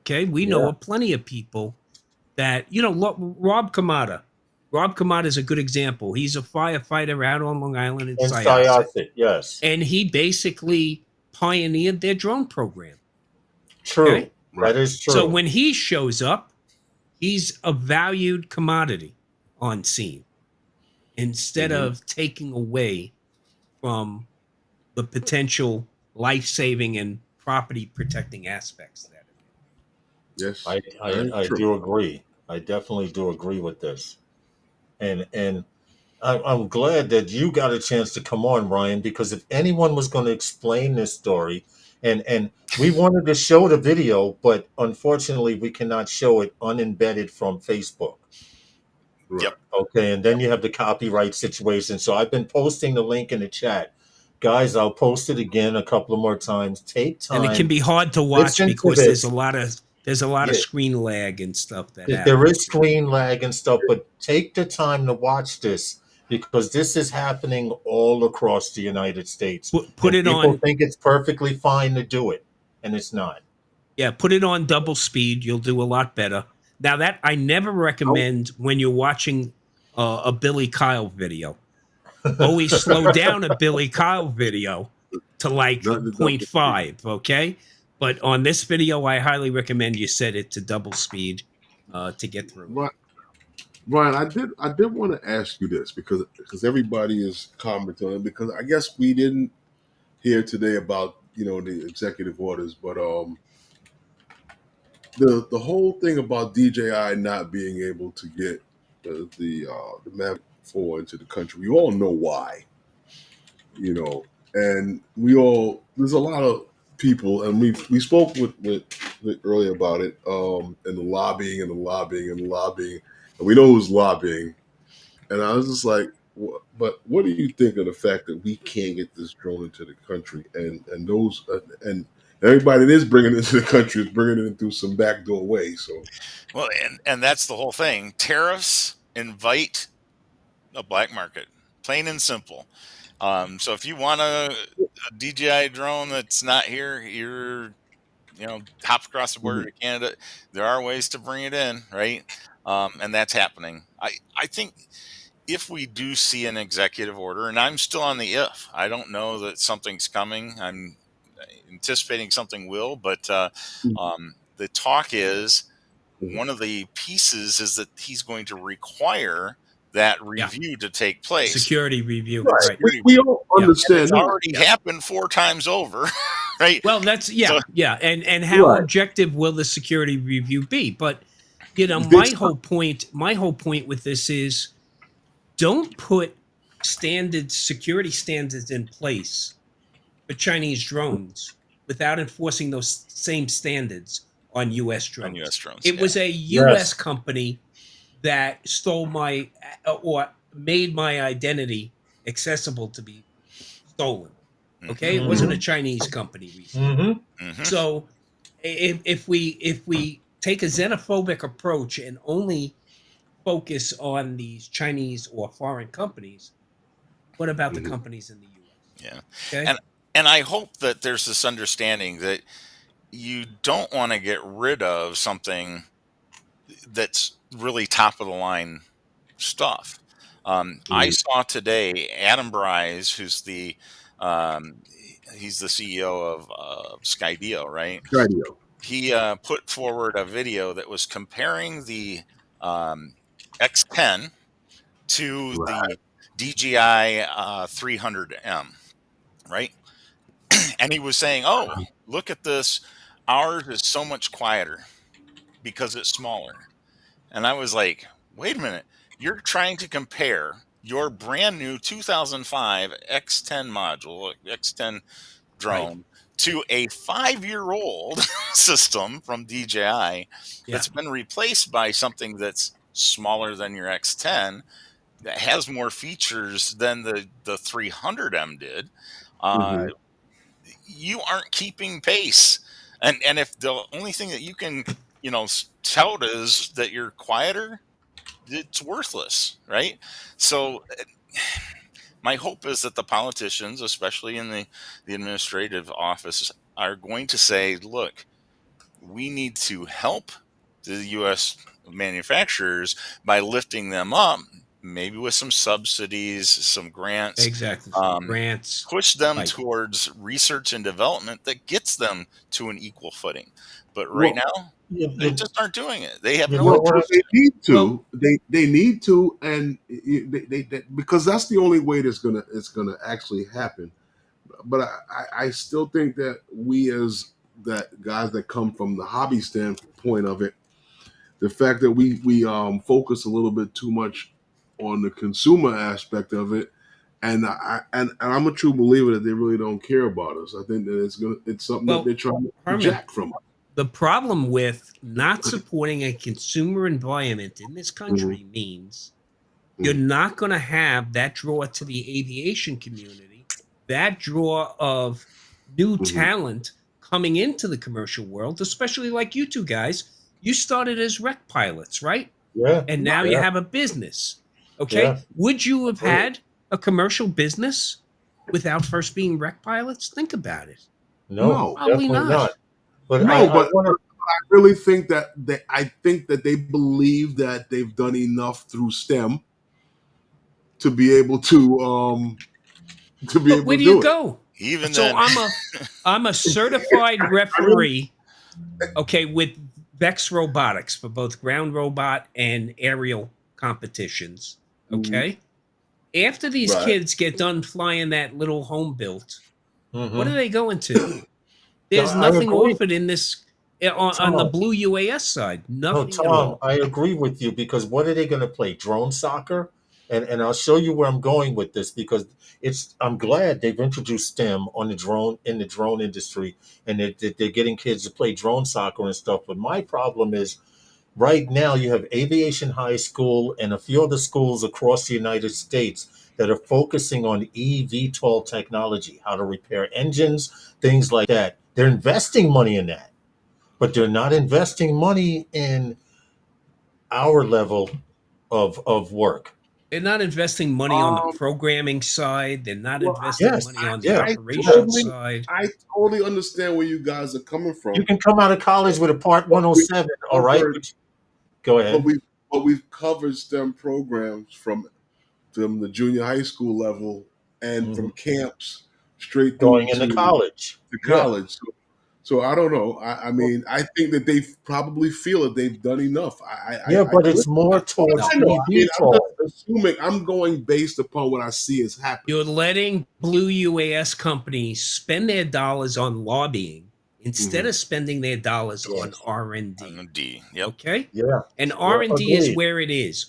Okay, we know Yeah. of plenty of people that, Rob Kamada. Rob Kamada is a good example. He's a firefighter out on Long Island in And Syosset, Syosset, yes. and he basically pioneered their drone program. True. Okay, Right. That is so true. when he shows up, he's a valued commodity on scene instead Mhm. of taking away from the potential life-saving and property protecting aspects that are Yes. I, Very I true. do agree. I definitely do agree with this. And I'm glad that you got a chance to come on, Ryan, because if anyone was going to explain this story, and we wanted to show the video, but unfortunately we cannot show it unembedded from Facebook. Right. Yep. Okay, and then you have the copyright situation. So I've been posting the link in the chat. Guys, I'll post it again a couple of more times. Take and it can time, be hard to watch listen to because there's a this. lot of Yeah, screen lag and stuff that there happens. is screen lag and stuff, but take the time to watch this because this is happening all across the United States. Put And it people on, think it's perfectly fine to do it, and it's not. yeah, put it on double speed. You'll do a lot better. Now that I never Oh, recommend when you're watching a Billy Kyle video. Always slow down a Billy Kyle video to like not the point double speed. 0.5, okay? But on this video, I highly recommend you set it to double speed to get through it. But Brian, I did want to ask you this because everybody is commenting on it because I guess we didn't hear today about the executive orders, but the whole thing about DJI not being able to get the Mavic 4 into the country, we all know why, and there's a lot of people, and we spoke with earlier about it, and the lobbying and the lobbying and the lobbying, and we know who's lobbying, and I was just like, but what do you think of the fact that we can't get this drone into the country, and those and everybody that is bringing it into the country is bringing it in through some backdoor way, so. Well, and that's the whole thing. Tariffs invite a black market, plain and simple. So if you want a DJI drone that's not here, you're hop across the border Mhm. to Canada. There are ways to bring it in, right? And that's happening. I think if we do see an executive order, and I'm still on the if. I don't know that something's coming. I'm anticipating something will, but the talk is Mhm. one of the pieces is that he's going to require that Yeah, review to take place. security review, Right. right? Security We review. all Yeah, And it's understand that. already yeah. happened 4 times over, right? Well, that's So and how Right. objective will the security review be? But This my whole point with this is don't put security standards in place for Chinese drones without enforcing those same standards on US on U.S. drones. drones, It yeah. was a US Yes. company that stole my or made my identity accessible to be stolen. Okay, it wasn't a Hmm. Chinese company recently. Hmm. Hmm. So if we take a xenophobic approach and only focus on these Chinese or foreign companies, what about the Mhm. companies in the US? Yeah, Okay. and I hope that there's this understanding that you don't want to get rid of something that's really top of the line stuff. I Mhm. saw today Adam Bryce, who's um, he's the CEO of Skydio, right? Radio. He put forward a video that was comparing the um, X10 to Right. the DJI 300M, right? And he was saying, "Oh, look at this ours is so much quieter because it's smaller. And I was like, wait a minute, you're trying to compare your brand new 2005 X10 module, X10 Right. drone, to a 5-year-old system from DJI Yeah. that's been replaced by something that's smaller than your X10, that has more features than the 300M did. Mhm. You aren't keeping pace. And if the only thing that you can, tout is that you're quieter, it's worthless, right? So my hope is that the politicians, especially in the administrative office, are going to say, look, we need to help the U.S. manufacturers by lifting them up, maybe with some subsidies, some grants, Exactly. Some grants. push them Right. towards research and development that gets them to an equal footing. But right Well, now, they just aren't doing it. They have You no know well, what? interest. they need to. Well- They need to, and they because that's the only way it's gonna actually happen. But I still think that we as that guys that come from the hobby standpoint of it, the fact that we focus a little bit too much on the consumer aspect of it, and I'm a true believer that they really don't care about us. I think that it's something Well, that they're trying to Herman, project from us. the problem with not supporting a consumer environment in this country means you're not going to have that draw to the aviation community, that draw of new talent coming into the commercial world, especially like you two guys. You started as wreck pilots, right? Yeah. And now you Yeah. have a business. Okay. Yeah. Would you have Right. had a commercial business without first being wreck pilots? Think about it. No, Probably definitely not. not. But No, I but want to. I really think that they believe that they've done enough through STEM to be able to But where do you do it. go? Even So then, I'm a certified referee, okay, with Vex Robotics for both ground robot and aerial competitions. Okay. After these Right. kids get done flying that little home built, what are Mhm. they going to? No, There's I nothing agree, offered in this on the Tom. Blue UAS side. No, Nothing at Tom, all. I agree with you because what are they going to play? Drone soccer? And I'll show you where I'm going with this because I'm glad they've introduced STEM on the drone in the drone industry and they're getting kids to play drone soccer and stuff. But my problem is right now you have Aviation High School and a few other schools across the United States that are focusing on eVTOL technology, how to repair engines, things like that. They're investing money in that, but they're not investing money in our level of work. They're not investing money on the Um, programming side. They're not well, investing Yes, money on the yeah, I operations totally, side. I totally understand where you guys are coming you from. can come out of college with a Part But we've 107, all right? covered, Go but ahead. we've covered STEM programs from the junior high school level and Mhm. from camps straight through Going into to college. Yeah. college. So I don't know. I mean, I think that they probably feel that they've done enough. Yeah, but Listen, it's more towards I know. I mean, I'm eVTOL. just assuming. I'm going based upon what I see is happening. You're letting Blue UAS companies spend their dollars on lobbying instead of spending their dollars on Yes. R&D. on the D. Yep. Okay? Yeah. And Yeah. R&D is Agreed. where it is.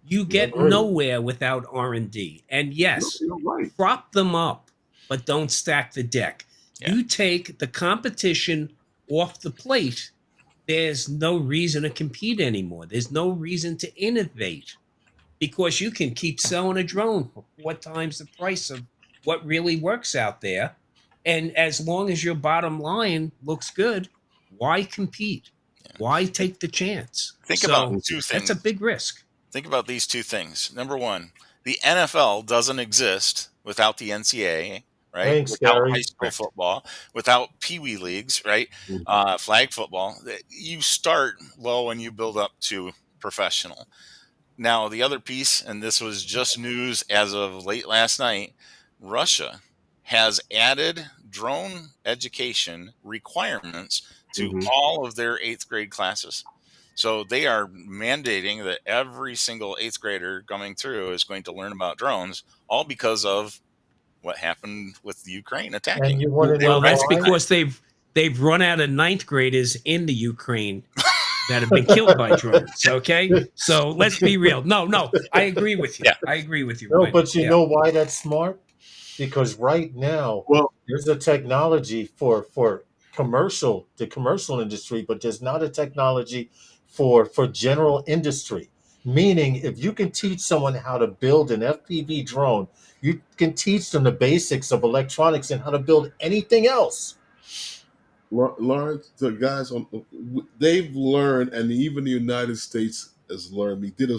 You get Agreed. nowhere without R&D. And yes, You're right. prop them up, but don't stack the deck. Yeah. You take the competition off the plate, there's no reason to compete anymore. There's no reason to innovate because you can keep selling a drone for 4 times the price of what really works out there. And as long as your bottom line looks good, why compete? Why take the chance? Think So about two that's a things. big risk. Think about these two things. Number one, the NFL doesn't exist without the NCAA, right? Thanks, Without Gary. high school football, without Pee Wee leagues, right? Flag football. You start low and you build up to professional. Now, the other piece, and this was just news as of late last night, Russia has added drone education requirements to all of their 8th grade classes. So they are mandating that every single 8th grader coming through is going to learn about drones, all because of what happened with Ukraine attacking. And you want to know Well, that's why? because they've run out of ninth graders in the Ukraine that have been killed by drones. Okay, so let's be real. No, I agree with you. Yeah. I agree with you. No, Right? but you Yeah. know why that's smart? Because right now Well, there's a technology for the commercial industry, but there's not a technology for general industry. Meaning, if you can teach someone how to build an FPV drone, you can teach them the basics of electronics and how to build anything else. Lawrence, the guys they've learned, and even the United States has learned. We did a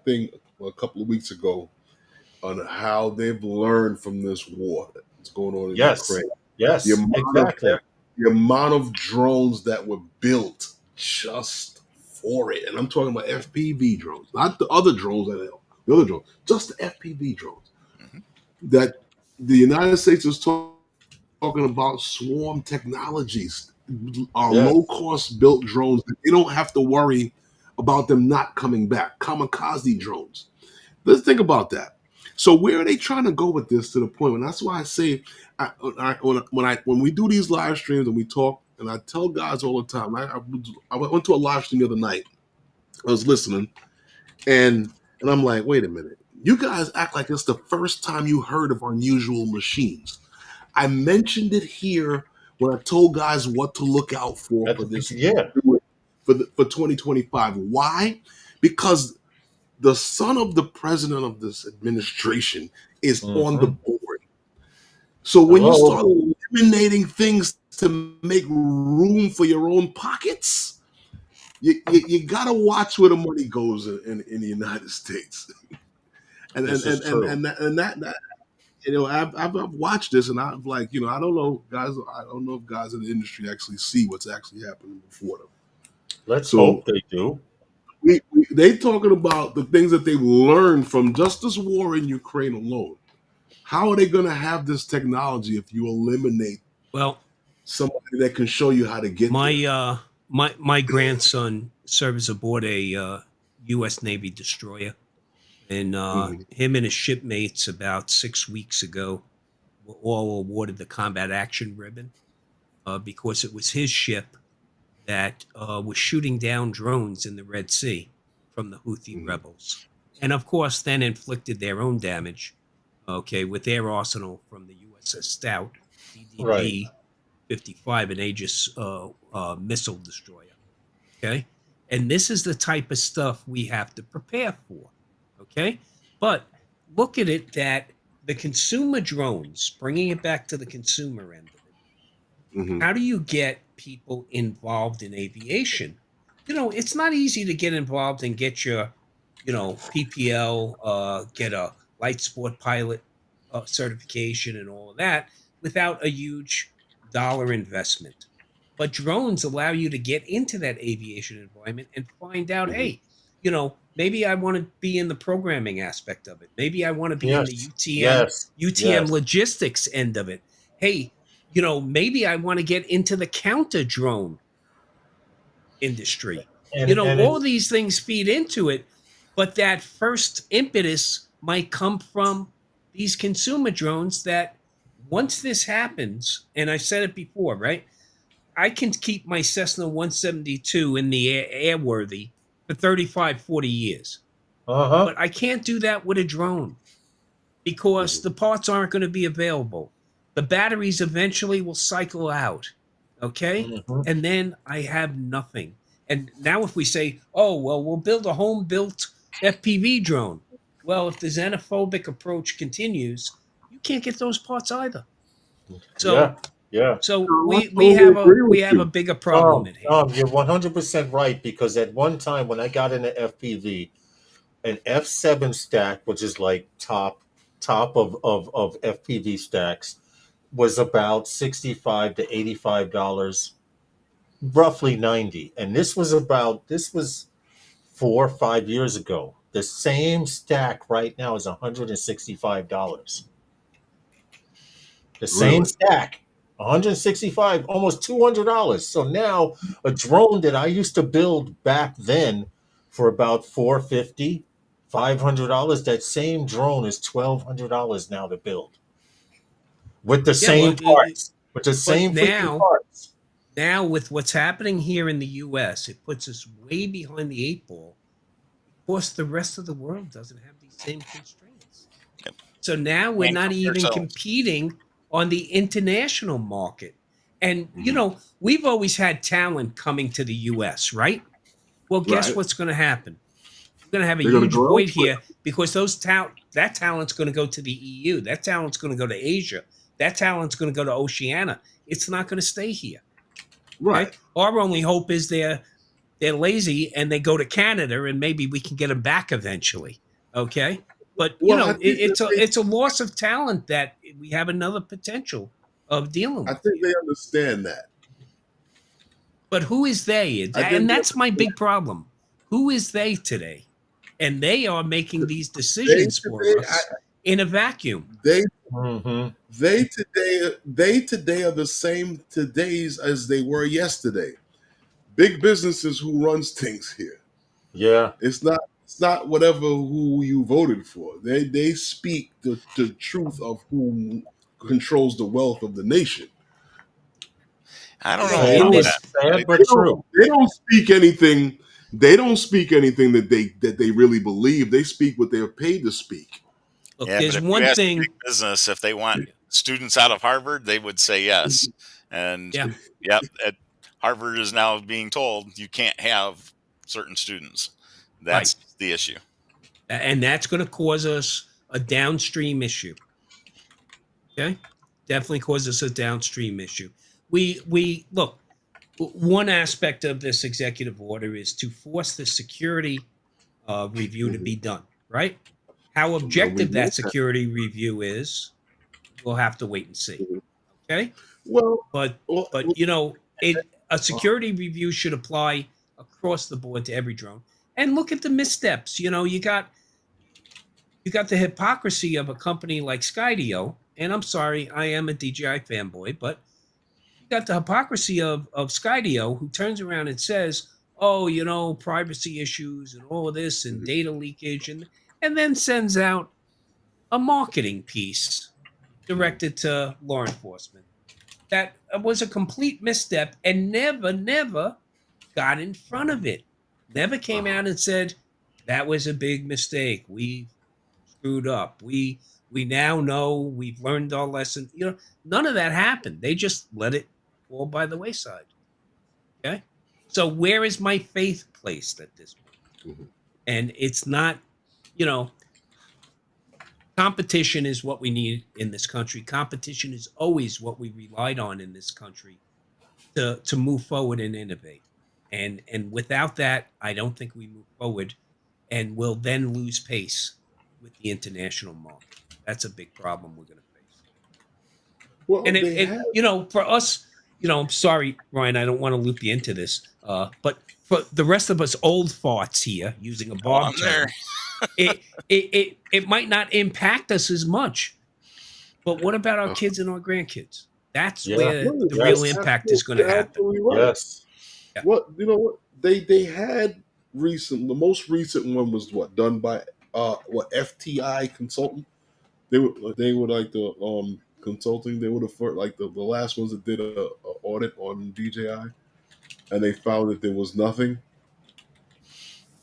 thing a couple of weeks ago on how they've learned from this war that's going on in Yes, Ukraine. The yes, amount of exactly. the amount of drones that were built just for it, and I'm talking about FPV drones, not the other drones the other drones, just the FPV drones Mhm. that the United States is talking about swarm technologies, are Yes. low cost built drones that they don't have to worry about them not coming back. Kamikaze drones. Let's think about that. So where are they trying to go with this to the point? And that's why I say, when we do these live streams and we talk, and I tell guys all the time. I went to a live stream the other night. I was listening, and I'm like, wait a minute. You guys act like it's the first time you heard of unusual machines. I mentioned it here when I told guys what to look out for this Yeah. for 2025. Why? Because the son of the president of this administration is on the Hmm. board. So when you Hello. start eliminating things to make room for your own pockets, you got to watch where the money goes in the United States. And and This is and and true. and that, and that I've watched this, and I'm like, I don't know, guys. I don't know if guys in the industry actually see what's actually happening before them. Let's So hope they do. they talking about the things that they've learned from just this war in Ukraine alone. How are they going to have this technology if you eliminate Well, somebody that can show you how to get there? my grandson serves aboard a U.S. Navy destroyer, and Mhm. him and his shipmates about 6 weeks ago were all awarded the Combat Action Ribbon because it was his ship that was shooting down drones in the Red Sea from the Houthi Mhm. rebels, and of course, then inflicted their own damage. Okay, with their arsenal from the USS Stout, Right. DDG 55, an Aegis missile destroyer. Okay. And this is the type of stuff we have to prepare for. Okay. But look at it that the consumer drones, bringing it back to the consumer end of it, Mhm. how do you get people involved in aviation? It's not easy to get involved and get your, PPL, get a light sport pilot certification and all of that without a huge dollar investment. But drones allow you to get into that aviation environment and find out, Mhm. hey, maybe I want to be in the programming aspect of it. Maybe I want to be in the Yes. UTM Yes. UTM Yes. logistics end of it. Hey, maybe I want to get into the counter drone industry. And All it's these things feed into it, but that first impetus might come from these consumer drones that once this happens, and I said it before, right? I can keep my Cessna 172 in the airworthy for 35, 40 years, uh-huh. but I can't do that with a drone because Mhm. the parts aren't going to be available. The batteries eventually will cycle out. Okay. Hmm. And then I have nothing. And now, if we say, oh, well, we'll build a home built FPV drone. Well, if the xenophobic approach continues, you can't get those parts either. Yeah. So, Yeah. so No, I we we totally have a agree we with have a you. bigger problem at hand. You're 100% right because at one time when I got into FPV, an F7 stack, which is like top of FPV stacks, was about 65 to $85, roughly 90. And this was 4 or 5 years ago. The same stack right now is $165. The same Really? stack, 165, almost $200. So now a drone that I used to build back then for about 450, $500, that same drone is $1,200 now to build with the Yeah, well, same parts, with the but same freaking now parts. Now, with what's happening here in the U.S., it puts us way behind the 8 ball because the rest of the world doesn't have these same constraints. Yep. So now we're And not from even yourselves. competing on the international market. And, you know, we've always had talent coming to the U.S., right? Well, guess Right. what's going to happen? We're going to have a They're gonna huge go void elsewhere. here because that talent's going to go to the EU. That talent's going to go to Asia. That talent's going to go to Oceania. It's not going to stay here. Right. Okay? Our only hope is they're lazy and they go to Canada and maybe we can get them back eventually. Okay? But you Well, I know, think that it's a loss of talent that we have another potential of dealing I with think here. they understand that. But who is they? I And think that's my big problem. Who is they today? And they are making these they decisions for today, us in a vacuum. they Mm-hmm. they today are the same todays as they were yesterday. Big businesses who runs things here. Yeah. It's not whatever who you voted for. They speak the truth of who controls the wealth of the nation. I don't You know know, They in about don't that. this, Sad but they true. don't speak anything. They don't speak anything that they really believe. They speak what they're paid to speak. look, Yeah, but there's if you one ask big thing. business if they want students out of Harvard, they would say yes. And Yeah, yep, at Harvard is now being told you can't have certain students. right. That's the issue. And that's going to cause us a downstream issue. Okay, definitely cause us a downstream issue. We look. One aspect of this executive order is to force the security review to be done. Right? How No, we objective know that that. security review is, we'll have to wait and see. Okay, Well, but well, you know, a security review should apply across the board to every drone. And look at the missteps. You know, you got the hypocrisy of a company like Skydio, and I'm sorry, I am a DJI fanboy, but you got the hypocrisy of Skydio, who turns around and says, "Oh, you know, privacy issues and all of this and data leakage," and then sends out a marketing piece directed to law enforcement that was a complete misstep and never got in front of it. Never came out and said that was a big mistake. We screwed up. We now know we've learned our lesson. You know, none of that happened. They just let it fall by the wayside. Okay. So where is my faith placed at this point? And it's not, you know, competition is what we need in this country. Competition is always what we relied on in this country to move forward and innovate. And without that, I don't think we move forward, and we'll then lose pace with the international market. That's a big problem we're going to face. well, And they have. you know, for us, you know, I'm sorry, Ryan, I don't want to loop you into this, but for the rest of us old farts here, using a Oh, Bob I'm term, there. it might not impact us as much. But what about our kids and our grandkids? That's Yeah. where No, the real Yes. impact is going to you're happen. absolutely right. Yes. Yeah. What you know? What they had recent. The most recent one was what done by what FTI consultant. They were like the consulting. They were like the last ones that did a audit on DJI, and they found that there was nothing.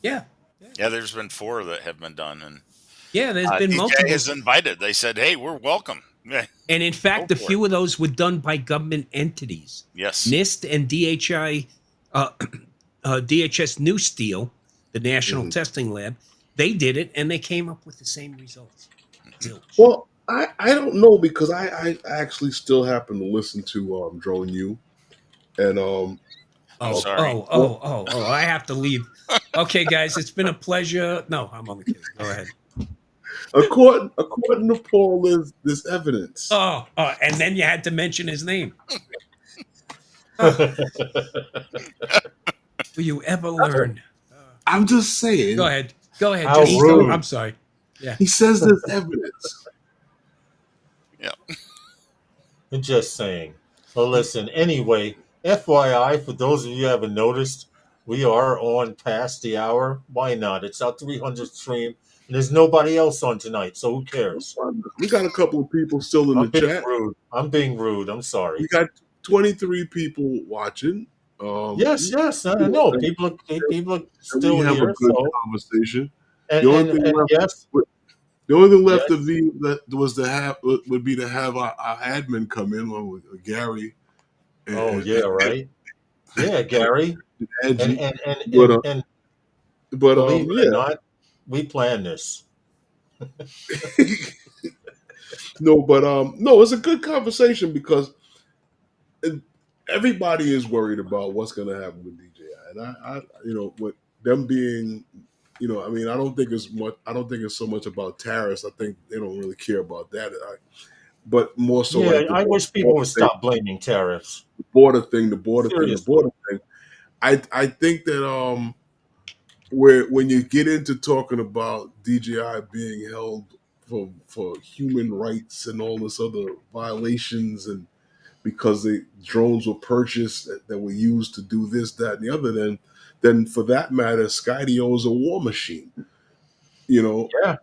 Yeah. Yeah, there's been 4 that have been done, and Yeah, there's been DJI multiple. is invited. They said, "Hey, we're welcome." Yeah, And in fact, go a for few of those were done by government entities. yes. NIST and DHS New Steel, the National Testing Lab, they did it and they came up with the same results. Zilch. Well, I don't know because I actually still happen to listen to Drone U and I'm Oh, sorry. I have to leave. Okay, guys, it's been a pleasure. No, I'm only kidding. Go ahead. according to Paul, there's evidence. And then you had to mention his name. Will you ever learn? I'm just saying. Go ahead. Go ahead. How Just rude. I'm sorry. Yeah. He says there's evidence. Yeah. I'm just saying. Well, listen, anyway, FYI, for those of you who haven't noticed, we are on past the hour. Why not? It's our 300th stream, and there's nobody else on tonight, so who cares? We got a couple of people still in I'm the being chat. rude. I'm being rude. I'm We sorry. got 23 people watching. Yes, I you know. and People are we still have a here. good So conversation. and The only and, thing and left, yes, the only thing left to yes. be that was to have would be to have our admin come in along with Gary Oh and, yeah, right. Yeah, Gary. And Angie. and and But and, and believe it or yeah, not, we planned this. no, but no, it's a good conversation because everybody is worried about what's going to happen with DJI, and with them being, I mean, I don't think it's much. I don't think it's so much about tariffs. I think they don't really care about that. But more so Yeah, like the I wish people border would thing, stop blaming tariffs. the Seriously. border thing. I think that where when you get into talking about DJI being held for human rights and all this other violations and because the drones were purchased that were used to do this, that, and the other, then for that matter, Skydio is a war machine. You know, Yeah,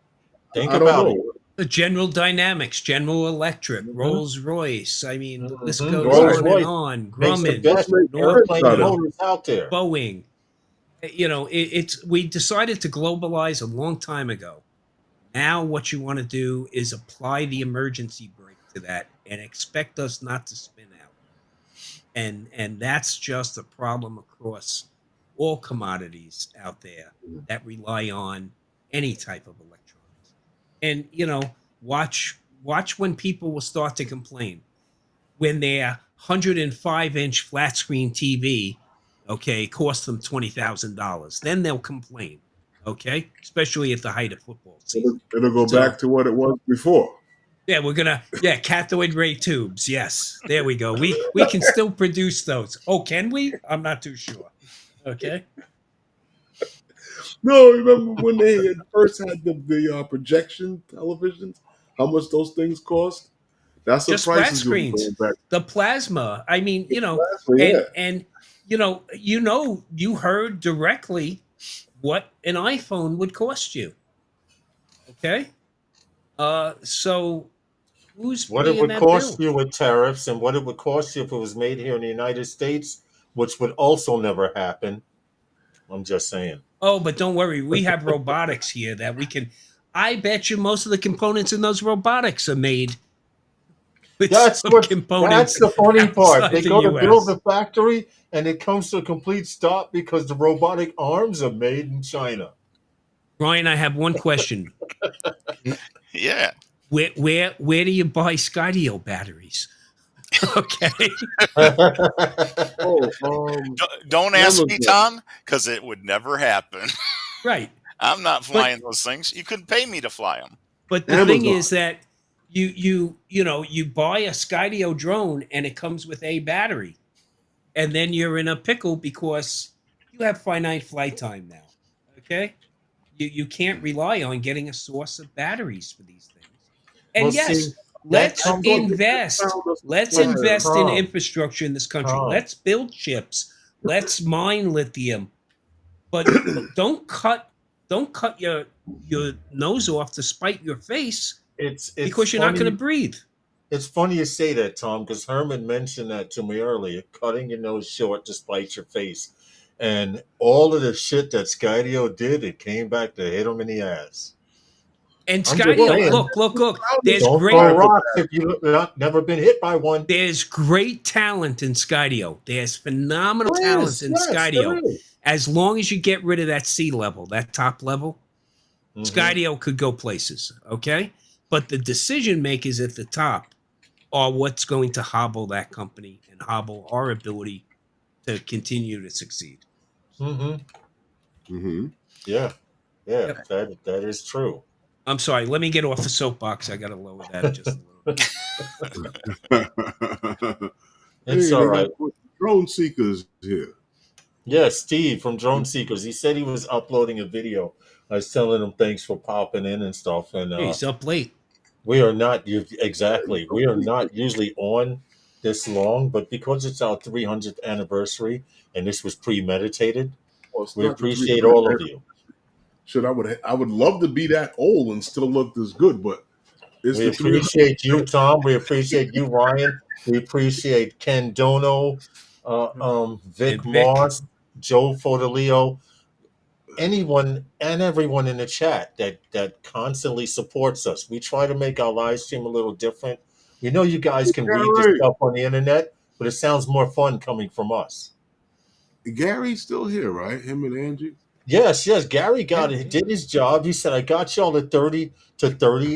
think I don't about it. know. The General Dynamics, General Electric, Hmm Rolls Royce. I mean, the list hmm goes Rolls Right. on and Royce on. makes the Grumman, Let's best make sense airplane out of Northrop, it. motors out there. Boeing. It's we decided to globalize a long time ago. Now, what you want to do is apply the emergency brake to that and expect us not to spin out. And that's just a problem across all commodities out there that rely on any type of electronics. And watch when people will start to complain when their 105-inch flat screen TV, okay, costs them $20,000. Then they'll complain, okay, especially at the height of football season. It'll go So back to what it was before. yeah, cathode ray tubes. Yes, there we go. We can still produce those. Oh, can we? I'm not too sure. Okay. No, remember when they had first had the projection televisions? How much those things cost? That's the Just flat prices you'll be screens. going back. The plasma. I mean, So yeah, and you heard directly what an iPhone would cost you. Okay. So who's What it paying would that cost bill? you with tariffs and what it would cost you if it was made here in the United States, which would also never happen. I'm just saying. Oh, but don't worry, we have robotics here that we can. I bet you most of the components in those robotics are made with some That's components the funny part. outside They the go to build U.S. the factory and it comes to a complete stop because the robotic arms are made in China. Ryan, I have one question. Yeah. Where do you buy Skydio batteries? Okay, oh, Don't ask me, Amazon. Tom, because it would never happen. right. I'm not But flying those things. You couldn't pay me to fly them. but the thing Amazon. is that you buy a Skydio drone and it comes with a battery, and then you're in a pickle because you have finite flight time now. Okay, you can't rely on getting a source of batteries for these things. Well, And see, yes, that let's comes. Thought they invest. found a Let's But supplier. invest in Tom, infrastructure in this country. Tom, Let's build chips. Let's mine lithium. But don't cut your nose off to spite your face it's because you're not going to funny. breathe. It's funny you say that, Tom, because Herman mentioned that to me earlier. Cutting your nose short to spite your face, and all of the shit that Skydio did, it came back to hit him in the ass. And I'm just Well, Skydio, saying. look. found a There's Don't great throw supplier for rocks if you've never been hit by one. there's great talent in Skydio. There's phenomenal There talent is, in yes, there Skydio. is. As long as you get rid of that sea level, that top level, Mm-hmm. Skydio could go places, okay? But the decision makers at the top are what's going to hobble that company and hobble our ability to continue to succeed. Mm-hmm. hmm Yeah, yeah, Yep. that is true. I'm sorry. Let me get off the soapbox. I got to lower that just a little bit. It's Hey, all they got right. drone seekers here. Yeah, Steve from Drone Seekers. He said he was uploading a video. I was telling him thanks for popping in and stuff. And Hey, he's up late. we are not exactly. We are not usually on this long, but because it's our 300th anniversary and this was premeditated, Well, it's we not the appreciate 300. all of you. Should I would love to be that old and still look this good, but It's We the 300. appreciate you, Tom. We appreciate you, Ryan. We appreciate Ken Dono, Vic And Vic. Moss, Joe Fotoleo, anyone and everyone in the chat that constantly supports us. We try to make our live stream a little different. We know you guys can read this Gary, stuff on the internet, but it sounds more fun coming from us. Gary's still here, right? Him and Angie. Yes. Gary did his job. He said, "I got y'all at 30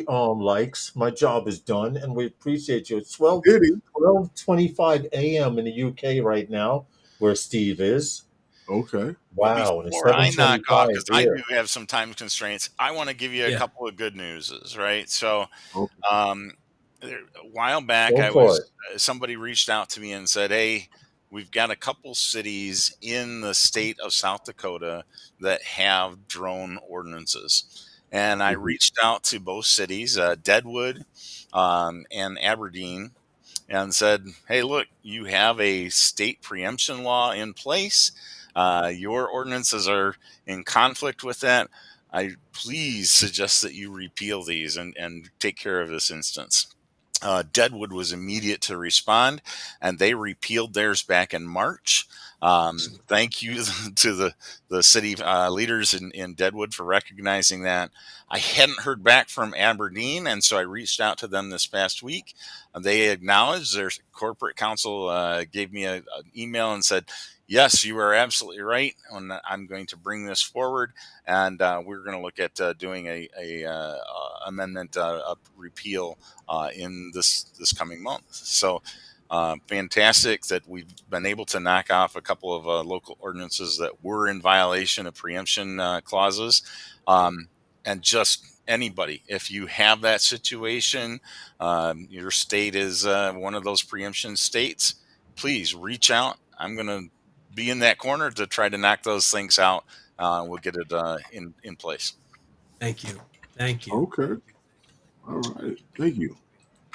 likes. My job is done, and we appreciate you." It's Did he? 12:25 a.m. in the UK right now, where Steve is. Okay. Wow, and it's Before I knock off, 7:25 because I here. do have some time constraints, I want to give you a Yeah. couple of good newses, right? So, Okay. a while back, Go for it. somebody reached out to me and said, "Hey, we've got a couple cities in the state of South Dakota that have drone ordinances." And I reached out to both cities, Deadwood and Aberdeen, and said, "Hey, look, you have a state preemption law in place. Your ordinances are in conflict with that. I please suggest that you repeal these and take care of this instance." Deadwood was immediate to respond, and they repealed theirs back in March. Thank you to the city leaders in Deadwood for recognizing that. I hadn't heard back from Aberdeen, and so I reached out to them this past week. They acknowledged. Their corporate counsel gave me an email and said, "Yes, you are absolutely right. And I'm going to bring this forward, and we're going to look at doing a amendment, a repeal in this coming month." So fantastic that we've been able to knock off a couple of local ordinances that were in violation of preemption clauses. And just anybody, if you have that situation, your state is one of those preemption states, please reach out. I'm going to be in that corner to try to knock those things out. We'll get it in place. Thank you. Thank you. Okay. All right. Thank you.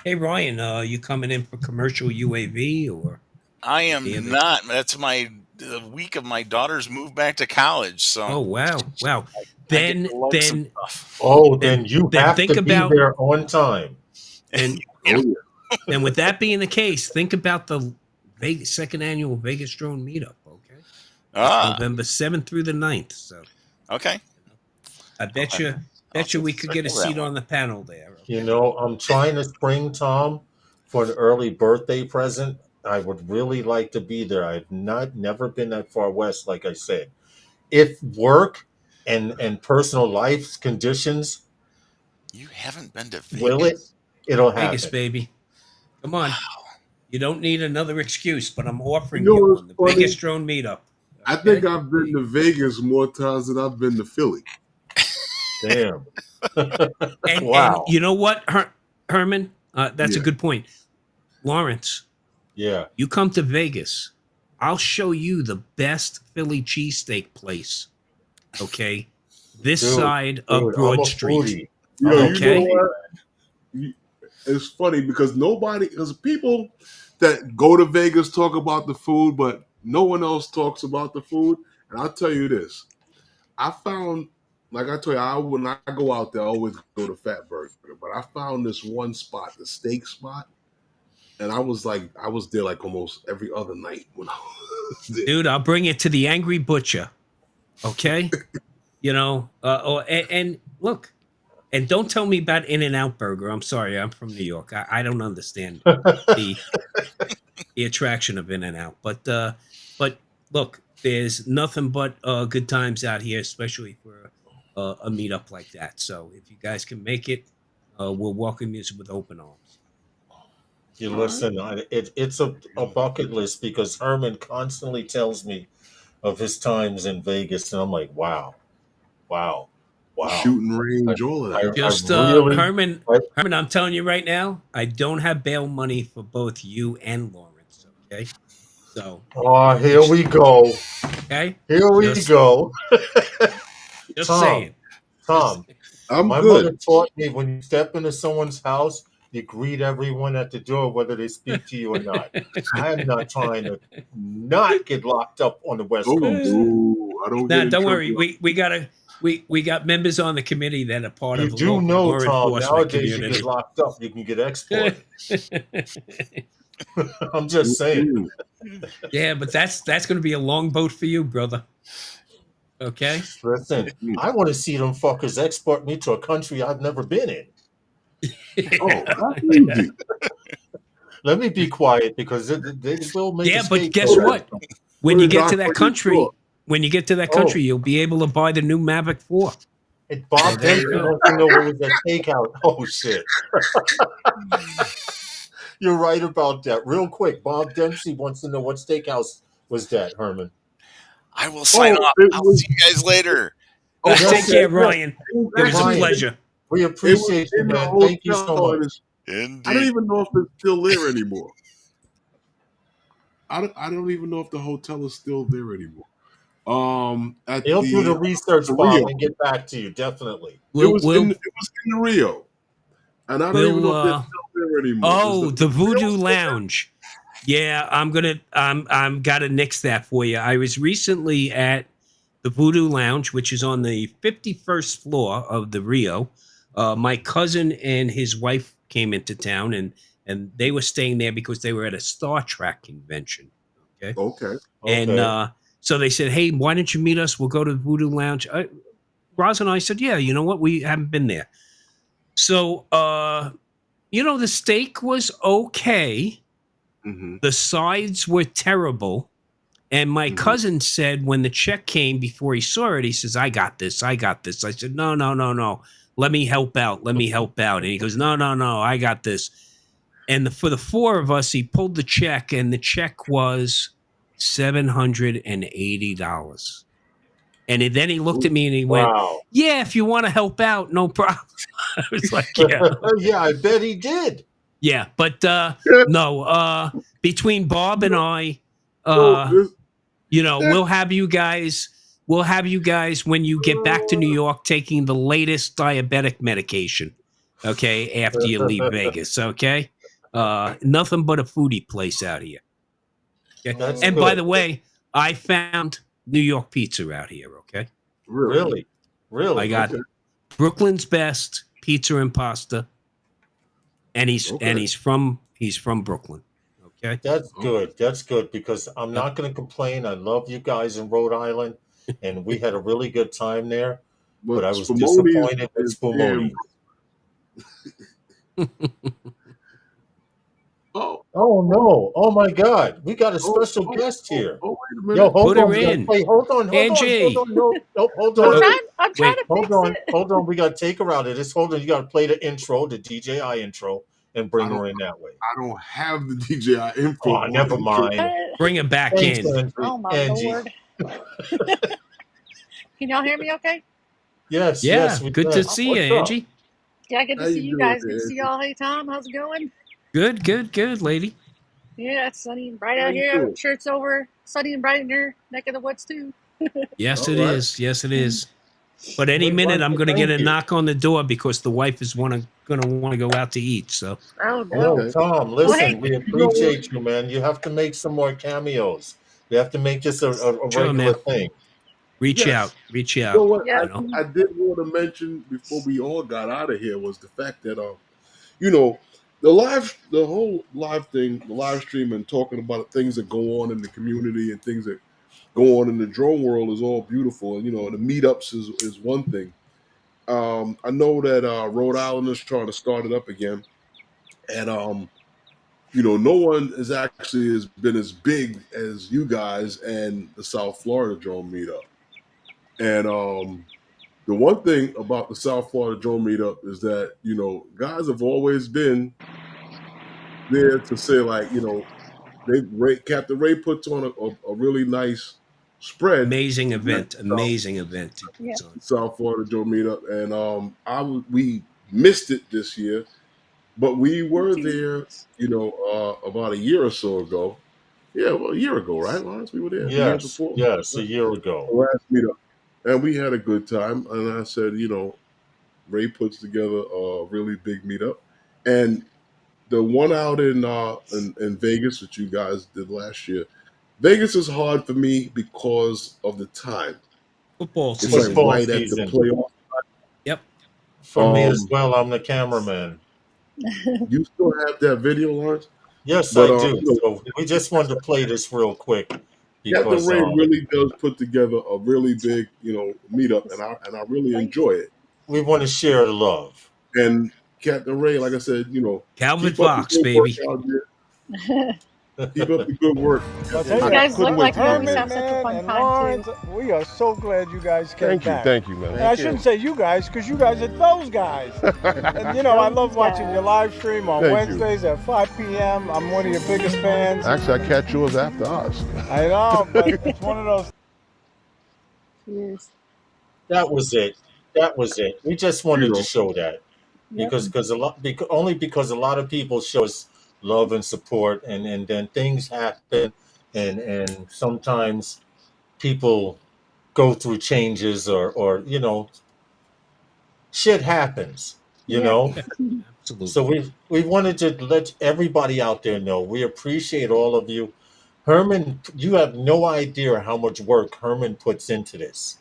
Hey Ryan, you coming in for commercial UAV or? I am Yeah, they- not. That's the week of my daughter's move back to college. So Oh wow. I Then get to lug some stuff. Oh, Then- then you then have think to about- be there on time. and Oh yeah. and with that being the case, think about the second annual Vegas Drone Meetup. Okay, November 7th through the 9th. So Okay. I bet you we could get a seat on the panel there. Okay? You know, I'm trying to spring Tom for an early birthday present. I would really like to be there. I've never been that far west, like I said. If work and personal life conditions You haven't been to Vegas? will it, it'll happen. Vegas, baby. Come on. You don't need another excuse, but I'm offering You know you what's on the funny? Vegas Drone Meetup. I think I've been to Vegas more times than I've been to Philly. Damn. And, Wow. and you know what, Herman? That's a Yeah. good point. Lawrence, Yeah. you come to Vegas, I'll show you the best Philly cheesesteak place. Okay? This Dude, side of Dude, Broad I'm a Street. foodie. Yo, Okay. you know what? It's funny because people that go to Vegas talk about the food, but no one else talks about the food. And I'll tell you this. I found, like I told you, when I go out there, I always go to Fat Burger. But I found this one spot, the steak spot. And I was there like almost every other night when I was there. Dude, I'll bring it to the Angry Butcher. Okay? And look, and don't tell me about In-N-Out Burger. I'm sorry, I'm from New York. I don't understand the attraction of In-N-Out. But look, there's nothing but good times out here, especially for a meetup like that. So if you guys can make it, we'll welcome you with open arms. You listen, it's a bucket list because Herman constantly tells me of his times in Vegas, and I'm like, wow. Shooting range, all of that. Just really- Herman, I'm telling you right now, I don't have bail money for both you and Lawrence. Okay, so Oh, here we go. okay, Here we Just- go. just Tom, saying. Tom, I'm my good. mother taught me when you step into someone's house, you greet everyone at the door, whether they speak to you or not. I am not trying to not get locked up on the West Oh, Coast. no, I don't. Nah, get in don't worry. trouble. We we got members on the committee that are part You of the do local know, law Tom, enforcement nowadays you get community. locked up, you can get exported. I'm just saying. Yeah, but that's going to be a long boat for you, brother. Okay. Listen, I want to see them fuckers export me to a country I've never been in. Oh, that's easy. Let me be quiet because they will make Yeah, a but guess scapegoat. what? When Put you it get back to on that your country, store. Oh, you'll be able to buy the new Mavic 4. and Bob there you Dempsey go. wants to know what was that takeout. Oh shit. You're right about that. Real quick, Bob Dempsey wants to know what steakhouse was that, Herman. I will sign off. It I'll was see you guys later. Take okay. care, Yes, Ryan. It was It was a actually Ryan, pleasure. we it was appreciate you, in the man. Thank you so hotel. much. I don't Indeed. even know if it's still there anymore. I don't even know if the hotel is still there anymore. At He'll do the the research, Bob, Rio, and get back to you. Definitely. it We'll was in we'll the Rio, and I don't even know we'll if they're still there anymore. Is oh, the the Rio Voodoo still Lounge. Yeah, I'm gotta nix that for you. I was recently at the Voodoo Lounge, which is on the 51st floor of the Rio. My cousin and his wife came into town, and they were staying there because they were at a Star Trek convention. Okay, there? Okay. and Okay. so they said, "Hey, why don't you meet us? We'll go to the Voodoo Lounge." Roz and I said, "Yeah, you know what? We haven't been there." So, the steak was okay. Mm-hmm. The sides were terrible. And my Mm-hmm. cousin said when the check came before he saw it, he says, I got this. I got this. I said, no, no, no, no. Let me help out. Let me help out. And he goes, no, no, no. I got this. And for the four of us, he pulled the check, and the check was $780. And then he looked at me and he went, Wow. yeah, if you want to help out, no problem. I was like, yeah. Yeah, I bet he did. Yeah. But no, between Bob and I, So this, we'll have you guys when you get back to New York taking the latest diabetic medication. Okay, after you leave Vegas. Okay, nothing but a foodie place out here. Okay, That's and by good. the way, I found New York pizza out here. Okay, Really? Really? I got Okay. Brooklyn's best pizza and pasta, and he's Okay. from Brooklyn. Okay, That's good. That's good because I'm Yep. not going to complain. I love you guys in Rhode Island, and we had a really good time there. But But I was Spumoni disappointed with is in. Spumoni. Oh, Oh no! Oh my God! We got a oh, special oh, guest oh, here. oh, wait a Yo, minute. hold Put on. her We got in, wait. Hold on. Hold on. Hold Angie. on. No, no. Hold I'm on. trying. I'm trying Wait. to Hold fix on. it. Hold on. We got to take her out of this. Hold on. You got to play the intro, the DJI intro, and bring her in that way. I don't have the DJI info. Oh, never mind. Bring her back Thanks, in. Angie. Oh my Angie. lord! Can y'all hear me? Okay. Yes, Yeah, yes, we good to can. see you, What's up? Angie. Yeah, good How to see you you doing, guys. Good to see Angie? y'all. Hey Tom, how's it going? Good, lady. Yeah, it's sunny and bright How out you here. I'm doing? sure it's over sunny and bright in your neck of the woods too. Yes, All it right. is. Yes, it is. But any We'd minute, like I'm to going to get thank a you. knock on the door because the wife is going to want to go out to eat. So Oh no. Oh, Okay. Tom, Well, listen, hey, we You know what? appreciate you, man. You have to make some more cameos. You have to make this a sure, regular man. thing. Reach Yes. out. Reach You know out. what? yeah. You know. I did want to mention before we all got out of here was the fact that you know, the whole live thing, the live stream and talking about things that go on in the community and things that go on in the drone world is all beautiful. And the meetups is one thing. I know that Rhode Island is trying to start it up again, and no one has been as big as you guys and the South Florida drone meetup. And the one thing about the South Florida drone meetup is that guys have always been there to say, like, Captain Ray puts on a really nice spread Amazing at event. Amazing event he Yeah. puts on. South Florida Joe meetup, and we missed it this year, but we were there, about a year or so ago. Yeah, well, a year ago, right, Lawrence? We were there the year Yes, before, yes, a right? year The ago. last meetup, and we had a good time. And I said, Ray puts together a really big meetup, and the one out in Vegas that you guys did last year. Vegas is hard for me because of the time. Football It's season. like Football right at the season. playoff. Yep. For me as Um, well, I'm the cameraman. you still have that video, Lawrence? Yes, But I do. you know, So we just wanted to play this real quick Captain because Ray really does put together a really big, meetup, and I really enjoy it. we want to share the love. And Captain Ray, like I said, Calvin keep up the Fox, good work baby. out there. Keep up the good work. I'll tell You you, guys look with like you always Herman, have such a man, fun and time, Lawrence, too. we are so glad you guys came back. Thank you, man. And I shouldn't say you guys, because you guys are those guys. And I love watching your live stream on Wednesdays at 5 p.m. I'm one of your biggest fans. Actually, I catch yours after us. I know, but it's one of those. Cheers. That was it. That was it. We just wanted to show that Yep. because only because a lot of people show us love and support, and then things happen, and sometimes people go through changes or shit happens. Yeah. Absolutely. So we wanted to let everybody out there know we appreciate all of you. Herman, you have no idea how much work Herman puts into this.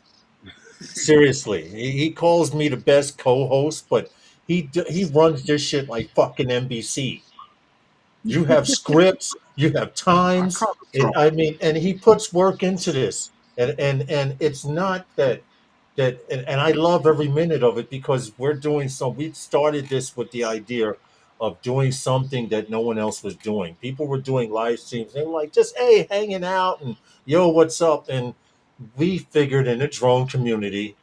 Seriously, he calls me the best co-host, but he runs this shit like fucking NBC. You have scripts, you have times. And he puts work into this, and it's not and I love every minute of it because we're doing so. We started this with the idea of doing something that no one else was doing. People were doing live streams. They were like, just hey, hanging out and yo, what's up? And we figured in the drone community,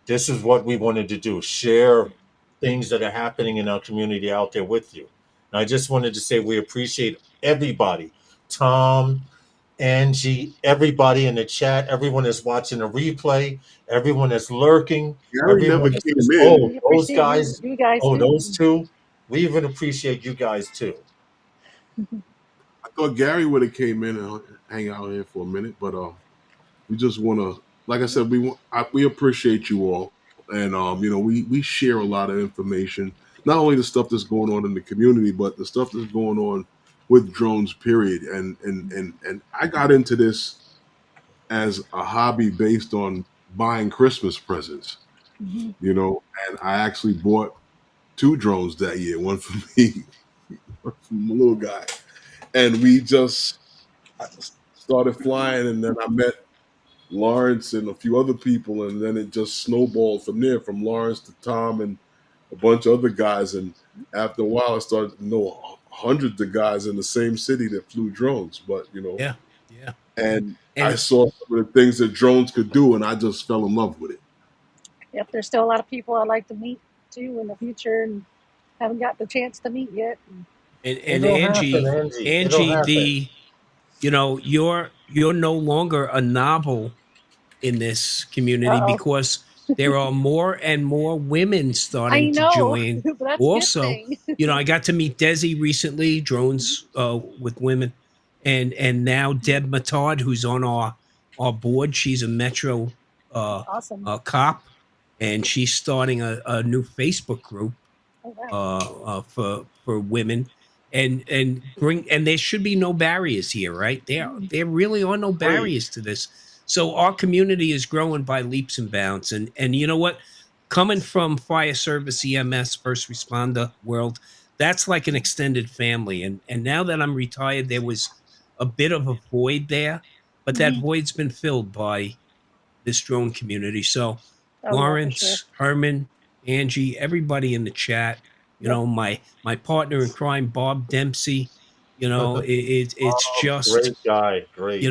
this is what we wanted to do: share things that are happening in our community out there with you. And I just wanted to say we appreciate everybody, Tom, Angie, everybody in the chat, everyone that's watching the replay, everyone that's lurking, Gary never everyone came that's just, in. We those appreciate guys, you guys, too. those two. We even appreciate you guys too. I thought Gary would have came in and hang out here for a minute, but we just want to, like I said, we appreciate you all, and we share a lot of information, not only the stuff that's going on in the community, but the stuff that's going on with drones. Period. And I got into this as a hobby based on buying Christmas presents, and I actually bought 2 drones that year, one for me, one for my little guy, and we just started flying, and then I met Lawrence and a few other people, and then it just snowballed from there, from Lawrence to Tom and a bunch of other guys. And after a while, I started to know hundreds of guys in the same city that flew drones. But Yeah. and I saw some of the things that drones could do, and I just fell in love with it. Yep, there's still a lot of people I'd like to meet, too, in the future, and haven't got the chance to meet yet. And It'll Angie, happen, Angie. It'll happen. you're no longer a novel in this community Uh-oh. because there are more and more women I starting to know, join. but that's Also, a good thing. I got to meet Desi recently, drones with women, and now Deb Matard, who's on our board. She's a Metro Awesome. cop, and she's starting a new Facebook group Oh, wow. for women, and there should be no barriers here, right? There really are no barriers to this. So our community is growing by leaps and bounds, and you know what? Coming from fire service, EMS, first responder world, that's like an extended family. And now that I'm retired, there was a bit of a void there, but that void's been filled by this drone community. So Oh, Lawrence, yeah, for sure. Herman, Angie, everybody in the chat, my partner in crime, Bob Dempsey, it's just Great guy, great.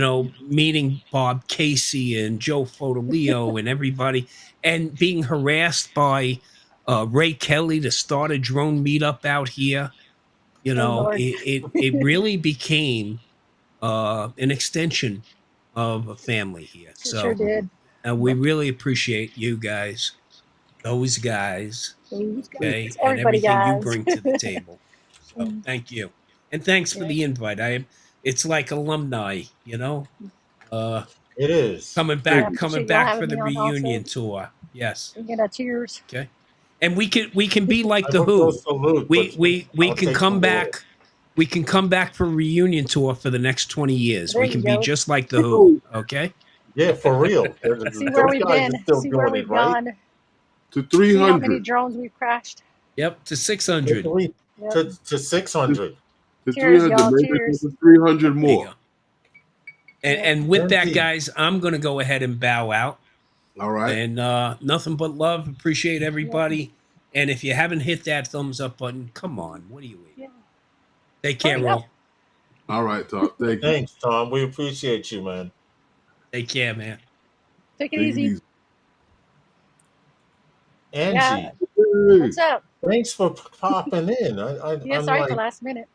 meeting Bob Casey and Joe Fotoleo and everybody, and being harassed by Ray Kelly to start a drone meetup out here. Oh, Lord. It really became an extension of a family here. It sure did. We really appreciate you guys, those guys, okay, and Everybody, everything you guys. bring to the table. So thank you, and thanks for the invite. It's like alumni, It is coming Yeah, back appreciate y'all for having the me on reunion also. tour. Yes, You get a cheers. okay, and we can be like I the would go Who. salute, We but I'll can take come some back. We can come back for a reunion tour for the next 20 years. There We you can be go. just like the Who. Okay. Yeah, for real. See where Those we've guys are been. still See where doing it, we've right? gone. To See how many 300. drones we've crashed. Yep, to To 600. three, Yep. to 600. To Cheers, 300. y'all. Maybe Cheers. to 300 There you more. go. And, Yep. and with that, Angie, guys, I'm going to go ahead and bow out. All right. And nothing but love. Appreciate Yep. everybody. And if you haven't hit that thumbs up button, come on. What are you waiting? Yeah. Take care, Hurry up. all. All right, Tom. Thank you. thanks, Tom. We appreciate you, man. Take care, man. Take it Take it easy. easy. Angie, Yeah. Hey. What's up? thanks for popping in. Yeah, I'm sorry for like, last minute.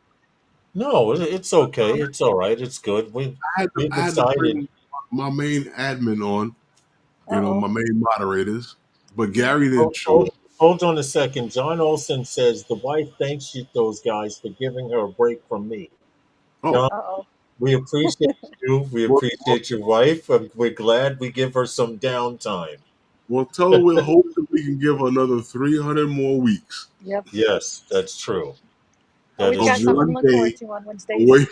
no, it's okay. It's all right. It's good. We've I had to decided. bring my main admin on, Uh-oh. my main moderators, but Yeah. Gary didn't show Hold, up. hold on a second. John Olson says the wife thanks you, those guys, for giving her a break from me. Oh, John, Uh-oh. we appreciate you. We well, appreciate your wife. We're glad we give her some downtime. well, tell her we'll hope that we can give her another 300 more weeks Yep. Yes, that's true. Oh, That we've is got of true. something to one look day forward to on Wednesdays.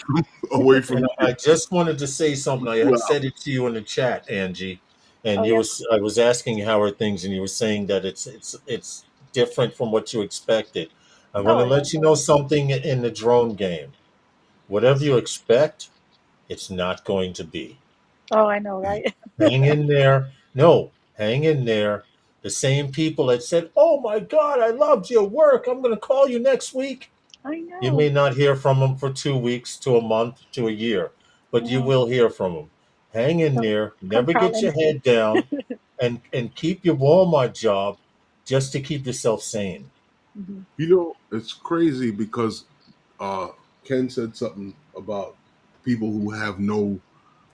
away from And you. I just wanted to say something. I had Well, said it to you in the chat, Angie, Oh, and yeah. I was asking you how are things, and you were saying that it's different from what you expected. I want to Oh, let you know something in the drone game. Whatever you expect, it's not going to be. oh, I know, right? Hang in there. No, hang in there. The same people that said, "Oh my God, I loved your work. I'm going to call you next week." I You know. may not hear from them for 2 weeks to a month to a year, but you Yeah. will hear from them. Hang in Come, there. come Never get crawling. your head down, and keep your Walmart job just to keep yourself sane. Mm-hmm. it's crazy because Ken said something about people who have no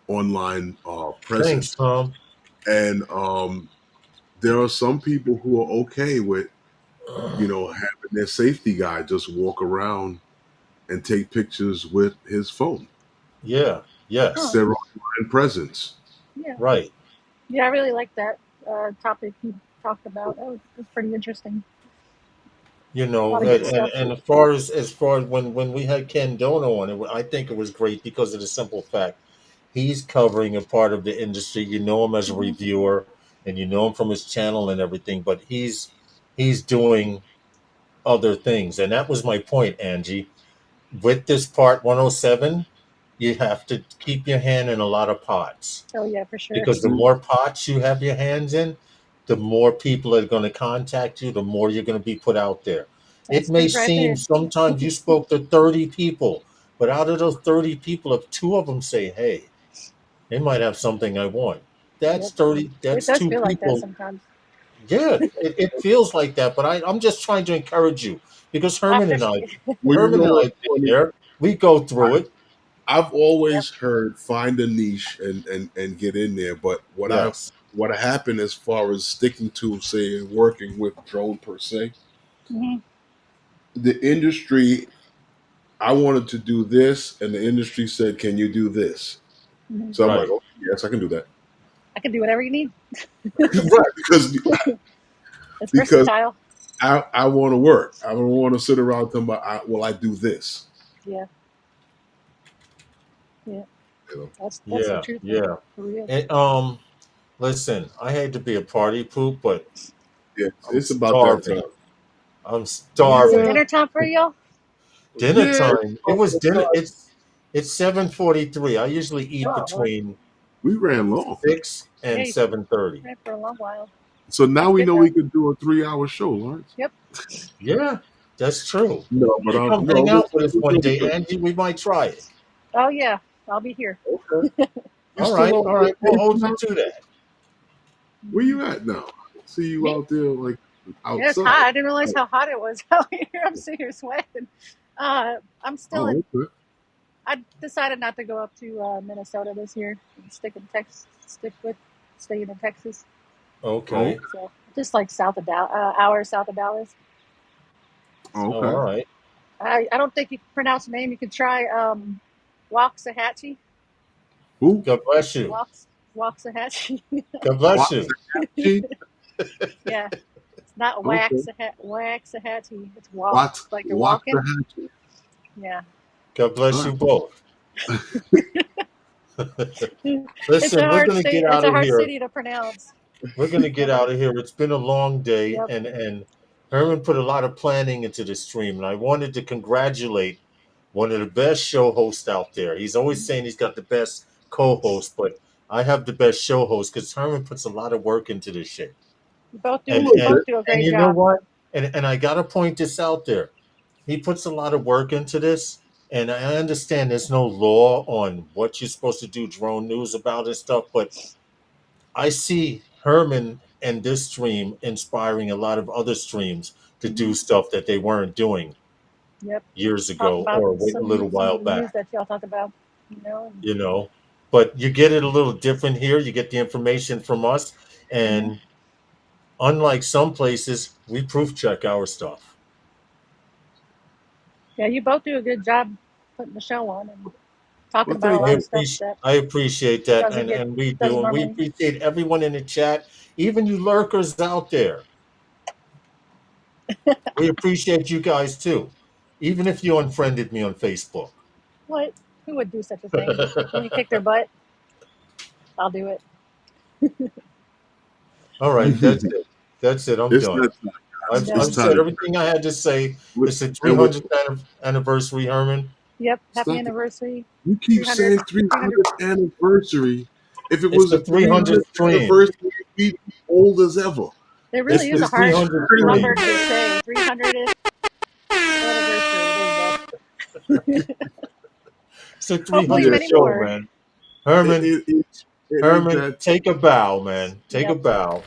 online Thanks, presence. Tom. And there are some people who are okay with, having their safety guy just walk around and take pictures with his phone. Yeah. That's Oh, Yes. their online presence. yeah. Right. Yeah, I really like that topic you talked about. That was pretty interesting. You A know, lot of good and, stuff. and as far as when we had Ken Dono on it, I think it was great because of the simple fact he's covering a part of the industry. You know him as a Mm-hmm. reviewer, and you know him from his channel and everything, but he's doing other things, and that was my point, Angie. With this part 107, you have to keep your hand in a lot of pots Oh, yeah, for sure. because the Mhm. more pots you have your hands in, the more people are going to contact you, the more you're going to be put out there. It That's may truth right seem there. sometimes you spoke to 30 people, but out of those 30 people, if two of them say, hey, they might have something I want, that's Yep. 30, It that's does two feel like that people. sometimes. Yeah, it feels like that, but I'm just trying to encourage you because I appreciate it. Well, you Herman know and I what's been funny? there. We go through it. I've Yep. always heard find a niche and get in there, but Yes. what happened as far as sticking to, say, working with drone per se, Mm-hmm. the industry, I wanted to do this, and the industry said, "Can you do this?" Mm-hmm. So I'm like, Right. "Oh, yes, I can do that." I can do whatever you need. Right, It's because versatile. I want to work. I don't want to sit around talking about, I do this. Yeah. Yeah. You know, That's the Yeah. truth, man. Yeah. For real. And, listen, I hate to be a party poop, but yeah, I'm it's about that starving. time. I'm Is it Yeah, starving. dinner time for y'all? Dinner yeah. time. It was dinner. It's 7:43. I usually eat Oh, Lord. between We ran long, Yeah, and you 7:30. ran for a long while. so now That's we good, know though. we could do a 3-hour show, Lawrence. Yep. Yeah, that's true. No, but You come no, hang out with us we're one gonna day, do Angie. We might try it. Oh, yeah. I'll be here. it. Okay. You All still right. out All there right. We'll hold pacing you out? to that. Where you at now? I see you Me? out there like Yeah, it's hot. outside. I didn't realize how hot it was out here. I'm sitting here sweating. I'm still Oh, in. okay. I decided not to go up to Minnesota this year and staying in Texas. Oh, Okay. So just like hour south of Dallas. Oh, all okay. right. I don't think you can pronounce the name. You could try Waxahachie. Who? God bless you. Waxahachie. God bless you. Waxahachie? Yeah, it's not Okay. Waxahachie. It's walk, like you're walking. Waxahachie. Yeah. God bless All you right. both. It's a Listen, we're hard gonna state. get It's out a of hard here. city to pronounce. We're gonna get out of here. It's been a long day, Yep. and Herman put a lot of planning into the stream, and I wanted to congratulate one of the best show hosts out there. He's always saying he's got the best co-host, but I have the best show host because Herman puts a lot of work into this shit. You both do. And You and both do a and great you know job. what? And I gotta point this out there. He puts a lot of work into this, and I understand there's no law on what you're supposed to do drone news about and stuff, but I see Herman and this stream inspiring a lot of other streams to do stuff that they weren't doing Yep. years Talk ago about or a little some while of the news back. that y'all talk about. And You know, but you get it a little different here. You get the information from us, and unlike some places, we proof check our stuff. yeah, you both do a good job putting the show on and talking Well, about a thank lot I of you. stuff that appreciate that, doesn't get and we do, doesn't and we normally. appreciate everyone in the chat, even you lurkers out there. We appreciate you guys too, even if you unfriended me on Facebook. What? Who would do such a thing? Let me kick their butt. I'll do it. All right, that's it. That's it. I'm It's done. that time, I'm guys. I've It's done. said time. everything I had to say. With, It's the and with 300th anniversary, Herman. Yep. Happy stop it. anniversary. You keep 300. saying 300th anniversary. If it It's was the a 300th 300th stream. anniversary, we'd be old as ever. There It's really is the a It's hard 300th 300th. number stream. to say. 300th anniversary. There you go. It's the Hopefully 300th many Yeah, show, more. man. Herman, it is Herman, that. take a bow, man. Take a Yep. bow.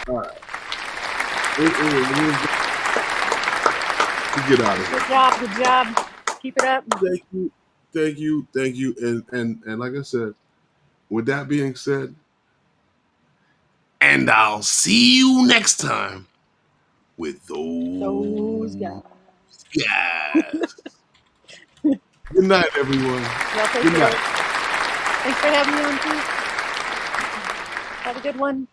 All right. We get out of here. Good job. Good job. Keep it up. Thank you. Thank you. Thank you. And like I said, with that being said, and I'll see you next time with Those guys. guys. Good night, everyone. Y'all take Good care. night. Thanks for having me on too. Have a good one.